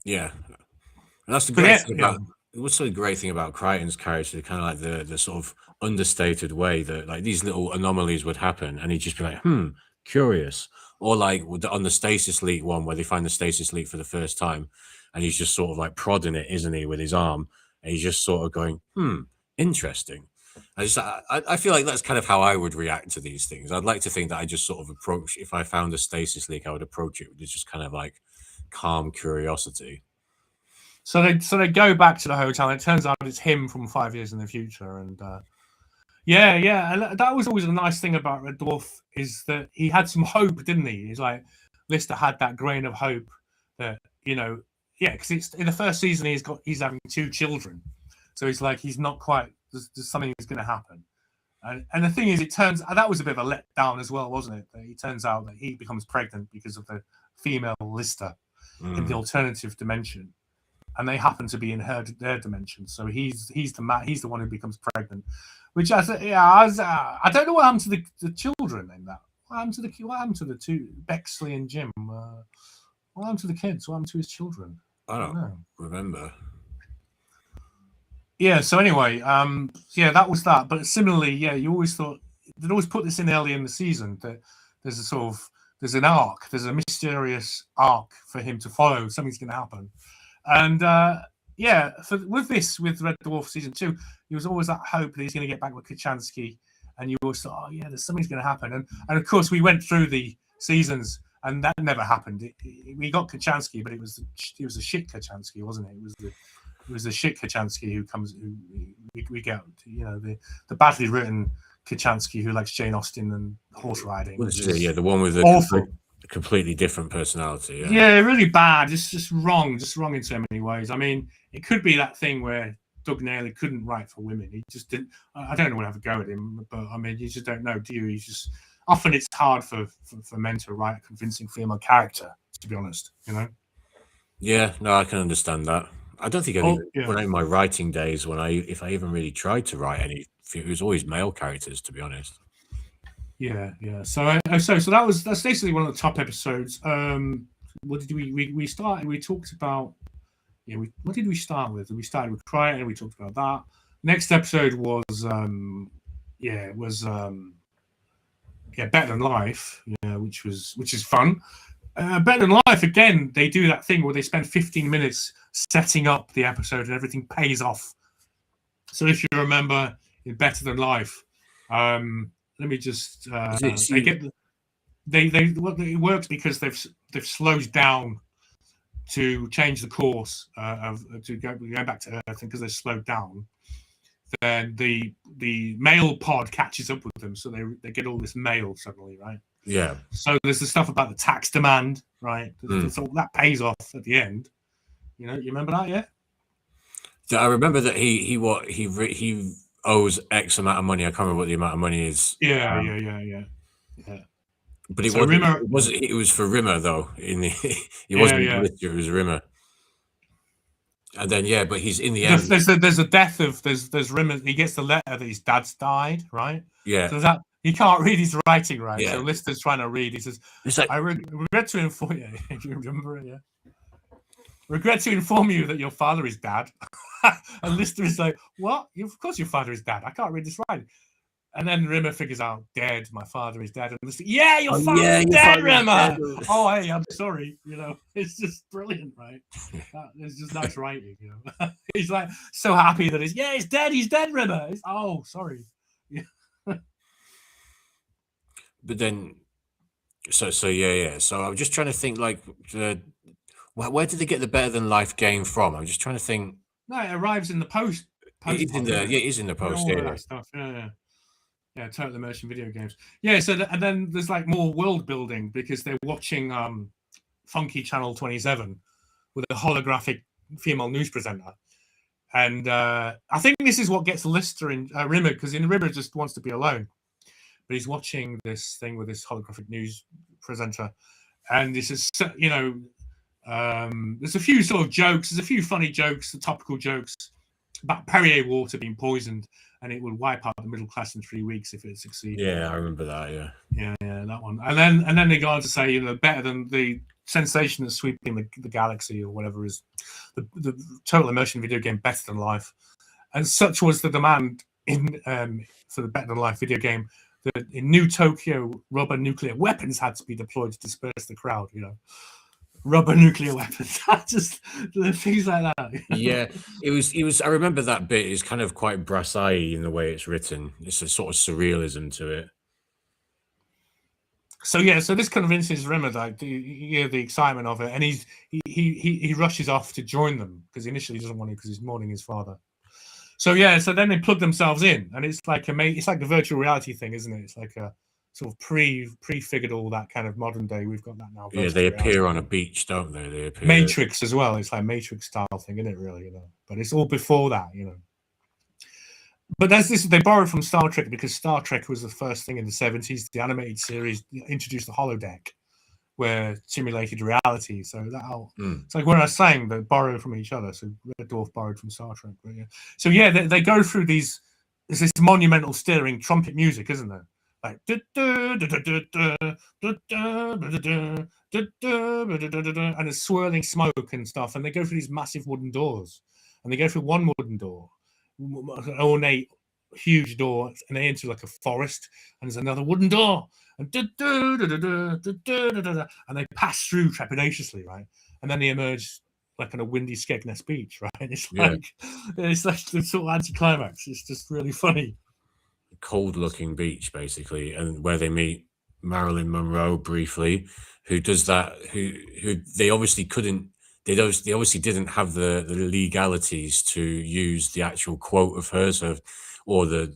Yeah, and that's the great thing about. What's the great thing about Crichton's character? Kind of like the sort of understated way that like these little anomalies would happen, and he'd just be like, curious. Or like on the stasis leak one, where they find the stasis leak for the first time, and he's just sort of like prodding it, isn't he, with his arm, and he's just sort of going, interesting. I feel like that's kind of how I would react to these things. I'd like to think that I just sort of approach, if I found a stasis leak, I would approach it with just kind of like calm curiosity. So they go back to the hotel, and it turns out it's him from 5 years in the future. And and that was always a nice thing about Red Dwarf, is that he had some hope, didn't he? He's like, Lister had that grain of hope that, because it's in the first season he's having 2 children. So he's like, he's not quite, there's something that's going to happen. And the thing is, it turns out that was a bit of a letdown as well, wasn't it? That it turns out that he becomes pregnant because of the female Lister in the alternative dimension. and they happen to be in their dimension. So he's the one who becomes pregnant. Which I don't know what happened to the children in that. What happened to the two, Bexley and Jim? What happened to the kids? What happened to his children? I don't remember. Yeah. So anyway, that was that. But similarly, you always thought they'd always put this in early in the season that there's an arc, there's a mysterious arc for him to follow. Something's going to happen, and with Red Dwarf season 2, there was always that hope that he's going to get back with Kachansky, and you always thought, there's something's going to happen, and of course we went through the seasons, and that never happened. We got Kachansky, but it was a shit Kachansky, wasn't it? It was the shit Kachansky we get, the badly written Kachansky who likes Jane Austen and horse riding. The one with awful. Completely different personality. Yeah, really bad. Just wrong in so many ways. I mean, it could be that thing where Doug Naylor couldn't write for women. He just didn't. I don't want to have a go at him, but I mean, you just don't know, do you? He's just often it's hard for men to write a convincing female character, to be honest. Yeah, no, I can understand that. I don't think when in my writing days, if I even really tried to write any, it was always male characters, to be honest. Yeah. So that's basically one of the top episodes. What did we started? We talked about. What did we start with? We started with Crichton. We talked about that. Next episode was Better Than Life. Which is fun. Better Than Life, again, they do that thing where they spend 15 minutes setting up the episode and everything pays off. So if you remember in Better Than Life, let me just it works because they've slowed down to change the course to go back to Earth, and because they're slowed down, then the mail pod catches up with them, so they get all this mail suddenly, right? Yeah. So there's the stuff about the tax demand, right? So that pays off at the end. You remember that, yeah? I remember that he owes X amount of money. I can't remember what the amount of money is. Yeah. But it was for Rimmer though. It wasn't. It was Rimmer. And then but he's in the end. There's a death of there's Rimmer. He gets the letter that his dad's died, right? Yeah. So that he can't read his writing right. Yeah. So Lister's trying to read. He says, "I regret to inform you." Do you remember it? Yeah. Regret to inform you that your father is dead. And Lister is like, "What? Of course your father is dead. I can't read this writing." And then Rimmer figures out, "Dead. My father is dead." And Lister, your father is dead, Rimmer. Oh, hey, I'm sorry. It's just brilliant, right? It's just nice writing. He's like so happy that he's dead. He's dead, Rimmer. Oh, sorry. Yeah. But then, so I'm just trying to think, like, where did they get the Better Than Life game from? I'm just trying to think. No, it arrives in the post. It is in the post. That stuff. Yeah, total immersion video games. Yeah, so and then there's like more world building because they're watching Funky Channel 27 with a holographic female news presenter, and I think this is what gets Lister in Rimmer, because Rimmer just wants to be alone, but he's watching this thing with this holographic news presenter, and this is there's a few sort of jokes. There's a few funny jokes, the topical jokes about Perrier water being poisoned, and it would wipe out the middle class in 3 weeks if it succeeded. Yeah, I remember that. Yeah, that one. And then they go on to say, better than the sensation that's sweeping the galaxy or whatever is the total immersion video game Better Than Life, and such was the demand in for the Better Than Life video game that in New Tokyo rubber nuclear weapons had to be deployed to disperse the crowd. Rubber nuclear weapons. Just things like that. Yeah, it was. I remember that bit is kind of quite brass-eye in the way it's written. It's a sort of surrealism to it. So this convinces Rimmer that the excitement of it, and he rushes off to join them because initially he doesn't want to because he's mourning his father. So then they plug themselves in, and it's like the virtual reality thing, isn't it? It's like a sort of prefigured all that kind of modern day. We've got that now. Yeah, they appear on a beach, don't they? They appear. Matrix as well. It's like Matrix style thing, isn't it? Really, But it's all before that, But there's this. They borrowed from Star Trek because Star Trek was the first thing in the 70s. The animated series introduced the holodeck, where simulated reality. So it's like when I was saying that borrow from each other. So Red Dwarf borrowed from Star Trek. But yeah. So yeah, they go through these. There's this monumental stirring trumpet music, isn't there? Like and there's swirling smoke and stuff, and they go through these massive wooden doors, and they go through one wooden door, an ornate, huge door, and they enter like a forest, and there's another wooden door, and they pass through trepidatiously, right? And then they emerge like on a windy Skegness beach, right? It's like the sort of anticlimax. It's just really funny. Cold-looking beach, basically, and where they meet Marilyn Monroe briefly, who does that. Who they obviously couldn't. They obviously didn't have the legalities to use the actual quote of hers, or the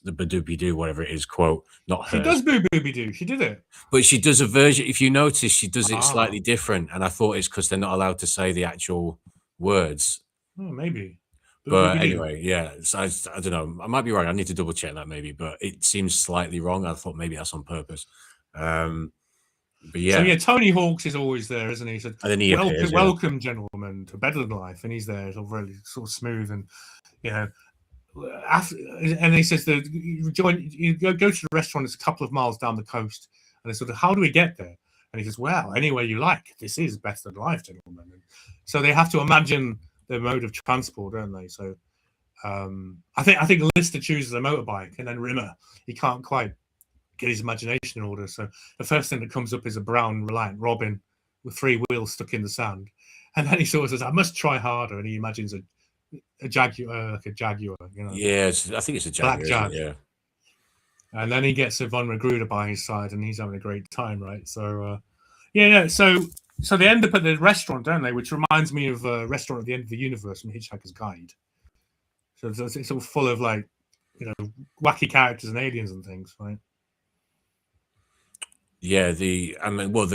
badooby-doo, whatever it is, quote. Not her. She does boo-booby-doo. She did it. But she does a version. If you notice, she does it slightly different, and I thought it's because they're not allowed to say the actual words. Oh, maybe. But anyway, yeah, so I don't know. I might be wrong. I need to double check that maybe, but it seems slightly wrong. I thought maybe that's on purpose. But yeah. So yeah, Tony Hawk's is always there, isn't he? He said, and then he appears, welcome, gentlemen, to Better Than Life, and he's there. It's all really sort of smooth, and you know. And he says that you go to the restaurant. It's a couple of miles down the coast, and they sort of, how do we get there? And he says, well, anywhere you like. This is Better Than Life, gentlemen. And so they have to imagine the mode of transport, don't they? So I think Lister chooses a motorbike, and then Rimmer, he can't quite get his imagination in order. So the first thing that comes up is a brown Reliant Robin with 3 wheels stuck in the sand, and then he sort of says, I must try harder, and he imagines a Jaguar, like a Jaguar, you know. Yeah, I think it's a Jaguar. Black Jag. Yeah. And then he gets a Von Magruder by his side, and he's having a great time, right? So So they end up at the restaurant, don't they? Which reminds me of a restaurant at the end of the universe from Hitchhiker's Guide. So it's all full of like, you know, wacky characters and aliens and things, right? Yeah, they're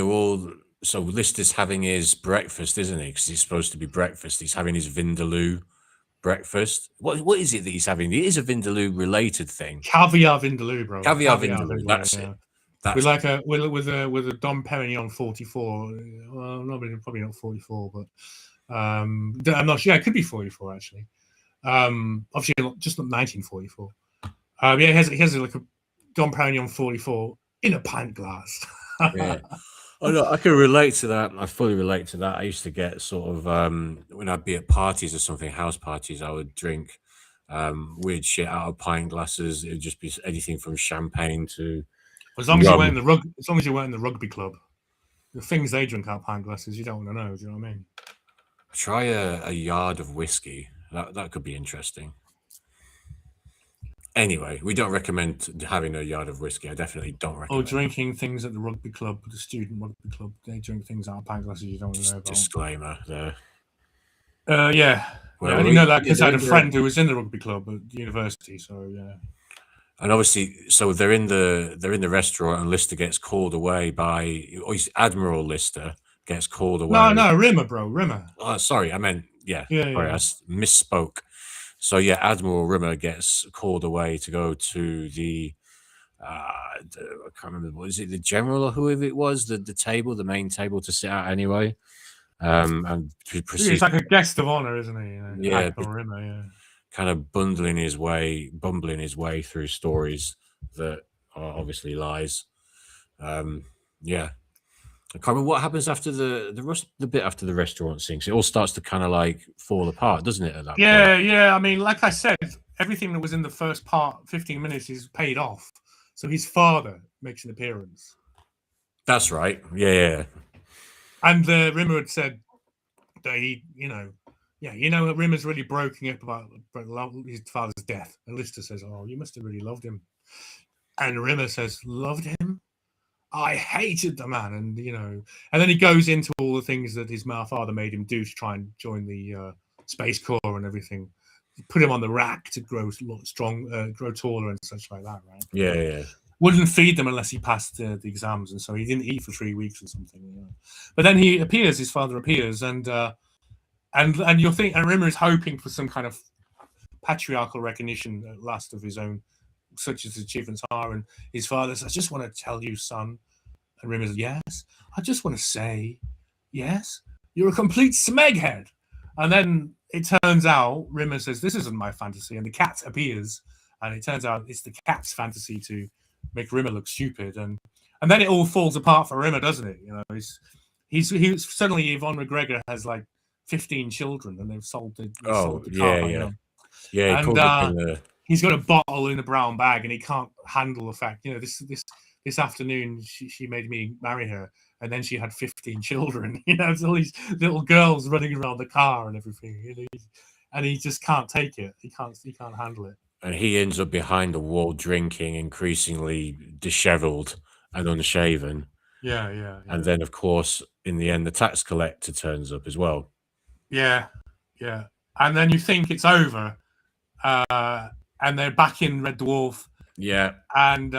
all. So Lister's having his breakfast, isn't he? Because he's supposed to be breakfast. He's having his Vindaloo breakfast. What is it that he's having? It is a Vindaloo related thing. Caviar Vindaloo, bro. Caviar Vindaloo. That's it. With like a with a Dom Perignon 44. Well, probably not 44, but I'm not sure. Yeah, it could be 44 actually. Obviously just not 1944. Yeah, he has like a Dom Perignon 44 in a pint glass. Yeah. Oh no, I can relate to that. I fully relate to that. I used to get sort of when I'd be at parties or something, house parties, I would drink weird shit out of pint glasses. It would just be anything from champagne to as long as you weren't in the rugby club. The things they drink out of pint glasses, you don't want to know. Do you know what I mean? Try a yard of whiskey. That could be interesting. Anyway, we don't recommend having a yard of whiskey. I definitely don't recommend. Or drinking things at the rugby club, the student rugby club. They drink things out of pint glasses you don't want to know about. Disclaimer there. Yeah. Well, I only know that because I had a friend who was in the rugby club at the university. So yeah. And obviously, so they're in the restaurant, and Lister gets called away by Admiral Lister gets called away. No, Rimmer, bro, Rimmer. Oh, sorry, I meant sorry, I misspoke. So yeah, Admiral Rimmer gets called away to go to the I can't remember, was it the general or whoever it was, the table, the main table to sit at anyway. And he's like a guest of honor, isn't he? You know, yeah, Admiral Rimmer, yeah. Kind of bumbling his way through stories that are obviously lies. Yeah. I can't remember what happens after the bit after the restaurant sinks. It all starts to kind of like fall apart, doesn't it? At that point? Yeah. I mean, like I said, everything that was in the first part, 15 minutes, is paid off. So his father makes an appearance. That's right. Yeah. And Rimmer had said that he, Rimmer's really broken up about his father's death. And Lister says, "Oh, you must have really loved him." And Rimmer says, "Loved him? I hated the man." And and then he goes into all the things that his father made him do to try and join the Space Corps and everything. He put him on the rack to grow strong, grow taller and such like that, right? Yeah. Wouldn't feed them unless he passed the exams, and so he didn't eat for 3 weeks or something. But then his father appears, and you'll think, and Rimmer is hoping for some kind of patriarchal recognition at last of his own, such as his achievements are. And his father says, "I just want to tell you, son, And Rimmer's, yes, I just want to say, yes, you're a complete smeghead. And then it turns out Rimmer says, this isn't my fantasy. And the cat appears. And it turns out it's the cat's fantasy to make Rimmer look stupid. And then it all falls apart for Rimmer, doesn't it? You know, he's suddenly Yvonne McGregor has like 15 children and they've sold the car. You know? Yeah, and he's got a bottle in a brown bag and he can't handle the fact, you know, this afternoon she made me marry her and then she had 15 children. You know, there's all these little girls running around the car and everything. You know, and he just can't take it. He can't handle it. And he ends up behind the wall drinking, increasingly disheveled and unshaven. Yeah. And then, of course, in the end, the tax collector turns up as well. Yeah. And then you think it's over, and they're back in Red Dwarf. Yeah. And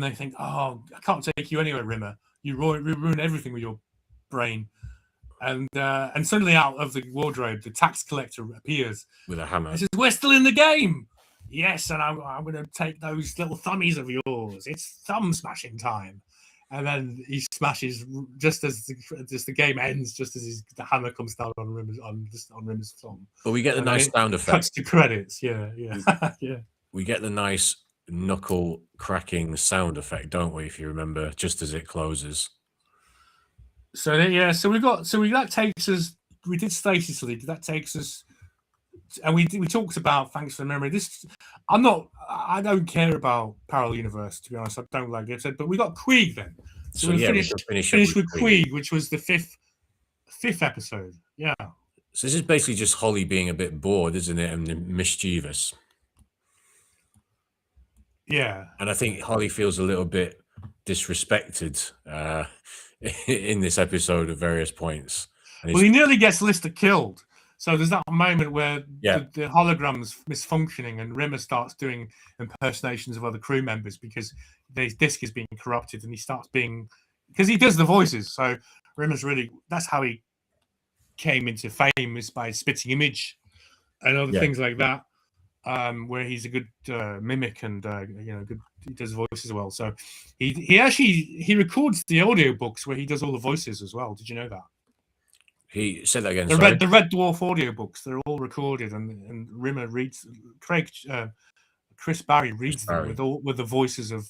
they think, oh, I can't take you anywhere, Rimmer. You ruin everything with your brain. And suddenly out of the wardrobe, the tax collector appears with a hammer. He says, "We're still in the game." Yes, and I'm going to take those little thummies of yours. It's thumb smashing time. And then he smashes just as the game ends, just as the hammer comes down on Rimmer's thumb. But we get the nice sound effect. Cuts to credits, yeah. We get the nice knuckle cracking sound effect, don't we? If you remember, just as it closes. So that takes us. We did Stasis League. That takes us. And we talked about Thanks for the Memory. I don't care about Parallel Universe, to be honest. I don't like it. But we got Queeg then. So we finished with Queeg, which was the fifth episode. Yeah. So this is basically just Holly being a bit bored, isn't it? And mischievous. Yeah. And I think Holly feels a little bit disrespected in this episode at various points. Well, he nearly gets Lister killed. So there's that moment where the hologram's misfunctioning and Rimmer starts doing impersonations of other crew members because his disc is being corrupted and he starts being... Because he does the voices. So Rimmer's that's how he came into fame, is by Spitting Image and other things like that, where he's a good mimic and, good, he does voices well. So he records the audiobooks where he does all the voices as well. Did you know that? He said that again. The Red Dwarf audiobooks, they're all recorded, and Rimmer reads. Chris Barry reads them with the voices of,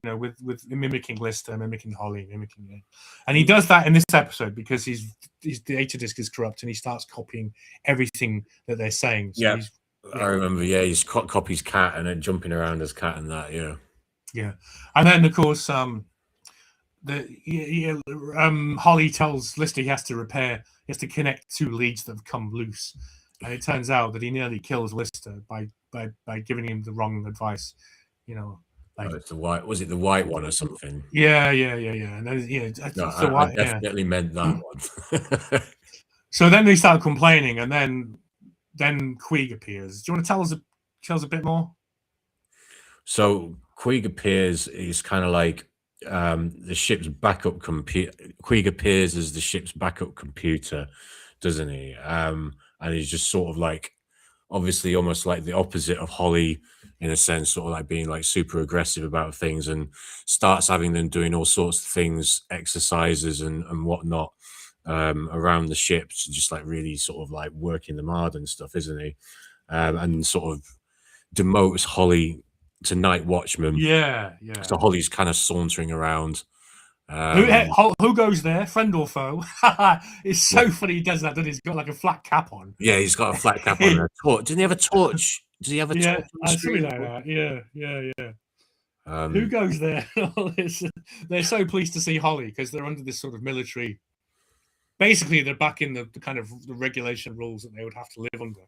with mimicking Lister, mimicking Holly, mimicking, and he does that in this episode because his data disk is corrupt and he starts copying everything that they're saying. So I remember. Yeah, he's copies Cat and then jumping around as Cat and that. Yeah, and then of course Holly tells Lister he has to connect two leads that have come loose, and it turns out that he nearly kills Lister by giving him the wrong advice. It's the white. Was it the white one or something? Yeah. And then, I definitely meant that one. So then they start complaining, and then Queeg appears. Do you want to tell us a bit more? So Queeg appears. He's kind of like the ship's backup computer. Queeg appears as the ship's backup computer, doesn't he? And he's just sort of like, obviously almost like the opposite of Holly in a sense, sort of like being like super aggressive about things, and starts having them doing all sorts of things, exercises and whatnot around the ships, just like really sort of like working them hard and stuff, isn't he? And sort of demotes Holly to night watchman. Yeah. So Holly's kind of sauntering around. Who goes there, friend or foe? It's so funny he does that, doesn't he? He's got like a flat cap on. Yeah, he's got a flat cap on. Didn't he have a torch? Does he have a torch? Something like that. Yeah. Who goes there? They're so pleased to see Holly because they're under this sort of military. Basically, they're back in the kind of the regulation rules that they would have to live under.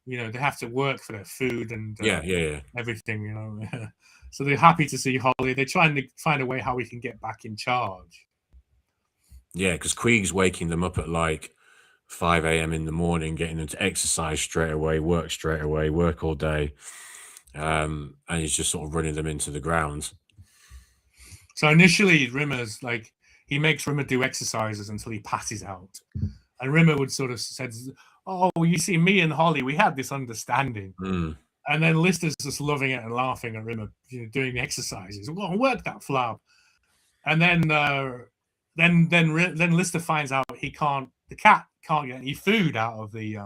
They have to work for their food and everything. So they're happy to see Holly. They're trying to find a way how we can get back in charge. Yeah, because Queeg's waking them up at like 5 a.m. in the morning, getting them to exercise straight away, work all day. And he's just sort of running them into the ground. So initially, Rimmer's like, he makes Rimmer do exercises until he passes out. And Rimmer would sort of says, "Oh, you see, me and Holly, we had this understanding." And then Lister's just loving it and laughing at Rimmer doing the exercises. Well, work that flab. And then Lister finds out the cat can't get any food out of the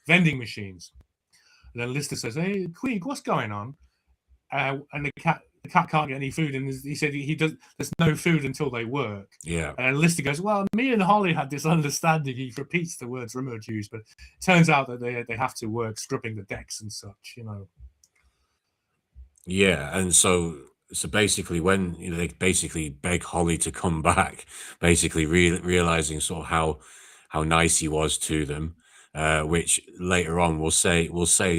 vending machines. And then Lister says, "Hey, Queeg, what's going on?" And the cat can't get any food, and he said there's no food until they work. Yeah. And Lister goes, "Well, me and Holly had this understanding." He repeats the words Rimmer used, but it turns out that they have to work scrubbing the decks and such, you know. Yeah, and so basically, when they basically beg Holly to come back, basically realizing sort of how nice he was to them, which later on we'll say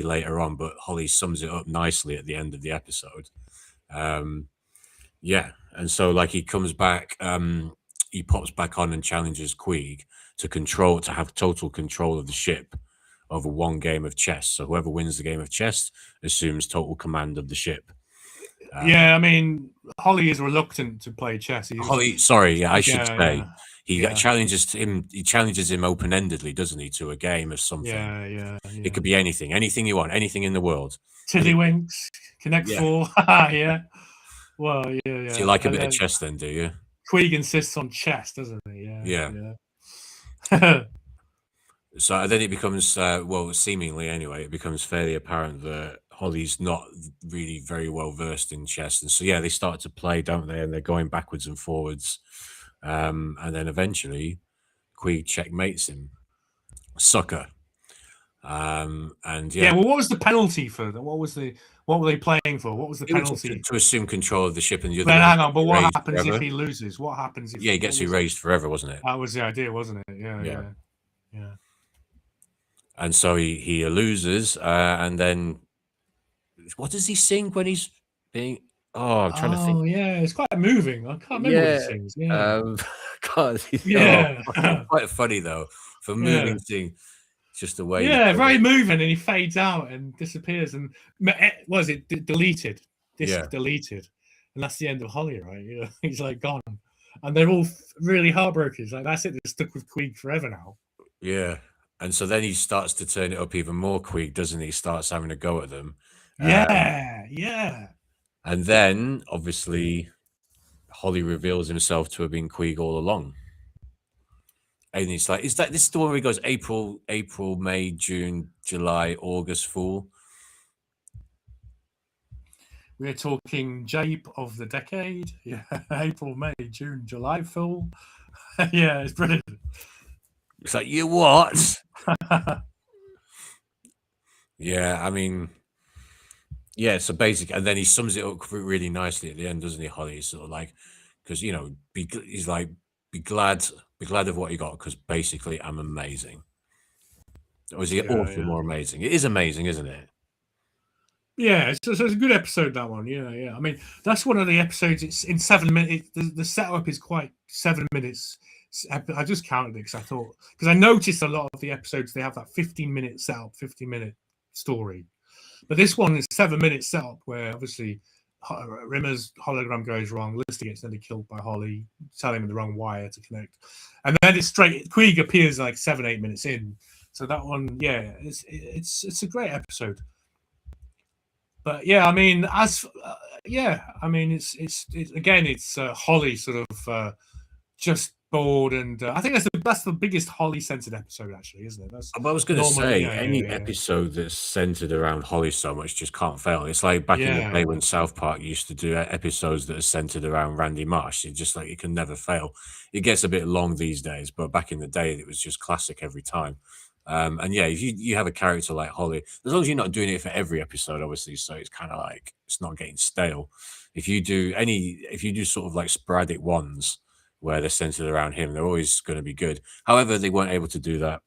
later on, but Holly sums it up nicely at the end of the episode. Yeah, and so like he comes back, he pops back on and challenges Queeg to have total control of the ship over one game of chess. So whoever wins the game of chess assumes total command of the ship. Yeah, I mean, Holly is reluctant to play chess. Holly, sorry, yeah, I should say. Yeah. He challenges him. He challenges him open-endedly, doesn't he, to a game of something? Yeah. It could be anything you want, anything in the world. Tiddlywinks, Connect Yeah. 4, yeah. Well, yeah. So you like a bit of chess, then, do you? Queeg insists on chess, doesn't he? Yeah. So then it becomes, well, seemingly anyway, it becomes fairly apparent that Holly's not really very well versed in chess, and so yeah, they start to play, don't they? And they're going backwards and forwards, and then eventually, Queeg checkmates him, sucker. And yeah. Well, what was the penalty for that? What were they playing for? What was the penalty? To assume control of the ship, and the other. But hang on, but what erased happens forever. if he loses? What happens if? Yeah, he gets erased forever, wasn't it? That was the idea, wasn't it? Yeah. And so he loses, and then what does he sing when he's being? Oh, I'm trying to think. Oh yeah, it's quite moving. I can't remember what he sings. Yeah. God, Yeah. quite funny though. For moving thing, it's just the way. Yeah, very moving, and he fades out and disappears. And was it deleted? Deleted, and that's the end of Holly, right? You know, he's like gone, and they're all really heartbroken. It's like that's it. They're stuck with Queeg forever now. Yeah, and so then he starts to turn it up even more. Queeg, doesn't he? Starts having a go at them. Yeah. And then obviously, Holly reveals himself to have been Queeg all along. And it's like, this is the one where he goes April, May, June, July, August, fool? We're talking Jape of the decade. Yeah, April, May, June, July, fool. Yeah, it's brilliant. It's like, you what? Yeah, I mean, yeah, so basically, and then he sums it up really nicely at the end, doesn't he, Holly? He's sort of like, because, you know, he's like, be glad of what you got, because basically I'm amazing. Or is he awful more amazing? It is amazing, isn't it? Yeah, so it's a good episode, that one. Yeah. I mean, that's one of the episodes. It's in 7 minutes. The setup is quite 7 minutes. I just counted it because I noticed a lot of the episodes they have that 15-minute setup, 15-minute story, but this one is 7 minutes setup where obviously Rimmer's hologram goes wrong, Lister gets nearly killed by Holly, telling him the wrong wire to connect, and then it's straight. Queeg appears like 7-8 minutes in, so that one, yeah, it's a great episode. But yeah, I mean, it's Holly sort of just bored, and I think that's the biggest Holly-centered episode, actually, isn't it? I was going to say, any episode that's centered around Holly so much just can't fail. It's like back in the day when South Park used to do episodes that are centered around Randy Marsh. It's just like, it can never fail. It gets a bit long these days, but back in the day, it was just classic every time. And yeah, if you have a character like Holly, as long as you're not doing it for every episode, obviously, so it's kind of like, it's not getting stale. If you do sort of like sporadic ones where they're centered around him, they're always going to be good. However, they weren't able to do that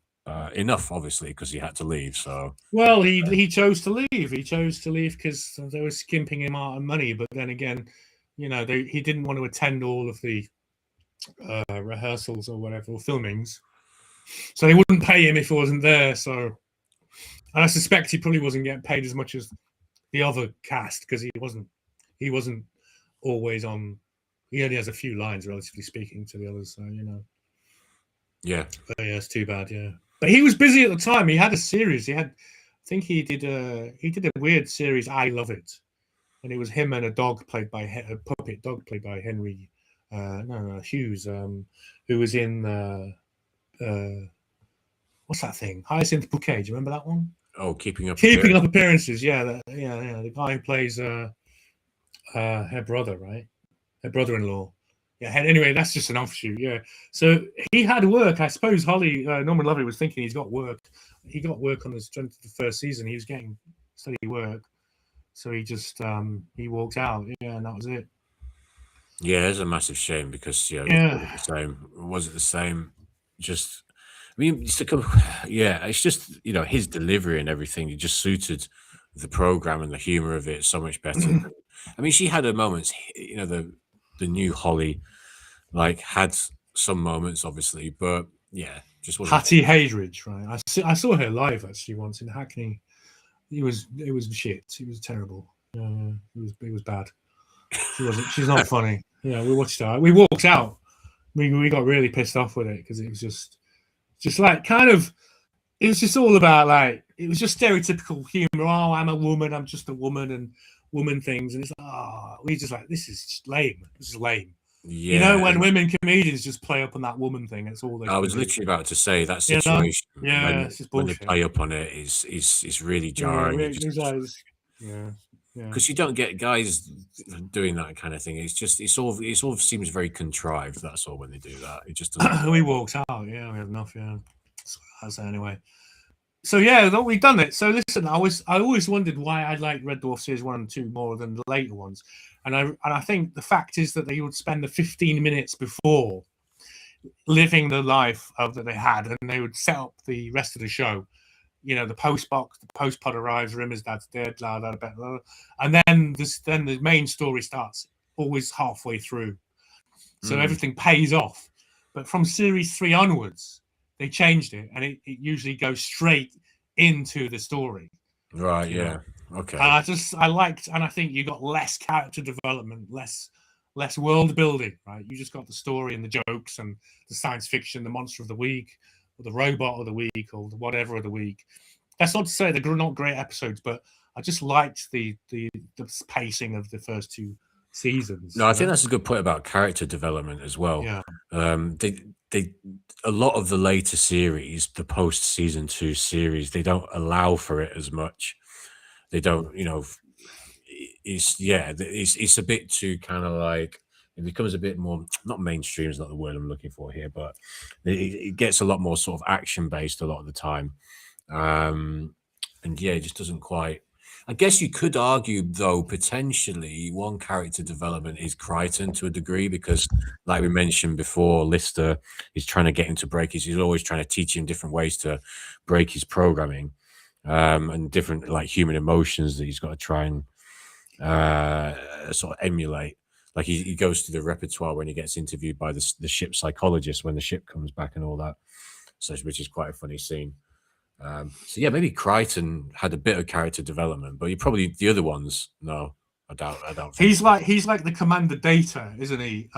enough, obviously, because he had to leave. So, well, he chose to leave. He chose to leave because they were skimping him out of money. But then again, you know, he didn't want to attend all of the rehearsals or whatever, or filmings. So they wouldn't pay him if he wasn't there. So, and I suspect he probably wasn't getting paid as much as the other cast because he wasn't always on. He only has a few lines, relatively speaking, to the others. So, you know. Yeah. But yeah, it's too bad. Yeah, but he was busy at the time. He had a series. I think he did a weird series. I Love It, and it was him and a puppet dog played by Henry no, Hughes, who was in what's that thing? Hyacinth Bouquet. Do you remember that one? Oh, Keeping Up Appearances. Yeah, the guy who plays her brother, right? Her brother-in-law. Yeah. Anyway, that's just an offshoot. Yeah. So he had work. I suppose Norman Lovely was thinking he's got work. He got work on the strength of the first season. He was getting steady work. So he just he walked out. Yeah, and that was it. Yeah, it's a massive shame because was it the same? Just, I mean, it's just his delivery and everything. It just suited the program and the humor of it so much better. I mean, she had her moments. The new Holly, like, had some moments, obviously, but yeah, just wasn't. Hattie Haydridge, right? I saw her live actually once in Hackney. It was shit. It was terrible. It was bad. She's not funny. Yeah, we watched her. We walked out. We got really pissed off with it because it was just like kind of. It was just all about like it was just stereotypical humor. Oh, I'm a woman. I'm just a woman and woman things. And it's like, we just like this is lame. This is lame. Yeah. When women comedians just play up on that woman thing, it's all. I was literally about to say that situation. Yeah, when they play up on it is really jarring. Yeah. Because you don't get guys doing that kind of thing. It's just it sort of seems very contrived. That's all when they do that. It just doesn't. We walked out. Yeah, we had enough. Yeah. So that's anyway. So yeah, we've done it. So listen, I always wondered why I liked Red Dwarf series 1 and 2 more than the later ones, and I think the fact is that they would spend the 15 minutes before living the life that they had, and they would set up the rest of the show. The post-pod arrives, Rimmer's dad's dead, blah, blah, blah, blah. And then the main story starts always halfway through. So everything pays off. But from series 3 onwards, they changed it, and it usually goes straight into the story. Right, yeah. Okay. And I think you got less character development, less world building, right? You just got the story and the jokes and the science fiction, the monster of the week, or the robot of the week, or the whatever of the week. That's not to say they're not great episodes, but I just liked the pacing of the first 2 seasons. No, I think that's a good point about character development as well. Yeah. They a lot of the later series, the post season 2 series, they don't allow for it as much. They don't, it's a bit too kind of like. It becomes a bit more, not mainstream is not the word I'm looking for here, but it gets a lot more sort of action based a lot of the time. And yeah, it just doesn't quite. I guess you could argue, though, potentially one character development is Crichton to a degree, because like we mentioned before, Lister is trying to get him to break he's always trying to teach him different ways to break his programming, and different like human emotions that he's got to try and sort of emulate. Like he goes to the repertoire when he gets interviewed by the ship psychologist when the ship comes back and all that. So, which is quite a funny scene. So yeah, maybe Crichton had a bit of character development, but the other ones, no, I doubt. He's like the Commander Data, isn't he?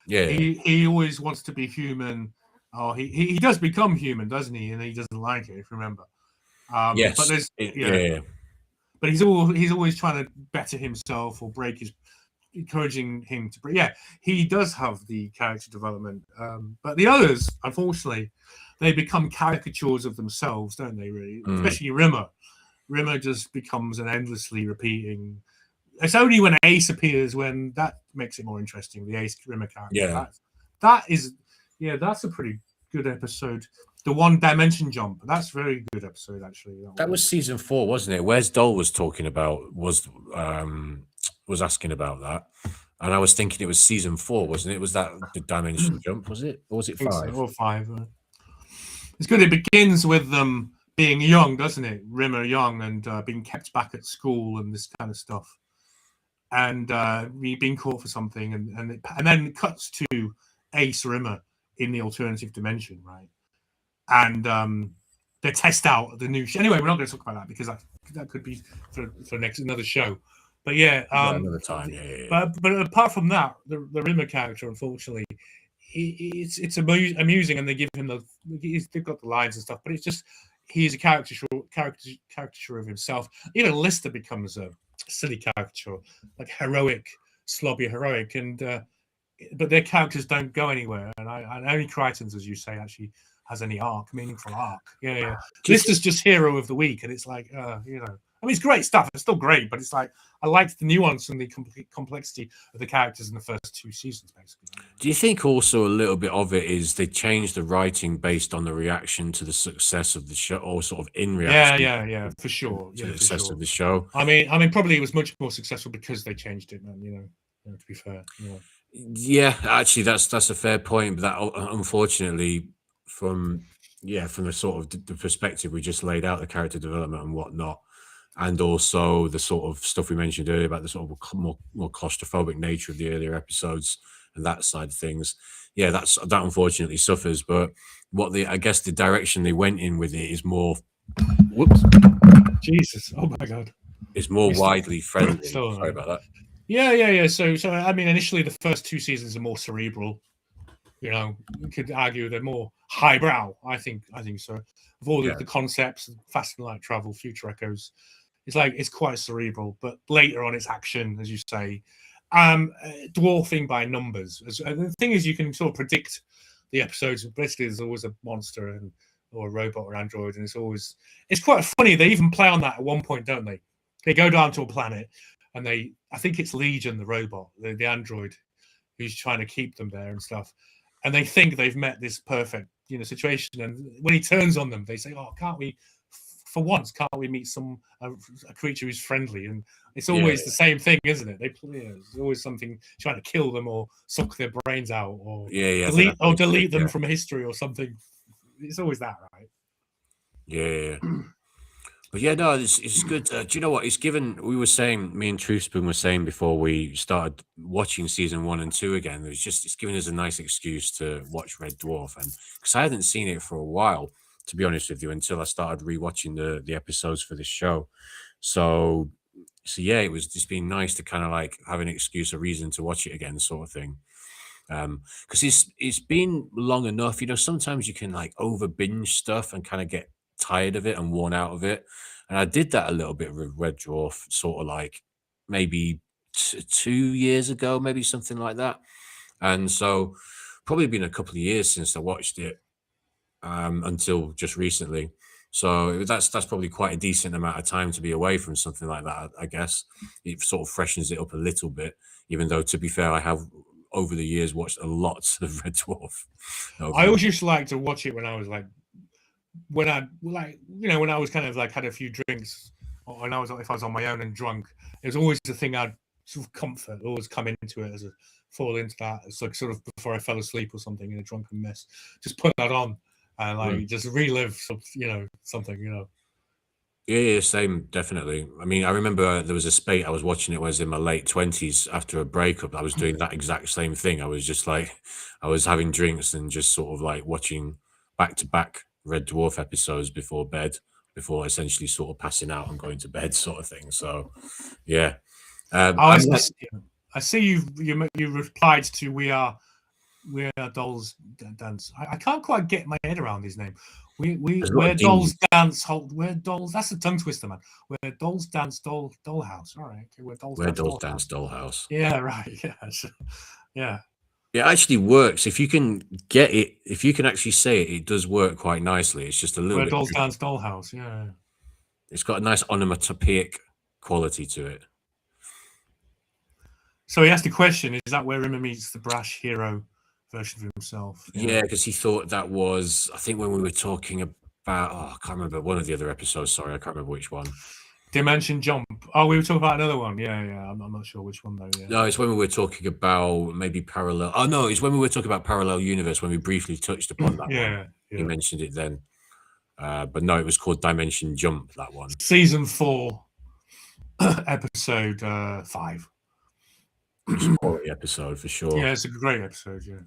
Yeah. He always wants to be human. Oh, he does become human, doesn't he? And he doesn't like it, if you remember. Yes. But there's yeah. But he's always trying to better himself or break his. Encouraging him to break. Yeah, he does have the character development. But the others, unfortunately, they become caricatures of themselves, don't they? Really, especially Rimmer. Rimmer just becomes an endlessly repeating. It's only when Ace appears when that makes it more interesting. The Ace Rimmer character. Yeah, that's a pretty good episode. The One Dimension Jump. That's a very good episode, actually. That was season 4, wasn't it? Where's Dole was talking about was asking about that, and I was thinking it was season 4, wasn't it? Was that the Dimension Jump? Was it, or was it 5? Or 5. It's good. It begins with them being young, doesn't it? Rimmer young and being kept back at school and this kind of stuff, and being caught for something, and then it cuts to Ace Rimmer in the alternative dimension, right? And they test out the new. Anyway, we're not going to talk about that because that could be for another show. But yeah, another time. Yeah. But apart from that, the Rimmer character, unfortunately, it's amusing, and they give him they've got the lines and stuff. But it's just he's a caricature of himself. Even Lister becomes a silly caricature, like heroic, slobby heroic, and but their characters don't go anywhere, and only Crichton's, as you say, actually has any meaningful arc. Yeah. This is just hero of the week, and it's like, you know, I mean, it's great stuff. It's still great, but it's like I liked the nuance and the complexity of the characters in the first 2 seasons, basically. Do you think also a little bit of it is they changed the writing based on the reaction to the success of the show, or sort of in reaction? Yeah, for sure. To the success of the show. I mean, probably it was much more successful because they changed it, man. You know, to be fair. Yeah, actually, that's a fair point. But that, unfortunately, from the sort of the perspective we just laid out, the character development and whatnot, and also the sort of stuff we mentioned earlier about the sort of more claustrophobic nature of the earlier episodes and that side of things. Yeah, that unfortunately suffers. But I guess the direction they went in with it is more. Whoops. Jesus! Oh my God! It's more widely friendly. Sorry about that. Yeah. So I mean, initially the first 2 seasons are more cerebral. You know, you could argue they're more highbrow. I think so. Of all the concepts, fast and light travel, future echoes, it's quite cerebral. But later on, it's action, as you say, dwarfing by numbers. And the thing is, you can sort of predict the episodes. Basically, there's always a monster or a robot or android, and it's quite funny. They even play on that at one point, don't they? They go down to a planet, and I think it's Legion, the robot, the android, who's trying to keep them there and stuff. And they think they've met this perfect, situation. And when he turns on them, they say, "Oh, can't we meet a creature who's friendly?" And it's always the same thing, isn't it? There's always something trying to kill them or suck their brains out or delete them from history or something. It's always that, right? Yeah. But yeah, no, it's good. Do you know what? We were saying, me and Truthspoon were saying before we started watching season 1 and 2 again, it's given us a nice excuse to watch Red Dwarf. And because I hadn't seen it for a while, to be honest with you, until I started rewatching the episodes for this show. So yeah, it was just been nice to kind of like have an excuse, a reason to watch it again, sort of thing. Because it's been long enough. Sometimes you can like over binge stuff and kind of get tired of it and worn out of it, and I did that a little bit with Red Dwarf, sort of like maybe 2 years ago, maybe something like that. And so probably been a couple of years since I watched it, until just recently. So that's probably quite a decent amount of time to be away from something like that. I guess it sort of freshens it up a little bit, even though, to be fair, I have over the years watched a lot of Red Dwarf. I always used to like to watch it when I was like, when I was kind of like had a few drinks, or if I was on my own and drunk. It was always the thing I'd sort of comfort, always come into it fall into that. It's like sort of before I fell asleep or something in a drunken mess, just put that on and just relive something. Yeah, same, definitely. I mean, I remember there was a spate I was watching it when I was in my late 20s after a breakup. I was doing that exact same thing. I was just like, I was having drinks and just sort of like watching back-to-back Red Dwarf episodes before bed, before essentially sort of passing out and going to bed, sort of thing. So, yeah. I see you replied to We Are Dolls Dance. I can't quite get my head around his name. Where dolls dance, where dolls. That's a tongue twister, man. Where dolls dance, dollhouse. All right. Okay, where dolls dance, dollhouse. Yeah, right. Yeah. It actually works if you can get it. If you can actually say it, it does work quite nicely. It's just a little where bit. Dolls dance, dollhouse. Yeah. It's got a nice onomatopoeic quality to it. So he asked the question: is that where Rimmer meets the brash hero version of himself? Yeah, because he thought that was. I think when we were talking about, I can't remember one of the other episodes. Sorry, I can't remember which one. Dimension Jump. Oh, we were talking about another one. Yeah. I'm not sure which one though. Yeah. No, it's when we were talking about maybe parallel. Oh no, it's when we were talking about parallel universe when we briefly touched upon that. Yeah. He mentioned it then, but no, it was called Dimension Jump. That one. Season 4, episode 5. It's a quality episode for sure. Yeah, it's a great episode. Yeah,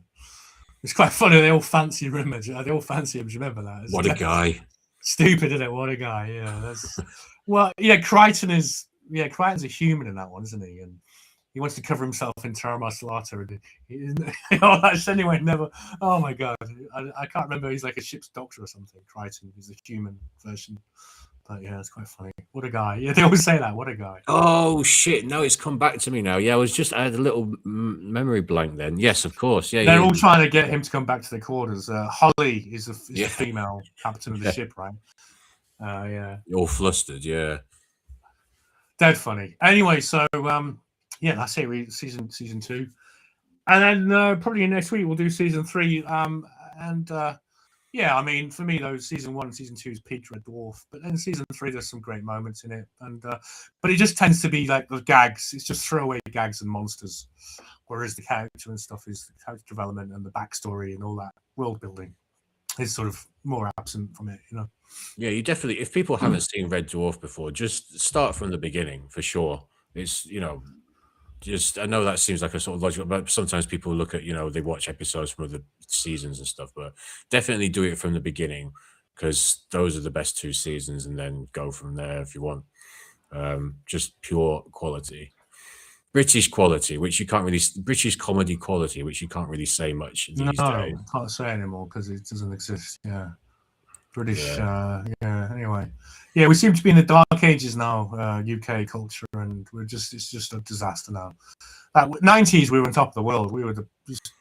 it's quite funny. They all fancy Rimmer. They all fancy him. Do you remember that? What a guy! Stupid, isn't it? What a guy. Yeah, that's. Well, yeah, Crichton's a human in that one, isn't he? And he wants to cover himself in tartar slaughter. That's anyway. Never. Oh my god, I can't remember. He's like a ship's doctor or something. Crichton is a human version. But yeah, it's quite funny. What a guy. Yeah, they always say that. What a guy. Oh shit! No, it's come back to me now. Yeah, I had a little memory blank then. Yes, of course. Yeah, They're yeah. all trying to get him to come back to the quarters. Holly is the Yeah. female captain of the Yeah. ship, right? Yeah. All flustered. Yeah. Dead funny. Anyway, so yeah, that's it. Season 2, and then probably next week we'll do season 3. Yeah, I mean, for me though, season 1 and season 2 is peak Red Dwarf, but then season 3 there's some great moments in it, and but it just tends to be like the gags. It's just throwaway gags and monsters, whereas the character and stuff is the character development and the backstory and all that world building is sort of more absent from it, you know. Yeah, you definitely. If people haven't seen Red Dwarf before, just start from the beginning for sure. It's just I know that seems like a sort of logical, but sometimes people look at they watch episodes from other seasons and stuff, but definitely do it from the beginning because those are the best 2 seasons, and then go from there if you want. Just pure quality, British quality, which you can't really British comedy quality, which you can't really say much these days. Can't say anymore because it doesn't exist. Yeah. British, yeah. Anyway, yeah, we seem to be in the dark ages now, UK culture, and it's just a disaster now. 90s, we were on top of the world.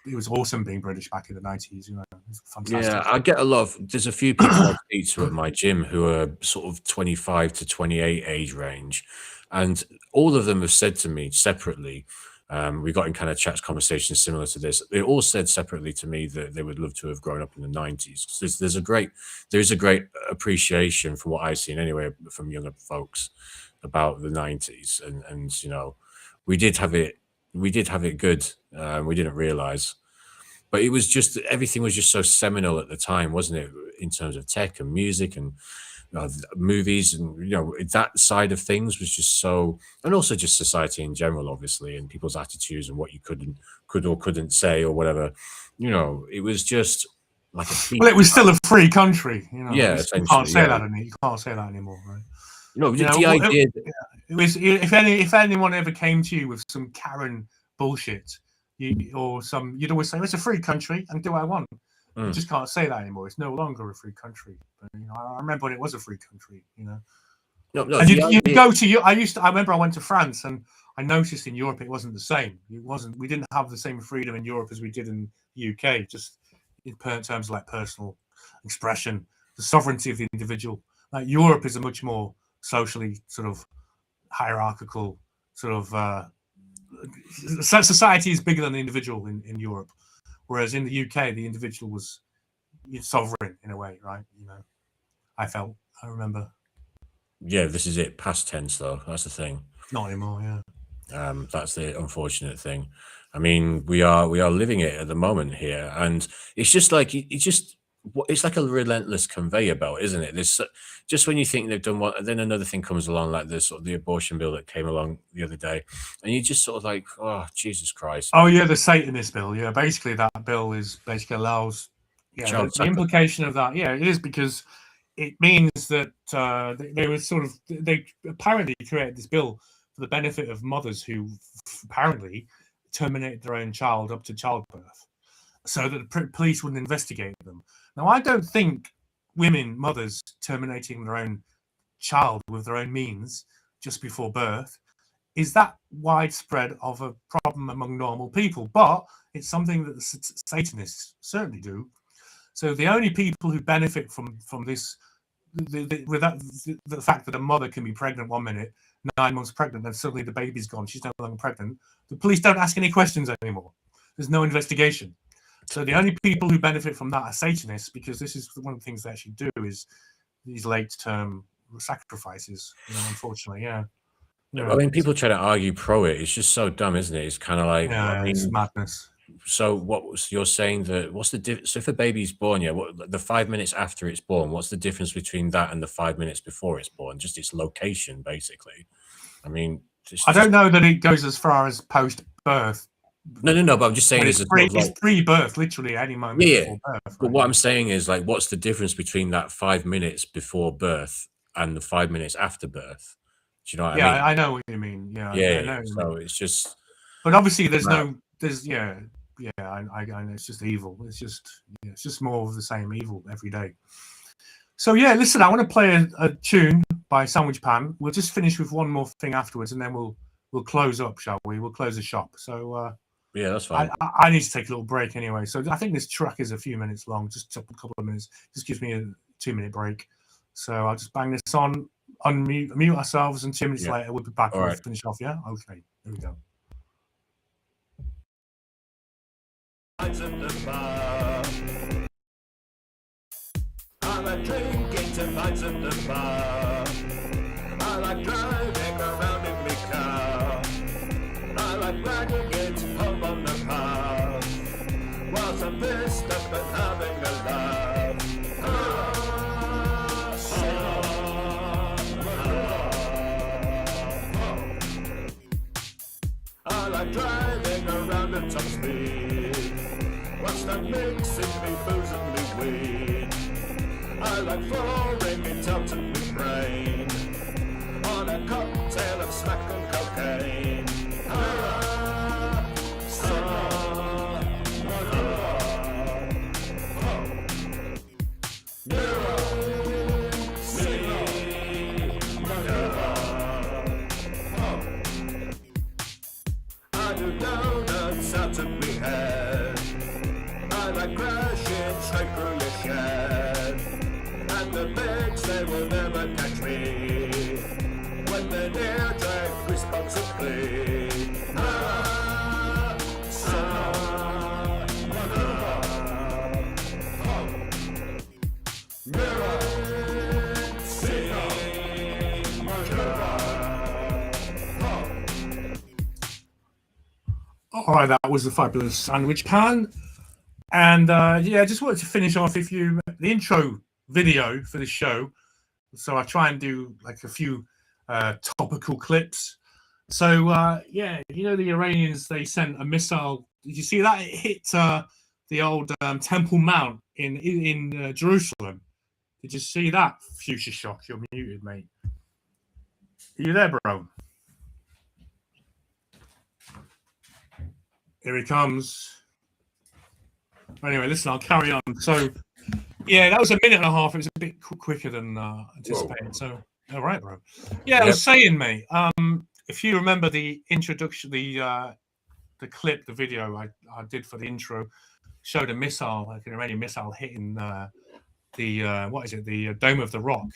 It was awesome being British back in the 90s. It was fantastic. Yeah, I get a lot of. There's a few people I speak to at my gym who are sort of 25 to 28 age range, and all of them have said to me separately. We got in kind of chats conversations similar to this. They all said separately to me that they would love to have grown up in the 90s. There's a great appreciation from what I've seen anyway from younger folks about the 90s, and we did have it good. We didn't realize, but it was just everything was just so seminal at the time, wasn't it? In terms of tech and music and movies, and that side of things was just so, and also just society in general, obviously, and people's attitudes and what you could or couldn't say or whatever. It was just like well, it was still a free country. Yeah, you can't say that anymore. You can't say that anymore, right? No, the idea. It was if anyone ever came to you with some Karen bullshit, you'd always say it's a free country and do what I want. You just can't say that anymore. It's no longer a free country. But, I remember when it was a free country. No. And you go to I remember I went to France and I noticed in Europe it wasn't the same. We didn't have the same freedom in Europe as we did in the UK. Just in terms of like personal expression, the sovereignty of the individual. Like Europe is a much more socially sort of hierarchical sort of society is bigger than the individual in Europe. Whereas in the UK, the individual was sovereign in a way, right? I remember. Yeah, this is it. Past tense, though. That's the thing. Not anymore. Yeah. That's the unfortunate thing. I mean, we are living it at the moment here, and it's just like it's like a relentless conveyor belt, isn't it? This just when you think they've done one, then another thing comes along, like this, the abortion bill that came along the other day, and you just sort of like, oh Jesus Christ! Oh yeah, the Satanist bill. Yeah, basically that bill is basically allows. Yeah, the implication of that. Yeah, it is because it means that they were sort of they apparently created this bill for the benefit of mothers who apparently terminated their own child up to childbirth, so that the police wouldn't investigate them. Now, I don't think mothers terminating their own child with their own means just before birth is that widespread of a problem among normal people, but it's something that the Satanists certainly do. So the only people who benefit from this, the fact that a mother can be pregnant 1 minute, 9 months pregnant, and suddenly the baby's gone, she's no longer pregnant, the police don't ask any questions anymore. There's no investigation. So the only people who benefit from that are Satanists, because this is one of the things they actually do is these late-term sacrifices. Unfortunately, yeah. I mean, people try to argue pro it. It's just so dumb, isn't it? It's kind of like, it's madness. So you're saying that what's the difference? So if a baby's born, the 5 minutes after it's born, what's the difference between that and the 5 minutes before it's born? Just its location, basically. I mean, I don't know that it goes as far as post-birth. No, but I'm just saying it's pre-birth, literally any moment before birth. Right? But what I'm saying is, like, what's the difference between that 5 minutes before birth and the 5 minutes after birth? Do you know what I mean? I know what you mean. Yeah. I know. So it's just. But obviously, I know. It's just evil. It's just more of the same evil every day. So yeah, listen, I want to play a tune by Sandwich Pan. We'll just finish with one more thing afterwards, and then we'll close up, shall we? We'll close the shop. So yeah, that's fine. I need to take a little break anyway. So I think this track is a few minutes long, just a couple of minutes. Just gives me a 2-minute break. So I'll just bang this on, mute ourselves, and 2 minutes later we'll be back. All right. Finish off. Yeah. Okay. There we go. I like drinking tonight at the bar. I like driving around in my car. I like dragging it home on the path. Whilst I'm pissed up and having a laugh. I like driving around at top speed. Whilst I'm mixing me booze and me weed. I like falling it out of my brain on a cocktail of smack and cocaine. I do donuts out of my head. I like crashing straight through your shed. And the pigs, they will never catch me when they're near drink responsibly. All right, that was the fabulous Sandwich Pan. And yeah, I just wanted to finish off the intro video for the show. So I try and do like a few topical clips. So yeah, you know, the Iranians, they sent a missile. Did you see that? It hit the old Temple Mount in Jerusalem. Did you see that? Future Shock, you're muted, mate. Are you there, bro? Here he comes. Anyway, listen, I'll carry on. So, yeah, that was a minute and a half. It was a bit quicker than anticipated. Whoa. So, all right, bro. Yeah, I was saying, mate, if you remember the introduction, the clip, the video I did for the intro, showed a missile, like an Iranian missile hitting the Dome of the Rock.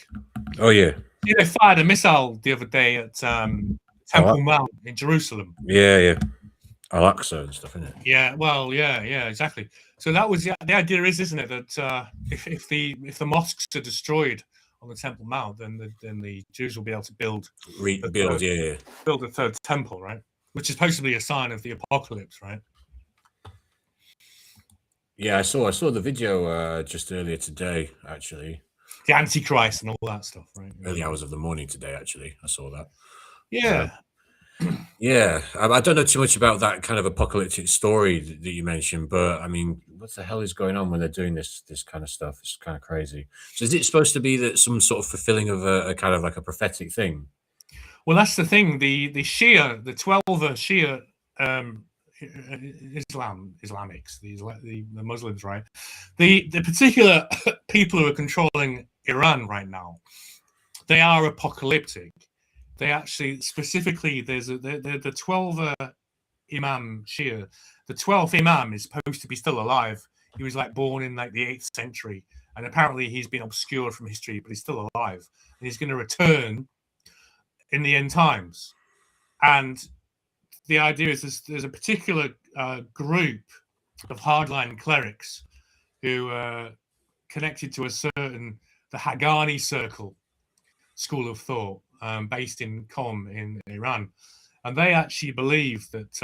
Oh, yeah. Yeah, they fired a missile the other day at Temple Mount in Jerusalem. Yeah, yeah. Al-Aqsa and stuff, isn't it? Yeah, well, yeah, exactly. So that was the idea isn't it, that if the mosques are destroyed on the Temple Mount, then the Jews will be able to build the third temple, right? Which is supposed to be a sign of the apocalypse, right? Yeah, I saw the video just earlier today, actually. The Antichrist and all that stuff, right? Early hours of the morning today, actually, I saw that. Yeah. Yeah, I don't know too much about that kind of apocalyptic story that you mentioned, but I mean, what the hell is going on when they're doing this kind of stuff? It's kind of crazy. So is it supposed to be that some sort of fulfilling of a kind of like a prophetic thing? Well, that's the thing. The Shia, the Twelver Shia Islamics, the Muslims, right? The particular people who are controlling Iran right now, they are apocalyptic. They actually, specifically, the 12 Imam Shia. The 12th Imam is supposed to be still alive. He was like born in like the 8th century, and apparently he's been obscured from history, but he's still alive, and he's going to return in the end times. And the idea is there's a particular group of hardline clerics who are connected to the Haqqani circle school of thought, based in Qom in Iran, and they actually believe that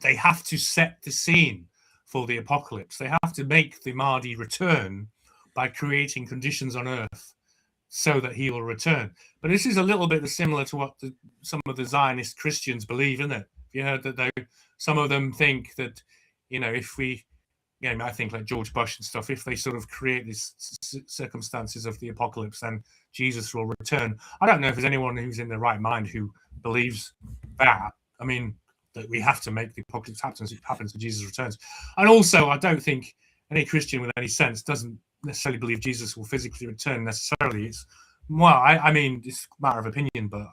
they have to set the scene for the apocalypse. They have to make the Mahdi return by creating conditions on earth so that he will return. But this is a little bit similar to what some of the Zionist Christians believe, isn't it? You heard that some of them think that, you know, if we, you know, I think like George Bush and stuff, if they sort of create these circumstances of the apocalypse, then Jesus will return. I don't know if there's anyone who's in their right mind who believes that. I mean, that we have to make the apocalypse happen so Jesus returns. And also, I don't think any Christian with any sense doesn't necessarily believe Jesus will physically return necessarily. It's Well, I mean, it's a matter of opinion, but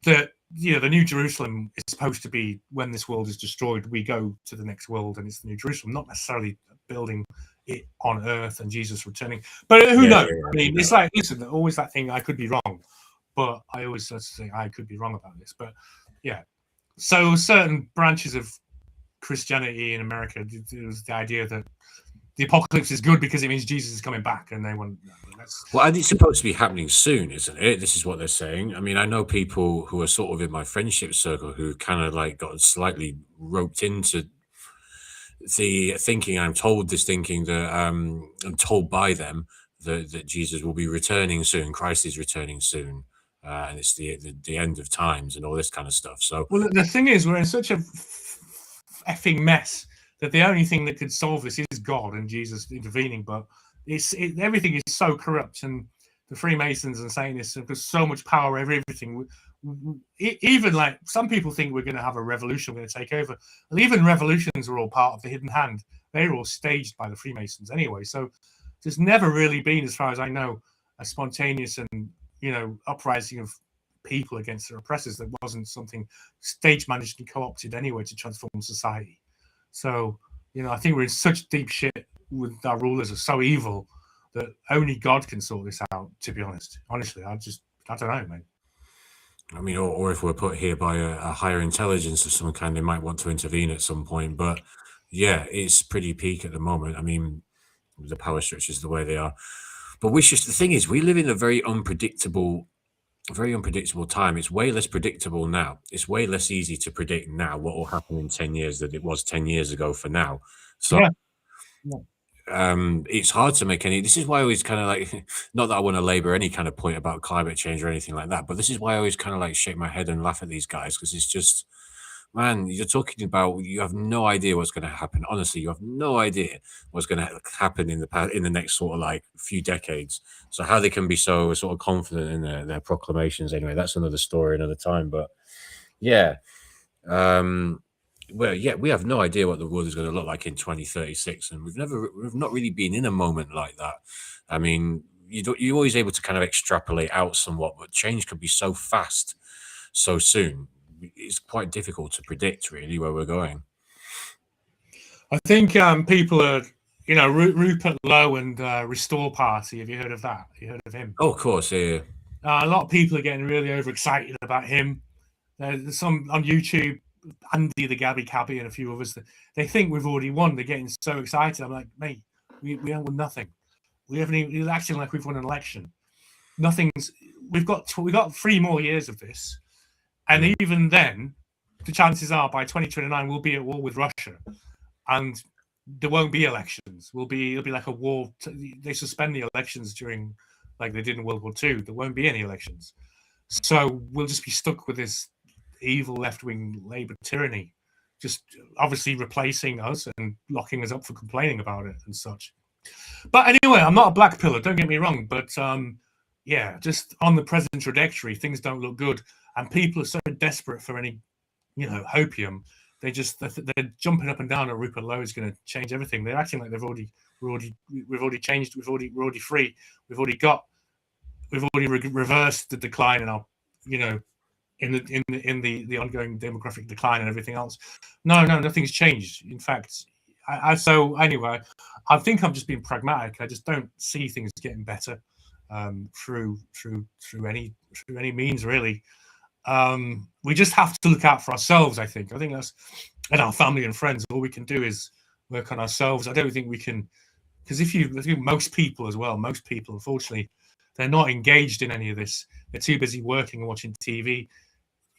the New Jerusalem is supposed to be, when this world is destroyed, we go to the next world, and it's the New Jerusalem, not necessarily building it on Earth and Jesus returning. But who knows? I mean, it's like, listen, always that thing. I could be wrong, but I always say I could be wrong about this. But yeah, so certain branches of Christianity in America, there was the idea that the apocalypse is good because it means Jesus is coming back, and they want. Well, and it's supposed to be happening soon, isn't it? This is what they're saying. I mean, I know people who are sort of in my friendship circle who kind of like got slightly roped into the thinking. I'm told that I'm told by them that Jesus will be returning soon. Christ is returning soon, and it's the end of times and all this kind of stuff. So, well, the thing is, we're in such a effing mess that the only thing that could solve this is God and Jesus intervening. But everything is so corrupt, and the Freemasons and Satanists have got so much power over everything. Even like some people think we're going to have a revolution, we're going to take over. And even revolutions are all part of the hidden hand. They're all staged by the Freemasons anyway. So there's never really been, as far as I know, a spontaneous and uprising of people against their oppressors that wasn't something stage managed and co-opted anyway to transform society. So I think we're in such deep shit with our rulers are so evil that only God can sort this out. To be honest, honestly, I don't know, man. I mean, or if we're put here by a higher intelligence of some kind, they might want to intervene at some point. But yeah, it's pretty peak at the moment. I mean, the power structures the way they are. But the thing is, we live in a very unpredictable time. It's way less predictable now. It's way less easy to predict now what will happen in 10 years than it was 10 years ago for now. So it's hard to make any. This is why I always kind of like, not that I want to labor any kind of point about climate change or anything like that, but this is why I always kind of like shake my head and laugh at these guys, because it's just, man, you're talking about, you have no idea what's going to happen. Honestly, you have no idea what's going to happen in the next sort of like few decades. So how they can be so sort of confident in their proclamations, anyway, that's another story, another time. But yeah, well, yeah, we have no idea what the world is going to look like in 2036, and we've not really been in a moment like that. I mean, you're always able to kind of extrapolate out somewhat, but change could be so fast, so soon. It's quite difficult to predict really where we're going. I think people are, Rupert Lowe and Restore Party. Have you heard of that? Have you heard of him? Oh, of course, yeah. A lot of people are getting really overexcited about him. There's some on YouTube, Andy the Gabby Cabby and a few others. They think we've already won. They're getting so excited. I'm like, mate, we haven't won nothing. We haven't even acting like we've won an election. Nothing's. We've got 3 more years of this. And even then, the chances are by 2029 we'll be at war with Russia, and there won't be elections. It'll be like a war. They suspend the elections during, like they did in World War II. There won't be any elections, so we'll just be stuck with this evil left-wing Labour tyranny, just obviously replacing us and locking us up for complaining about it and such. But anyway, I'm not a black pillar. Don't get me wrong, but yeah, just on the present trajectory, things don't look good. And people are so desperate for any, hopium. They're jumping up and down at Rupert Lowe is going to change everything. They're acting like we've already changed. We're already free. We've already reversed the decline in our, in the ongoing demographic decline and everything else. No, nothing's changed. In fact, so anyway, I think I'm just being pragmatic. I just don't see things getting better through any means really. We just have to look out for ourselves. I think that's, and our family and friends. All we can do is work on ourselves. I don't think we can, because I think most people, unfortunately, they're not engaged in any of this. They're too busy working and watching TV.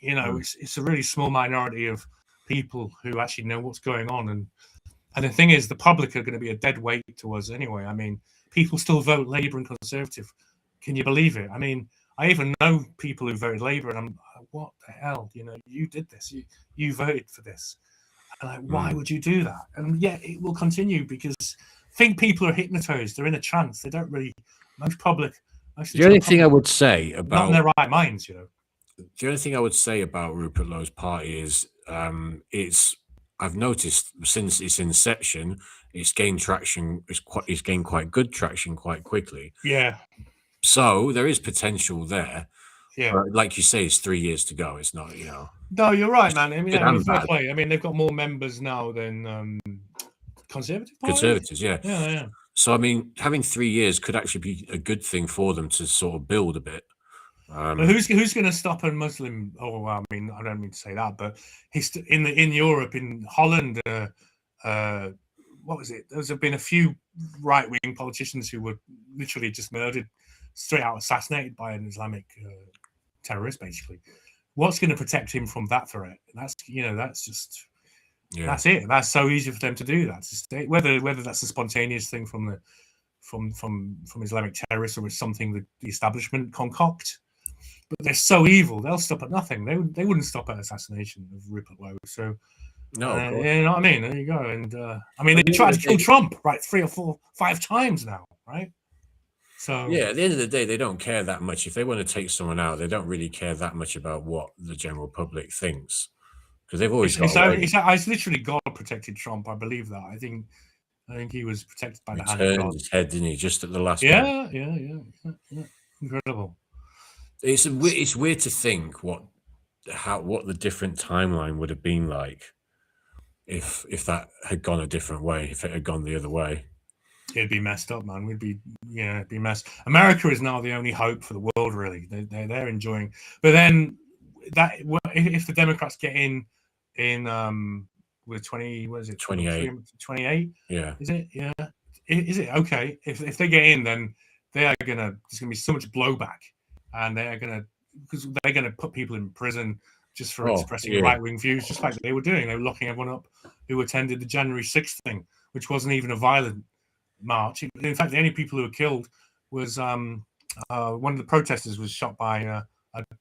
It's a really small minority of people who actually know what's going on. And the thing is, the public are going to be a dead weight to us anyway. I mean, people still vote Labour and Conservative. Can you believe it? I mean, I even know people who voted Labour, and I'm like, what the hell? You did this. You voted for this. And like, why would you do that? And yet it will continue because I think people are hypnotized. They're in a trance. They don't really. The only thing I would say about not in their right minds, The only thing I would say about Rupert Lowe's party is, I've noticed since its inception, it's gained traction. It's gained quite good traction quite quickly. Yeah. So there is potential there. Yeah. But like you say, it's 3 years to go. It's not, No, you're right, man. I mean, good and fair bad. play. I mean, they've got more members now than Conservative Party. Conservatives, yeah. Yeah. So I mean, having 3 years could actually be a good thing for them to sort of build a bit. But who's going to stop a Muslim? Oh, well, I mean, I don't mean to say that, but in Europe, in Holland, what was it? There's been a few right-wing politicians who were literally just murdered, straight out assassinated by an Islamic terrorist, basically. What's going to protect him from that threat? That's just that's it. That's so easy for them to do that. Whether that's a spontaneous thing from Islamic terrorists or it's something that the establishment concoct. But they're so evil; they'll stop at nothing. They wouldn't stop at assassination of Rupert Lowe. So, no, you know what I mean. There you go. And I mean, they tried to kill Trump 3 or 4, 5 times now, right? So yeah, at the end of the day, they don't care that much. If they want to take someone out, they don't really care that much about what the general public thinks, because they've always it's literally God protected Trump. I believe that. I think he was protected by the hand of God. His head, didn't he? Just at the last minute. Yeah. Incredible. It's weird to think what the different timeline would have been like if that had gone a different way, if it had gone the other way. It'd be messed up, man. It'd be messed. America is now the only hope for the world, really. They're enjoying, but then if the Democrats get in with 20, what is it? 28. Yeah. Is it? Yeah. Is it okay? If they get in, then there's gonna be so much blowback, and because they're gonna put people in prison just for expressing right-wing views, just like they were doing. They were locking everyone up who attended the January 6th thing, which wasn't even a violent march. In fact, the only people who were killed was one of the protesters was shot by a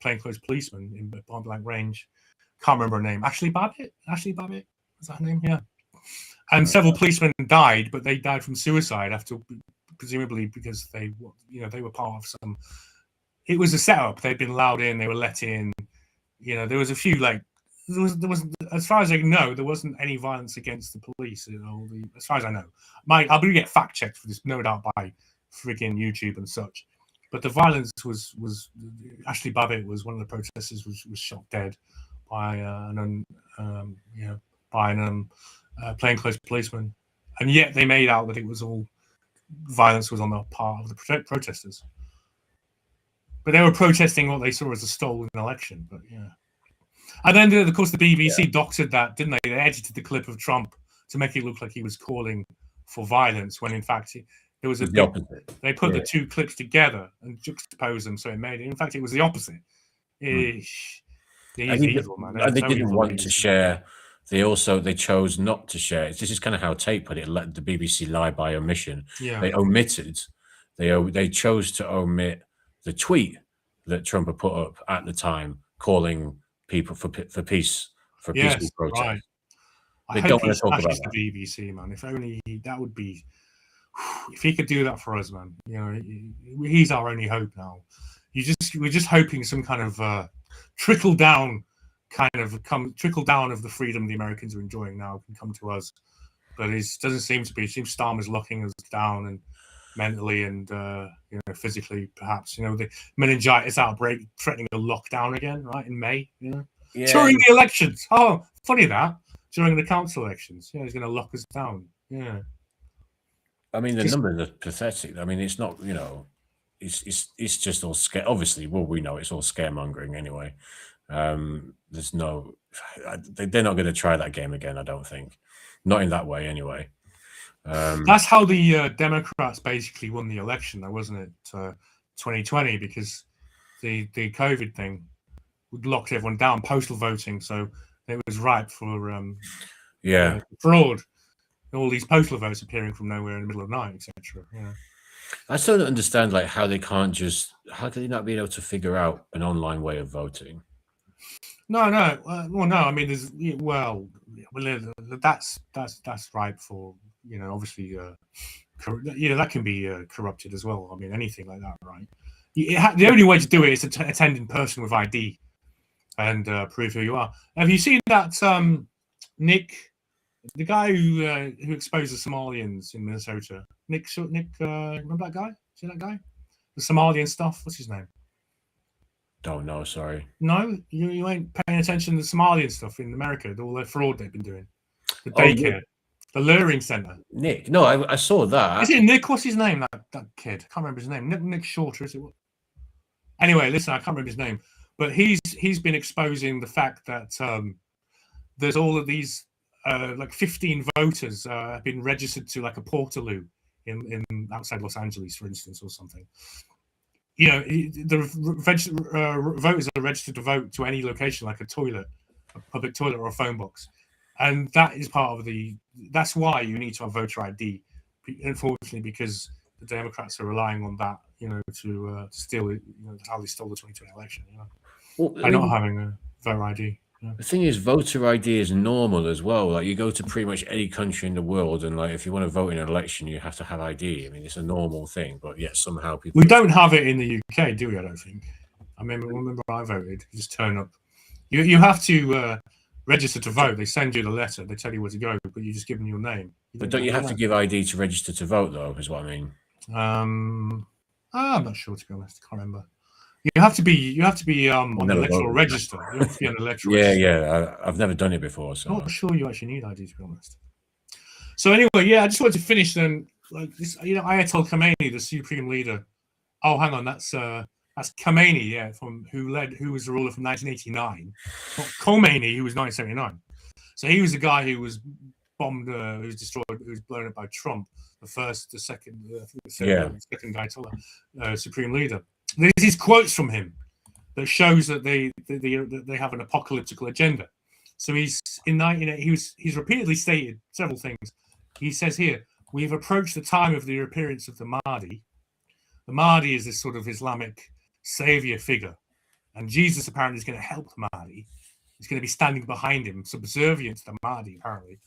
plainclothes policeman in point blank range. Can't remember her name. Ashley Babbitt. Is that her name? Yeah. And several policemen died, but they died from suicide after, presumably because they were part of some. It was a setup. They'd been allowed in. They were let in. There was a few there was as far as I know, there wasn't any violence against the police. As far as I know, I'll probably get fact checked for this, no doubt, by freaking YouTube and such. But the violence was Ashley Babbitt was one of the protesters was shot dead by plainclothes policeman, and yet they made out that it was all violence was on the part of the protesters. But they were protesting what they saw as a stolen election. But yeah. And then, of course, the BBC doctored that, didn't they? They edited the clip of Trump to make it look like he was calling for violence, when in fact there was the opposite. They put the two clips together and juxtaposed them, so it made it. In fact, it was the opposite. Evil, man. They didn't want to share. They chose not to share. This is kind of how Tate put it. Let the BBC lie by omission. Yeah. They omitted. They chose to omit the tweet that Trump had put up at the time, calling people for peace, for peaceful protest. Right. They don't want to talk about that. The BBC, man. If only that would be. If he could do that for us, man. He's our only hope now. We're just hoping some kind of trickle down of the freedom the Americans are enjoying now can come to us, but it doesn't seem to be. It seems Starmer's locking us down, and mentally and physically, perhaps. The meningitis outbreak threatening a lockdown again, right, in May. During the elections. Oh, funny that. During the council elections, he's going to lock us down. Yeah. I mean, the numbers are pathetic. I mean, it's not. It's just all scare. Obviously, we know it's all scaremongering anyway. There's no. They're not going to try that game again. I don't think. Not in that way, anyway. That's how the Democrats basically won the election, though, wasn't it? 2020, because the COVID thing locked everyone down, postal voting, so it was ripe for fraud. All these postal votes appearing from nowhere in the middle of the night, etc. Yeah. I still don't understand, how they can't just. How can they not be able to figure out an online way of voting? No. No. I mean, that's ripe for. Obviously, that can be corrupted as well. I mean, anything like that, right? The only way to do it is to attend in person with ID and prove who you are. Have you seen that Nick, the guy who exposed the Somalians in Minnesota? Nick, remember that guy? See that guy? the Somalian stuff. What's his name? Don't know. Sorry. No, you ain't paying attention to the Somalian stuff in America. All the fraud they've been doing. The Oh, daycare, yeah. the luring center. Nick. No, I saw that. Is it Nick? What's his name? That kid. I can't remember his name. Nick Shorter, is it? Anyway, listen, I can't remember his name, but he's been exposing the fact that there's all of these like 15 voters have been registered to like a portaloo in outside Los Angeles, for instance, or something. You know, the voters are registered to vote to any location, like a toilet, a public toilet, or a phone box, and that is part of the. That's why you need to have voter ID. Unfortunately, because the Democrats are relying on that, you know, to steal it. You know, how they stole the 2020 election. You know, Well, by not having a voter ID. You know? The thing is, voter ID is normal as well. Like, you go to pretty much any country in the world, and like, if you want to vote in an election, you have to have ID. I mean, it's a normal thing, but yet somehow people. We don't have it in the UK, do we? I don't think. I remember I voted. You just turn up. You have to register to vote. They send you the letter. They tell you where to go, but you just give them your name. But don't you have to give ID to register to vote, though? Is what I mean. I'm not sure, to be honest. I can't remember. You have to be on the electoral register. You have to be on the electoral register. Yeah. I've never done it before, so I'm not sure you actually need ID, to be honest. So anyway, yeah, I just wanted to finish then. Like this, you know, Ayatollah Khamenei, the supreme leader. Oh, hang on, that's Khamenei, yeah, who was the ruler from 1989. Not Khomeini, who was 1979. So he was the guy who was bombed, who was destroyed, who was blown up by Trump, the second Ayatollah, supreme leader. There's these quotes from him that shows that they have an apocalyptic agenda. So he's repeatedly stated several things. He says here, we've approached the time of the appearance of the Mahdi. The Mahdi is this sort of Islamic savior figure, and Jesus apparently is going to help the Mahdi. He's going to be standing behind him, subservient to the Mahdi, apparently.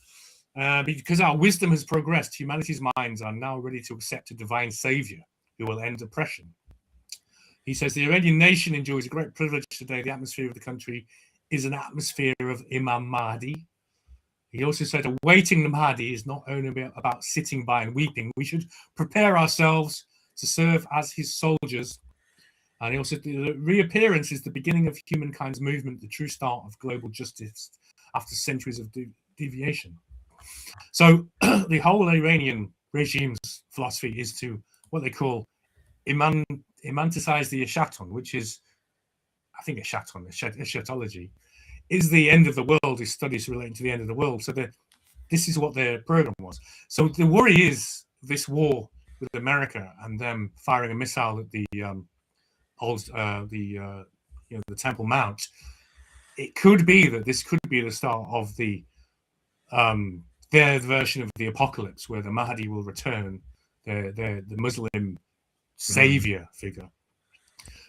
Because our wisdom has progressed, humanity's minds are now ready to accept a divine savior who will end oppression. He says the Iranian nation enjoys a great privilege today. The atmosphere of the country is an atmosphere of Imam Mahdi. He also said awaiting the Mahdi is not only about sitting by and weeping. We should prepare ourselves to serve as his soldiers. And he also said the reappearance is the beginning of humankind's movement, the true start of global justice after centuries of deviation. So the whole Iranian regime's philosophy is to what they call imanticize the eschaton, which is, I think, eschatology, is the end of the world, is studies relating to the end of the world. So this is what their program was. So the worry is this war with America and them firing a missile at the Temple Mount. It could be that this could be the start of their version of the apocalypse, where the Mahdi will return, the Muslim savior figure.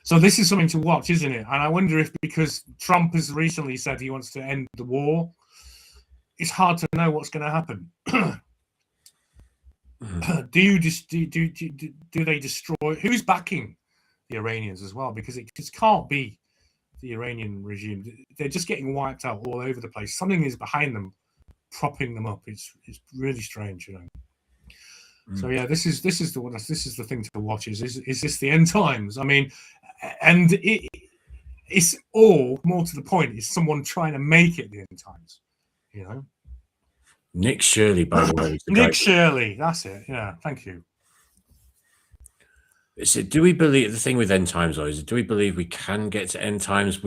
So this is something to watch, isn't it? And I wonder if, because Trump has recently said he wants to end the war, it's hard to know what's going to happen. Do they destroy? Who's backing the Iranians as well? Because it just can't be the Iranian regime. They're just getting wiped out all over the place. Something is behind them, propping them up. It's really strange, you know. So yeah, this is the thing to watch. Is this the end times? I mean, and it's all more to the point. Is someone trying to make it the end times? You know. Nick Shirley, by the way. Nick Shirley, that's it. Yeah, thank you. Do we believe, the thing with end times, though, do we believe we can get to end times?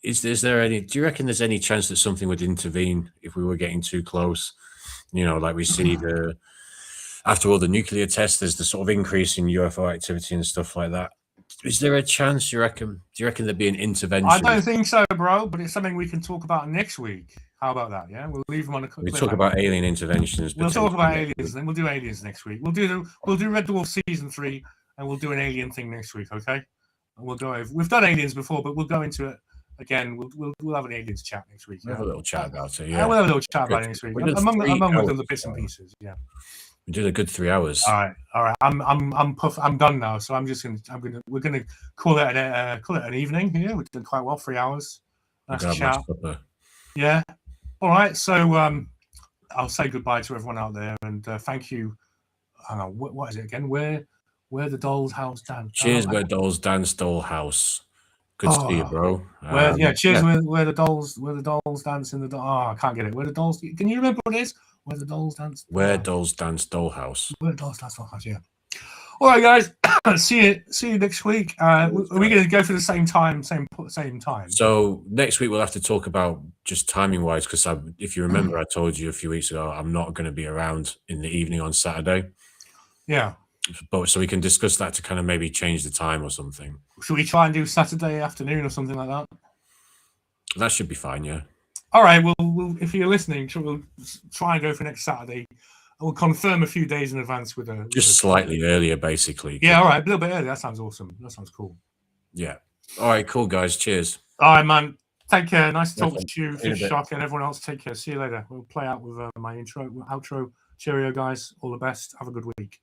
Is there any? Do you reckon there's any chance that something would intervene if we were getting too close? You know, like we see after all the nuclear tests, there's the sort of increase in UFO activity and stuff like that. Is there a chance, you reckon? Do you reckon there'd be an intervention? I don't think so, bro. But it's something we can talk about next week. How about that? Yeah, we'll leave them on a. We talk about alien interventions. We'll talk about aliens, then we'll do aliens next week. We'll do Red Dwarf season 3, and we'll do an alien thing next week. Okay, and we'll go over. We've done aliens before, but we'll go into it again. We'll have an aliens chat next week. We'll have a little chat about it. Yeah, we'll have a little chat about it next week. Among the bits and pieces. Yeah. We did a good 3 hours. All right. I'm done now. So we're gonna call it an evening here. We've done quite well, 3 hours. Nice chat. Yeah. All right. So I'll say goodbye to everyone out there, and thank you. Hang on. What is it again? Where Where the Dolls House Dance. Cheers, Oh, where dolls dance, doll house. Good to see you, bro. Cheers. Where the dolls dance in the. Oh, I can't get it. Where the dolls. Can you remember what it is? Where the dolls dance. Where dolls dance, doll house. Where the dolls dance, doll house. Yeah. All right, guys. see you next week. Are we going to go for the same time? Same time. So next week we'll have to talk about just timing wise, because if you remember, I told you a few weeks ago I'm not going to be around in the evening on Saturday. Yeah. But so we can discuss that to kind of maybe change the time or something. Should we try and do Saturday afternoon or something like that? That should be fine, yeah. All right. We'll if you're listening, we'll try and go for next Saturday. We'll confirm a few days in advance with a just slightly earlier, basically. Yeah. All right. A little bit earlier. That sounds awesome. That sounds cool. Yeah. All right. Cool, guys. Cheers. All right, man. Take care. Nice to talk to you, In a Fish bit. Shock, and everyone else. Take care. See you later. We'll play out with my outro. Cheerio, guys. All the best. Have a good week.